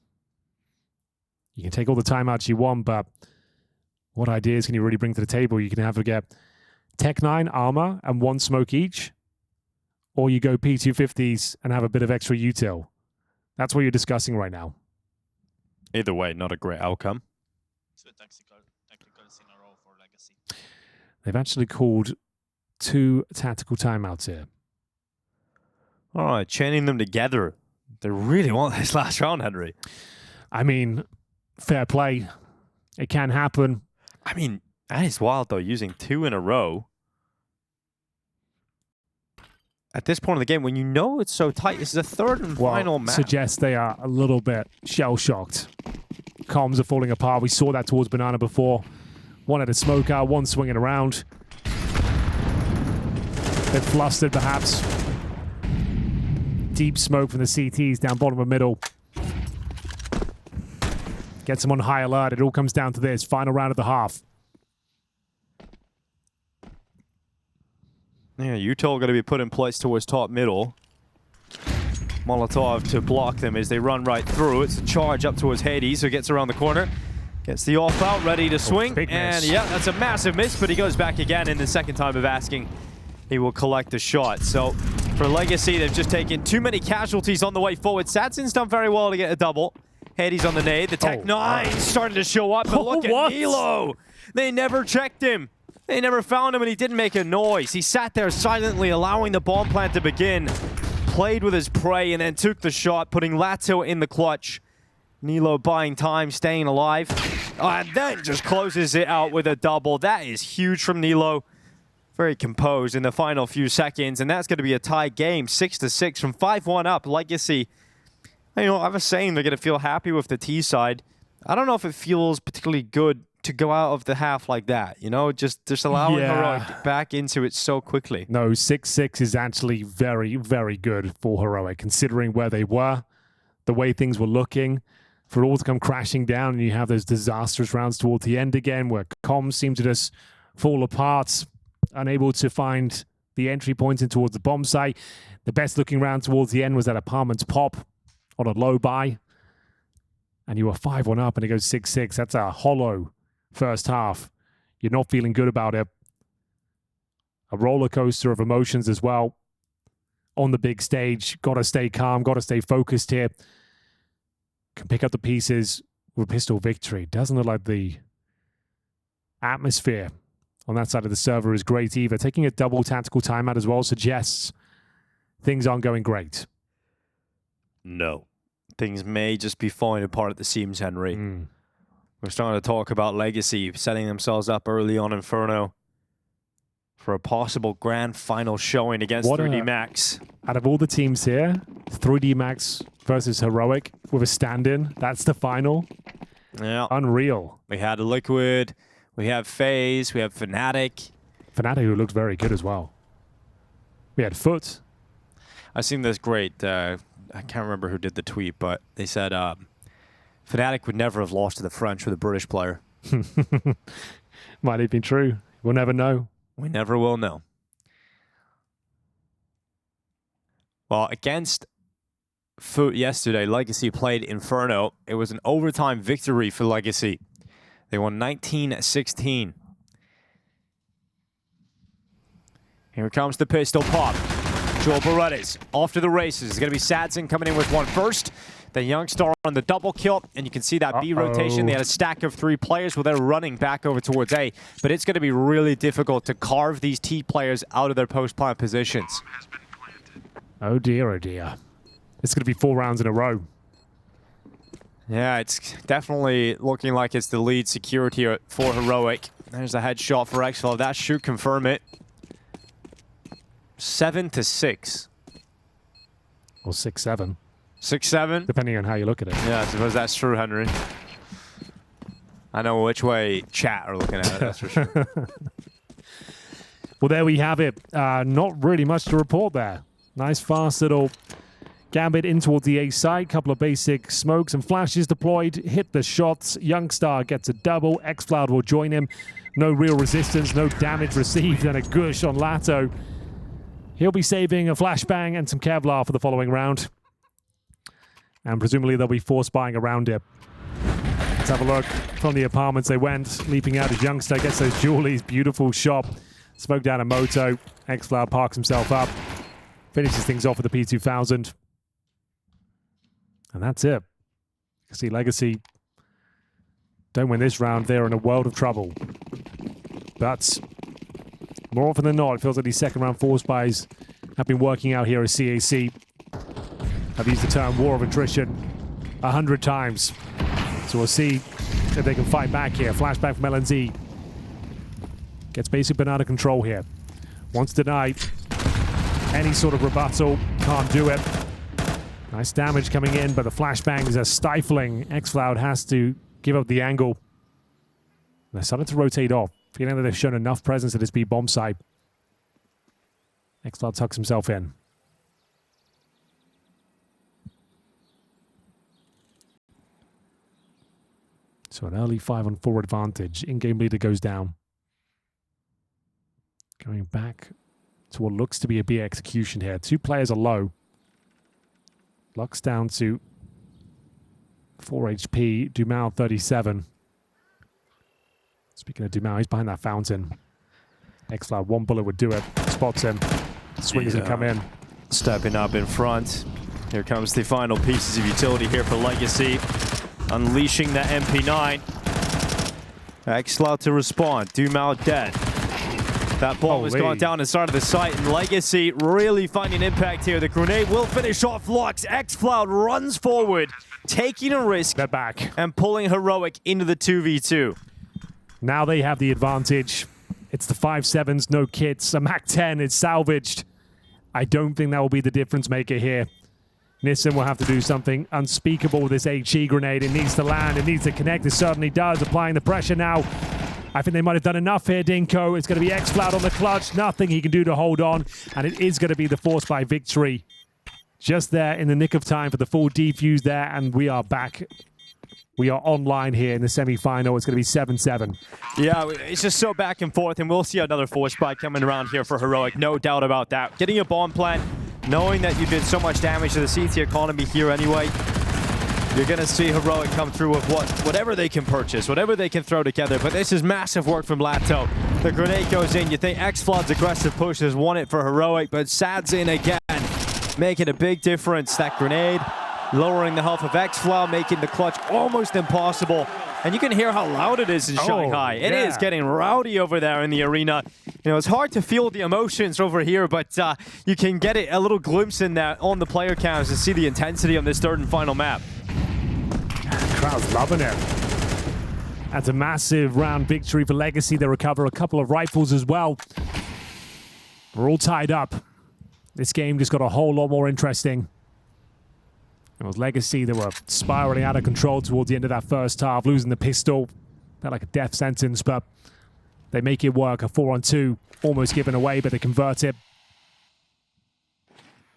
S4: You can take all the timeouts you want, but what ideas can you really bring to the table? You can have a get Tech 9, Armor, and 1 smoke each, or you go P250s and have a bit of extra util. That's what you're discussing right now.
S3: Either way, not a great outcome.
S5: So tacticals in a row for Legacy.
S4: They've actually called 2 tactical timeouts here.
S3: All right, chaining them together. They really want this last round, Henry.
S4: I mean, fair play. It can happen.
S3: I mean, that is wild, though, using 2 in a row. At this point in the game, when you know it's so tight, this is a 3rd and final match.
S4: Suggests they are a little bit shell-shocked. Comms are falling apart. We saw that towards Banana before. 1 at a smoke out, 1 swinging around. They're flustered, perhaps. Deep smoke from the CTs down bottom of middle. Gets them on high alert. It all comes down to this. Final round of the half.
S3: Yeah, util going to be put in place towards top middle. Molotov to block them as they run right through. It's a charge up towards Hades, who gets around the corner. Gets the off out, ready to swing. And yeah, that's a massive miss, but he goes back again in the second time of asking. He will collect the shot. So for Legacy, they've just taken too many casualties on the way forward. Sadsin's done very well to get a double. Hades on the nade. The Tech 9 starting to show up, but look at Nilo. They never checked him. They never found him, and he didn't make a noise. He sat there silently, allowing the bomb plant to begin. Played with his prey, and then took the shot, putting latto in the clutch. Nilo buying time, staying alive. And then just closes it out with a double. That is huge from Nilo. Very composed in the final few seconds, and that's going to be a tie game, 6-6 from 5-1 up. Legacy, I was saying they're going to feel happy with the T side. I don't know if it feels particularly good to go out of the half like that, just allowing Heroic back into it so quickly.
S4: No, 6-6 is actually very, very good for Heroic, considering where they were, the way things were looking. For it all to come crashing down, and you have those disastrous rounds towards the end again, where comms seem to just fall apart. unable to find the entry points in towards the bomb site. The best looking round towards the end was that Apartments pop on a low buy. And you were 5-1 up and it goes 6-6. That's a hollow first half. You're not feeling good about it. A roller coaster of emotions as well. On the big stage, got to stay calm, got to stay focused here. Can pick up the pieces with a pistol victory. Doesn't look like the atmosphere on that side of the server is great either. Taking a double tactical timeout as well suggests things aren't going great.
S3: No. Things may just be falling apart at the seams, Henry. We're starting to talk about Legacy setting themselves up early on Inferno for a possible grand final showing against 3D Max.
S4: Out of all the teams here, 3D Max versus Heroic with a stand-in. That's the final.
S3: Yeah.
S4: Unreal.
S3: We had Liquid, we have FaZe, we have Fnatic.
S4: Fnatic, who looked very good as well. We had FUT.
S3: I've seen this great, I can't remember who did the tweet, but they said Fnatic would never have lost to the French with a British player.
S4: Might have been true. We'll never know.
S3: We never will know. Well, against FUT yesterday, Legacy played Inferno. It was an overtime victory for Legacy. They won 19-16. Here comes the pistol pop. Joel Berettas off to the races. It's going to be Sadson coming in with one first. The Youngstar on the double kill, and you can see that B rotation. They had a stack of 3 players. Well, they're running back over towards A, but it's going to be really difficult to carve these T players out of their post-plant positions.
S4: Oh dear, oh dear. It's going to be 4 rounds in a row.
S3: Yeah, it's definitely looking like it's the lead security for Heroic. There's a headshot for excl. That should confirm it. 7-6.
S4: Or 6-7.
S3: 6-7?
S4: Depending on how you look at it.
S3: Yeah, I suppose that's true, Henry. I know which way chat are looking at it, that's for sure.
S4: Well, there we have it. Not really much to report there. Nice, fast little gambit in towards the A side. Couple of basic smokes and flashes deployed. Hit the shots. Youngstar gets a double. excl will join him. No real resistance, no damage received, and a gush on latto. He'll be saving a flashbang and some Kevlar for the following round. And presumably they'll be force buying around it. Let's have a look. From the apartments they went. Leaping out as Youngstar gets those jewelies. Beautiful shot. Smoke down a moto. excl parks himself up. Finishes things off with the P2000. And that's it. You see Legacy don't win this round, they're in a world of trouble. But more often than not, it feels like these second round force buys have been working out here at CAC. I've used the term war of attrition 100 times. So we'll see if they can fight back here. Flashback from LNZ. Gets basic but out of control here. Wants to deny any sort of rebuttal. Can't do it. Nice damage coming in, but the flashbangs are stifling. excl has to give up the angle. They're starting to rotate off. Feeling that they've shown enough presence at this B bomb site. excl tucks himself in. So an early 5-on-4 advantage. In-game leader goes down. Going back to what looks to be a B execution here. 2 players are low. Lux down to 4 HP. dumau 37. Speaking of dumau, he's behind that fountain. excl, 1 bullet would do it. Spots him. Swings and come in.
S3: Stepping up in front. Here comes the final pieces of utility here for Legacy. Unleashing the MP9. excl to respond. dumau dead. That ball has gone down inside of the site, and Legacy really finding impact here. The grenade will finish off Lux. excl runs forward, taking a risk.
S4: They're back.
S3: And pulling Heroic into the 2v2.
S4: Now they have the advantage. It's the 5-7s, no kits. A MAC-10 is salvaged. I don't think that will be the difference maker here. Nissan will have to do something unspeakable with this HE grenade. It needs to land. It needs to connect. It certainly does. Applying the pressure now. I think they might have done enough here, Dinko. It's going to be excl on the clutch. Nothing he can do to hold on. And it is going to be the force by victory. Just there in the nick of time for the full defuse there. And we are back We are online here in the semi-final. It's going to be 7-7.
S3: Yeah, it's just so back and forth, and we'll see another force spike coming around here for Heroic, no doubt about that. Getting a bomb plant, knowing that you did so much damage to the CT economy here anyway, you're going to see Heroic come through with whatever they can purchase, whatever they can throw together. But this is massive work from latto. The grenade goes in. You think excl's aggressive push has won it for Heroic, but Sad's in again, making a big difference. That grenade lowering the health of excl, making the clutch almost impossible. And you can hear how loud it is in Shanghai. It is getting rowdy over there in the arena. You know, it's hard to feel the emotions over here, but you can get a little glimpse in that on the player cams to see the intensity on this third and final map.
S4: Crowd's loving it. That's a massive round victory for Legacy. They recover a couple of rifles as well. We're all tied up. This game just got a whole lot more interesting. It was Legacy that were spiraling out of control towards the end of that first half, losing the pistol. Felt like a death sentence, but they make it work. A 4-on-2, almost given away, but they convert it.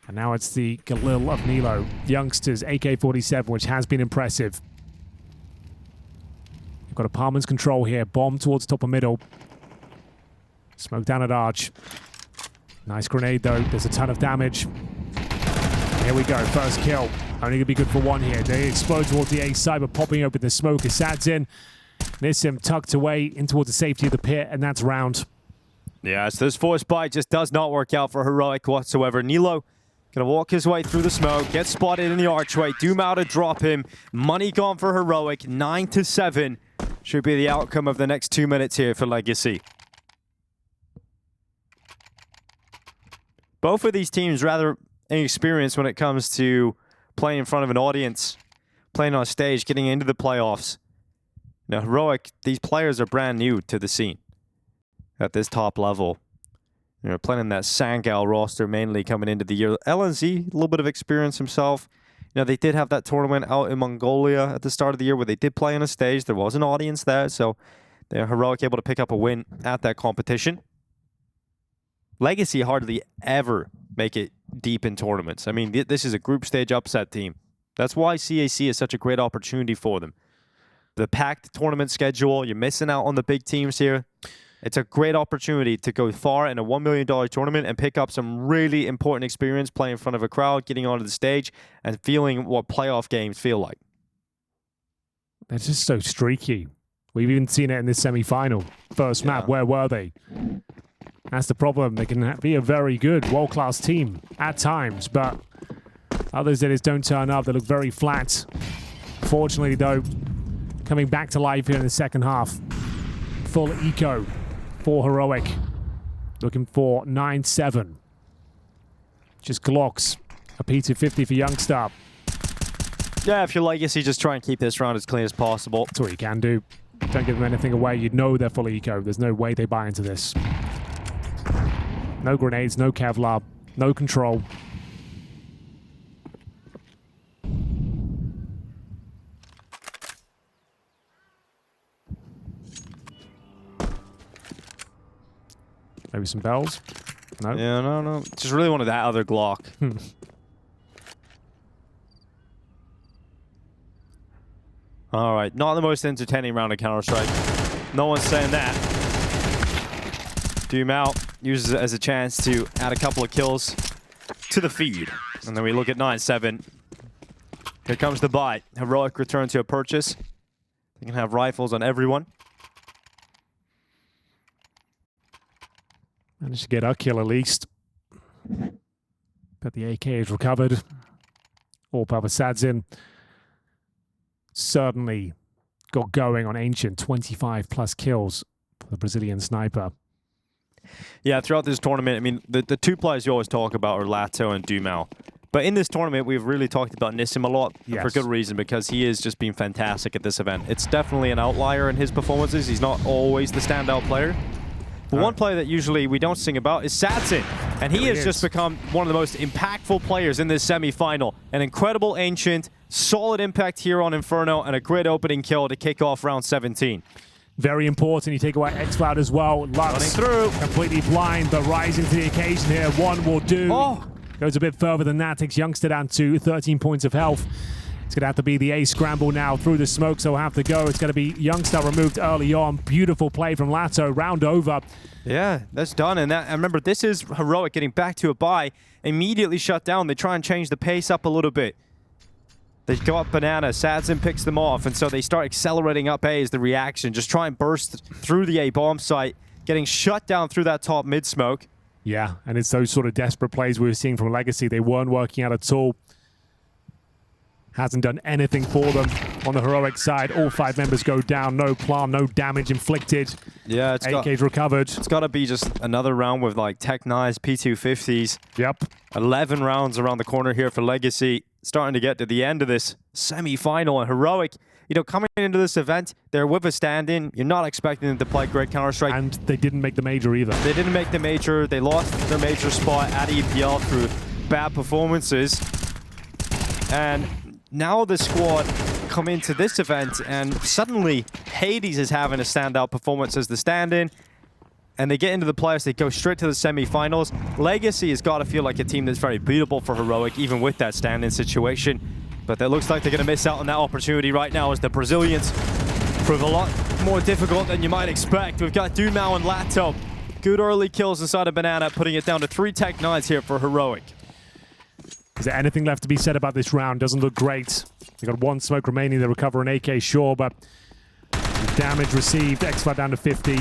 S4: And now it's the Galil of Nilo. Youngsters, AK-47, which has been impressive. You've got Apartment's control here. Bomb towards top of middle. Smoke down at Arch. Nice grenade, though. There's a ton of damage. Here we go. First kill. Only going to be good for one here. They explode towards the A side, but popping open the smoke as Sad's in. Nissim tucked away in towards the safety of the pit, and that's round.
S3: Yeah, so this force bite just does not work out for Heroic whatsoever. Nilo gonna walk his way through the smoke, get spotted in the archway, dumau to drop him. Money gone for Heroic, 9-7. Should be the outcome of the next 2 minutes here for Legacy. Both of these teams rather inexperienced when it comes to playing in front of an audience, playing on stage, getting into the playoffs. Now, Heroic, these players are brand new to the scene at this top level. You know, playing in that Sangal roster mainly coming into the year. LNZ, a little bit of experience himself. You know, they did have that tournament out in Mongolia at the start of the year where they did play on a stage. There was an audience there, so they're Heroic able to pick up a win at that competition. Legacy hardly ever make it deep in tournaments. I mean, this is a group stage upset team. That's why CAC is such a great opportunity for them. The packed tournament schedule, you're missing out on the big teams here. It's a great opportunity to go far in a $1 million tournament and pick up some really important experience playing in front of a crowd, getting onto the stage, and feeling what playoff games feel like.
S4: They're just so streaky. We've even seen it in this semi-final. First map, where were they? That's the problem. They can be a very good, world-class team at times, but others that just don't turn up. They look very flat. Fortunately, though, coming back to life here in the second half. Full eco for Heroic. Looking for 9-7. Just Glocks. A P250 for Youngstar.
S3: Yeah, if you're Legacy, just try and keep this round as clean as possible.
S4: That's all you can do. Don't give them anything away. You know they're full eco. There's no way they buy into this. No grenades, no Kevlar, no control. Maybe some bells? No?
S3: Yeah, no. Just really wanted that other Glock. All right, not the most entertaining round of Counter-Strike. No one's saying that. dumau uses it as a chance to add a couple of kills to the feed. And then we look at 9-7. Here comes the bite. Heroic return to a purchase. They can have rifles on everyone.
S4: Managed to get a kill at least. But the AK is recovered. All Papa Sadzin certainly got going on Ancient. 25+ kills for the Brazilian sniper.
S3: Yeah, throughout this tournament, I mean, the two players you always talk about are latto and dumau. But in this tournament, we've really talked about Nissim a lot, for good reason, because he has just been fantastic at this event. It's definitely an outlier in his performances. He's not always the standout player. But one player that usually we don't sing about is Satsin. And he has just become one of the most impactful players in this semi-final. An incredible Ancient, solid impact here on Inferno, and a great opening kill to kick off round 17.
S4: Very important. You take away excl as well. Lux
S3: through.
S4: Completely blind, but rising to the occasion here. One will do. Goes a bit further than that. Takes Youngster down to 13 points of health. It's going to have to be the A scramble now through the smoke, so we'll have to go. It's going to be Youngstar removed early on. Beautiful play from latto. Round over.
S3: Yeah, that's done. And I remember, this is Heroic getting back to a bye. Immediately shut down. They try and change the pace up a little bit. They go up banana. Sadzin picks them off, and so they start accelerating up A as the reaction. Just try and burst through the A bomb site, getting shut down through that top mid smoke.
S4: Yeah, and it's those sort of desperate plays we were seeing from Legacy. They weren't working out at all. Hasn't done anything for them on the Heroic side. All 5 members go down. No plan, no damage inflicted.
S3: Yeah, it's
S4: AK's recovered.
S3: It's got to be just another round with like Tech Knives, P250s.
S4: Yep.
S3: 11 rounds around the corner here for Legacy. Starting to get to the end of this semi-final, and Heroic, you know, coming into this event, they're with a stand-in. You're not expecting them to play great Counter-Strike.
S4: And they didn't make the major either.
S3: They didn't make the major. They lost their major spot at EPL through bad performances. And now the squad come into this event, and suddenly Hades is having a standout performance as the stand-in. And they get into the playoffs, they go straight to the semi-finals. Legacy has got to feel like a team that's very beatable for Heroic, even with that stand-in situation. But that looks like they're going to miss out on that opportunity right now as the Brazilians prove a lot more difficult than you might expect. We've got dumau and latto. Good early kills inside of banana, putting it down to 3 Tech 9s here for Heroic.
S4: Is there anything left to be said about this round? Doesn't look great. They've got 1 smoke remaining. They recover an AK, sure, but damage received. excl down to 50.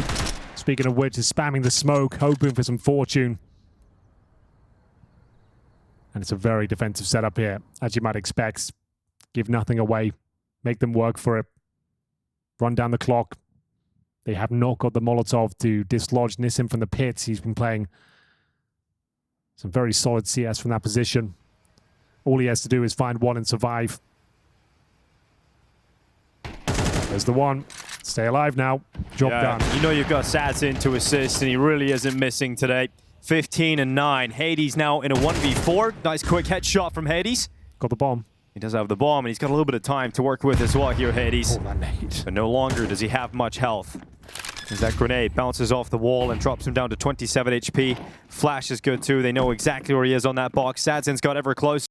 S4: Speaking of which, is spamming the smoke, hoping for some fortune. And it's a very defensive setup here, as you might expect. Give nothing away. Make them work for it. Run down the clock. They have not got the Molotov to dislodge Nissim from the pits. He's been playing some very solid CS from that position. All he has to do is find one and survive. There's the one. Stay alive now. Job done.
S3: You know you've got Sadzin to assist, and he really isn't missing today. 15 and 9. Hades now in a 1v4. Nice quick headshot from Hades.
S4: Got the bomb.
S3: He does have the bomb, and he's got a little bit of time to work with as well here, Hades.
S4: Oh, that nade.
S3: But no longer does he have much health. As that grenade bounces off the wall and drops him down to 27 HP. Flash is good too. They know exactly where he is on that box. Sadzin's got ever closer.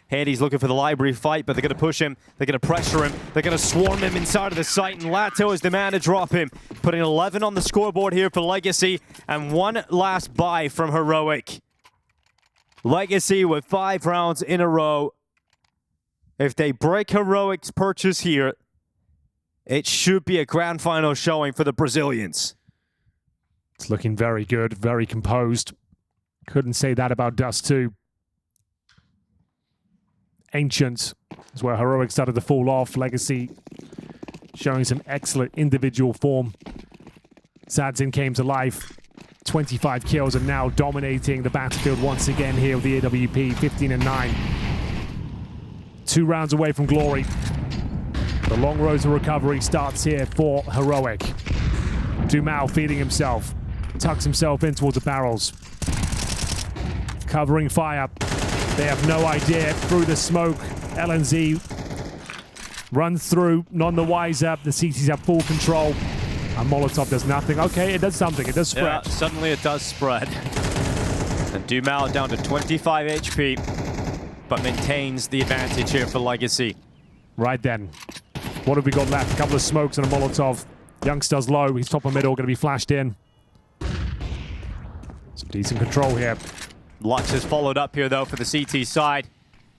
S3: Hades looking for the library fight, but they're going to push him. They're going to pressure him. They're going to swarm him inside of the site, and latto is the man to drop him. Putting 11 on the scoreboard here for Legacy, and 1 last buy from Heroic. Legacy with 5 rounds in a row. If they break Heroic's purchase here, it should be a grand final showing for the Brazilians.
S4: It's looking very good, very composed. Couldn't say that about Dust2. Ancient is where Heroic started to fall off. Legacy showing some excellent individual form. Sadzin came to life. 25 kills and now dominating the battlefield once again here with the AWP. 15 and 9. 2 rounds away from glory. The long road to recovery starts here for Heroic. dumau feeding himself. Tucks himself in towards the barrels. Covering fire. They have no idea. Through the smoke, LNZ runs through, none the wiser. The CTs have full control. And Molotov does nothing. Okay, it does something. It does spread.
S3: Yeah, suddenly it does spread. And dumau down to 25 HP, but maintains the advantage here for Legacy.
S4: Right then. What have we got left? A couple of smokes and a Molotov. Youngstar's low. He's top of middle, going to be flashed in. Some decent control here.
S3: Lux has followed up here, though, for the CT side.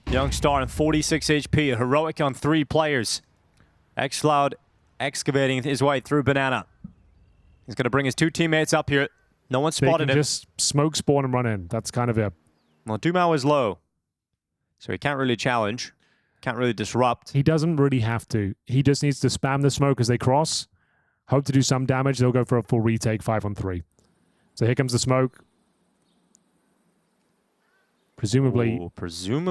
S3: Youngstar on 46 HP. Heroic on 3 players. excl excavating his way through banana. He's going to bring his 2 teammates up here. No one spotted him.
S4: Just smoke spawn and run in. That's kind of it.
S3: Well, dumau is low, so he can't really challenge. Can't really disrupt.
S4: He doesn't really have to. He just needs to spam the smoke as they cross. Hope to do some damage. They'll go for a full retake, 5 on 3. So here comes the smoke. Presumably,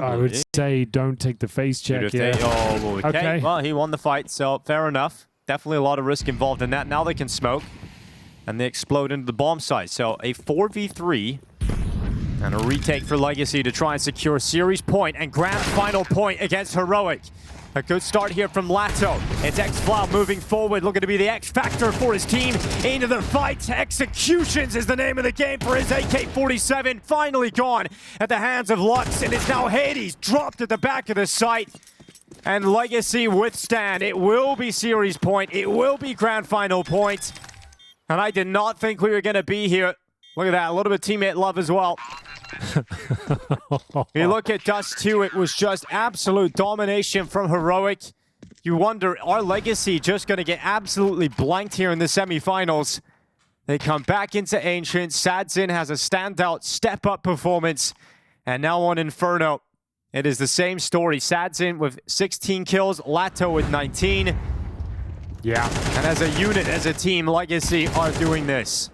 S4: I would say don't take the face check here.
S3: Oh, okay. Well, he won the fight, so fair enough. Definitely a lot of risk involved in that. Now they can smoke, and they explode into the bomb site. So a 4v3 and a retake for Legacy to try and secure series point and grand final point against Heroic. A good start here from latto. It's excl moving forward, looking to be the X factor for his team into the fight. Executions is the name of the game for his AK-47. Finally gone at the hands of Lux, and it's now Hades dropped at the back of the site. And Legacy withstand. It will be series point. It will be grand final point. And I did not think we were going to be here. Look at that. A little bit of teammate love as well. You look at Dust2, it was just absolute domination from Heroic. You wonder, are Legacy just going to get absolutely blanked here in the semifinals? They come back into Ancient. Sadzin has a standout step-up performance. And now on Inferno, it is the same story. Sadzin with 16 kills, latto with 19.
S4: Yeah.
S3: And as a unit, as a team, Legacy are doing this.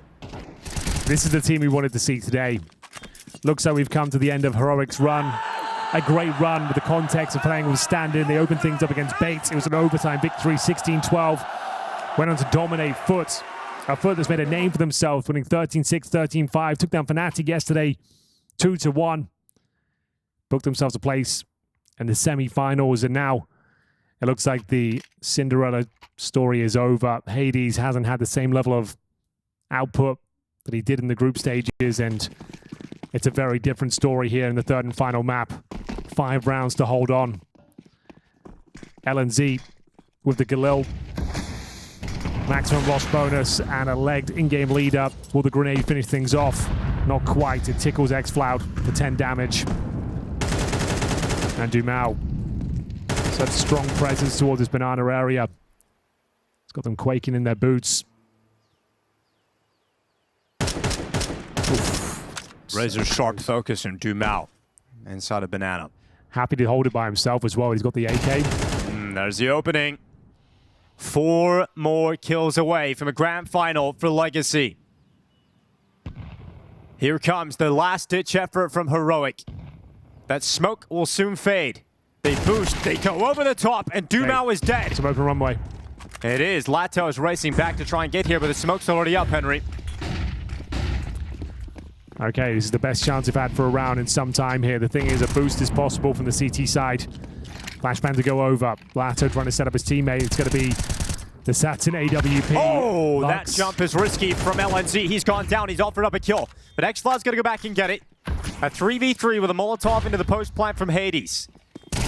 S4: This is the team we wanted to see today. Looks like we've come to the end of Heroic's run. A great run with the context of playing with stand-in. They opened things up against Bates. It was an overtime victory, 16-12. Went on to dominate FUT. A FUT that's made a name for themselves, winning 13-6, 13-5. Took down Fnatic yesterday, 2-1. Booked themselves a place in the semi-finals, and now it looks like the Cinderella story is over. Hades hasn't had the same level of output that he did in the group stages, and it's a very different story here in the third and final map. 5 rounds to hold on. LNZ with the Galil. Maximum loss bonus and a legged in-game leader. Will the grenade finish things off? Not quite. It tickles excl for 10 damage. And dumau. Such strong presence towards this banana area. It's got them quaking in their boots.
S3: Razor sharp focus on dumau inside a banana.
S4: Happy to hold it by himself as well. He's got the AK.
S3: There's the opening. 4 more kills away from a grand final for Legacy. Here comes the last-ditch effort from Heroic. That smoke will soon fade. They boost, they go over the top, and dumau is dead.
S4: It's an open runway.
S3: It is. latto is racing back to try and get here, but the smoke's already up, Henry.
S4: Okay, this is the best chance we've had for a round in some time here. The thing is, a boost is possible from the CT side. Flashbang to go over. latto trying to set up his teammate. It's going to be the Saturn AWP.
S3: Oh,
S4: Lux.
S3: that jump is risky from LNZ. He's gone down. He's offered up a kill. But excl's going to go back and get it. A 3v3 with a Molotov into the post plant from Hades.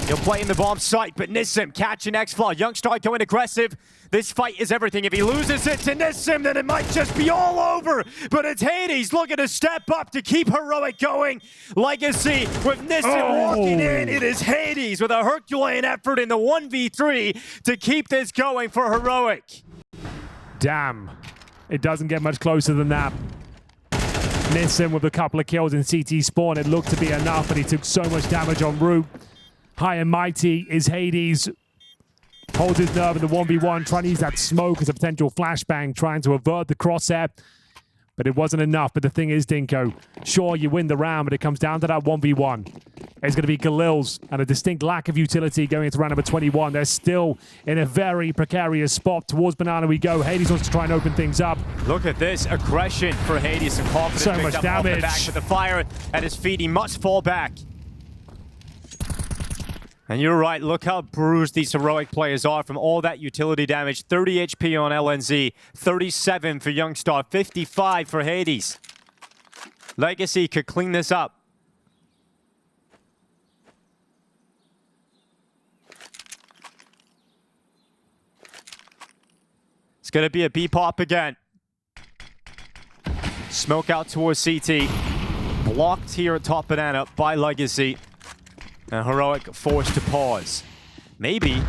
S3: He'll play in the bomb site, but Nissim catching excl. Youngstar going aggressive. This fight is everything. If he loses it to Nissim, then it might just be all over. But it's Hades looking to step up to keep Heroic going. Legacy with Nissim walking in. It is Hades with a Herculean effort in the 1v3 to keep this going for Heroic.
S4: Damn. It doesn't get much closer than that. Nissim with a couple of kills in CT spawn. It looked to be enough, but he took so much damage en route. High and mighty is Hades. Holds his nerve in the 1v1, trying to use that smoke as a potential flashbang, trying to avert the crosshair. But it wasn't enough. But the thing is, Dinko, sure, you win the round, but it comes down to that 1v1. It's going to be Galil's and a distinct lack of utility going into round number 21. They're still in a very precarious spot. Towards banana we go. Hades wants to try and open things up.
S3: Look at this aggression for Hades and confidence.
S4: So much damage.
S3: Off the back of the fire at his feet. He must fall back. And you're right, look how bruised these Heroic players are from all that utility damage. 30 HP on LNZ, 37 for Youngstar, 55 for Hades. Legacy could clean this up. It's going to be a B-pop again. Smoke out towards CT. Blocked here at top banana by Legacy. And Heroic forced to pause. Maybe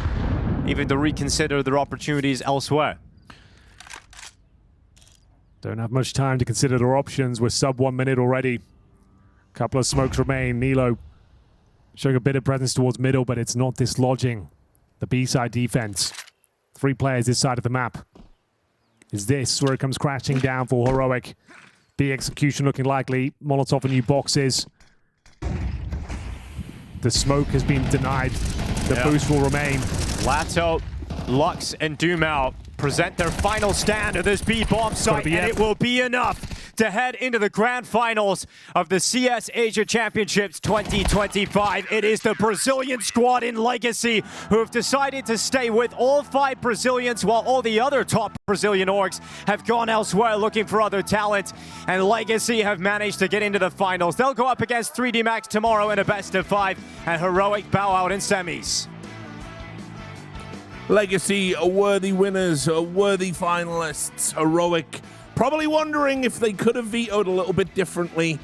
S3: even to reconsider their opportunities elsewhere.
S4: Don't have much time to consider their options. We're sub 1 minute already. Couple of smokes remain. Nilo showing a bit of presence towards middle, but it's not dislodging the B-side defense. 3 players this side of the map. Is this where it comes crashing down for Heroic? B execution looking likely. Molotov and new boxes. The smoke has been denied. The boost will remain.
S3: latto, Lux, and dumau present their final stand of this B-bomb site, and it will be enough to head into the grand finals of the CS Asia Championships 2025. It is the Brazilian squad in Legacy who have decided to stay with all 5 Brazilians while all the other top Brazilian orgs have gone elsewhere looking for other talent. And Legacy have managed to get into the finals. They'll go up against 3D Max tomorrow in a best of 5, and Heroic bow out in semis.
S2: Legacy, worthy winners, worthy finalists, Heroic. Probably wondering if they could have vetoed a little bit differently.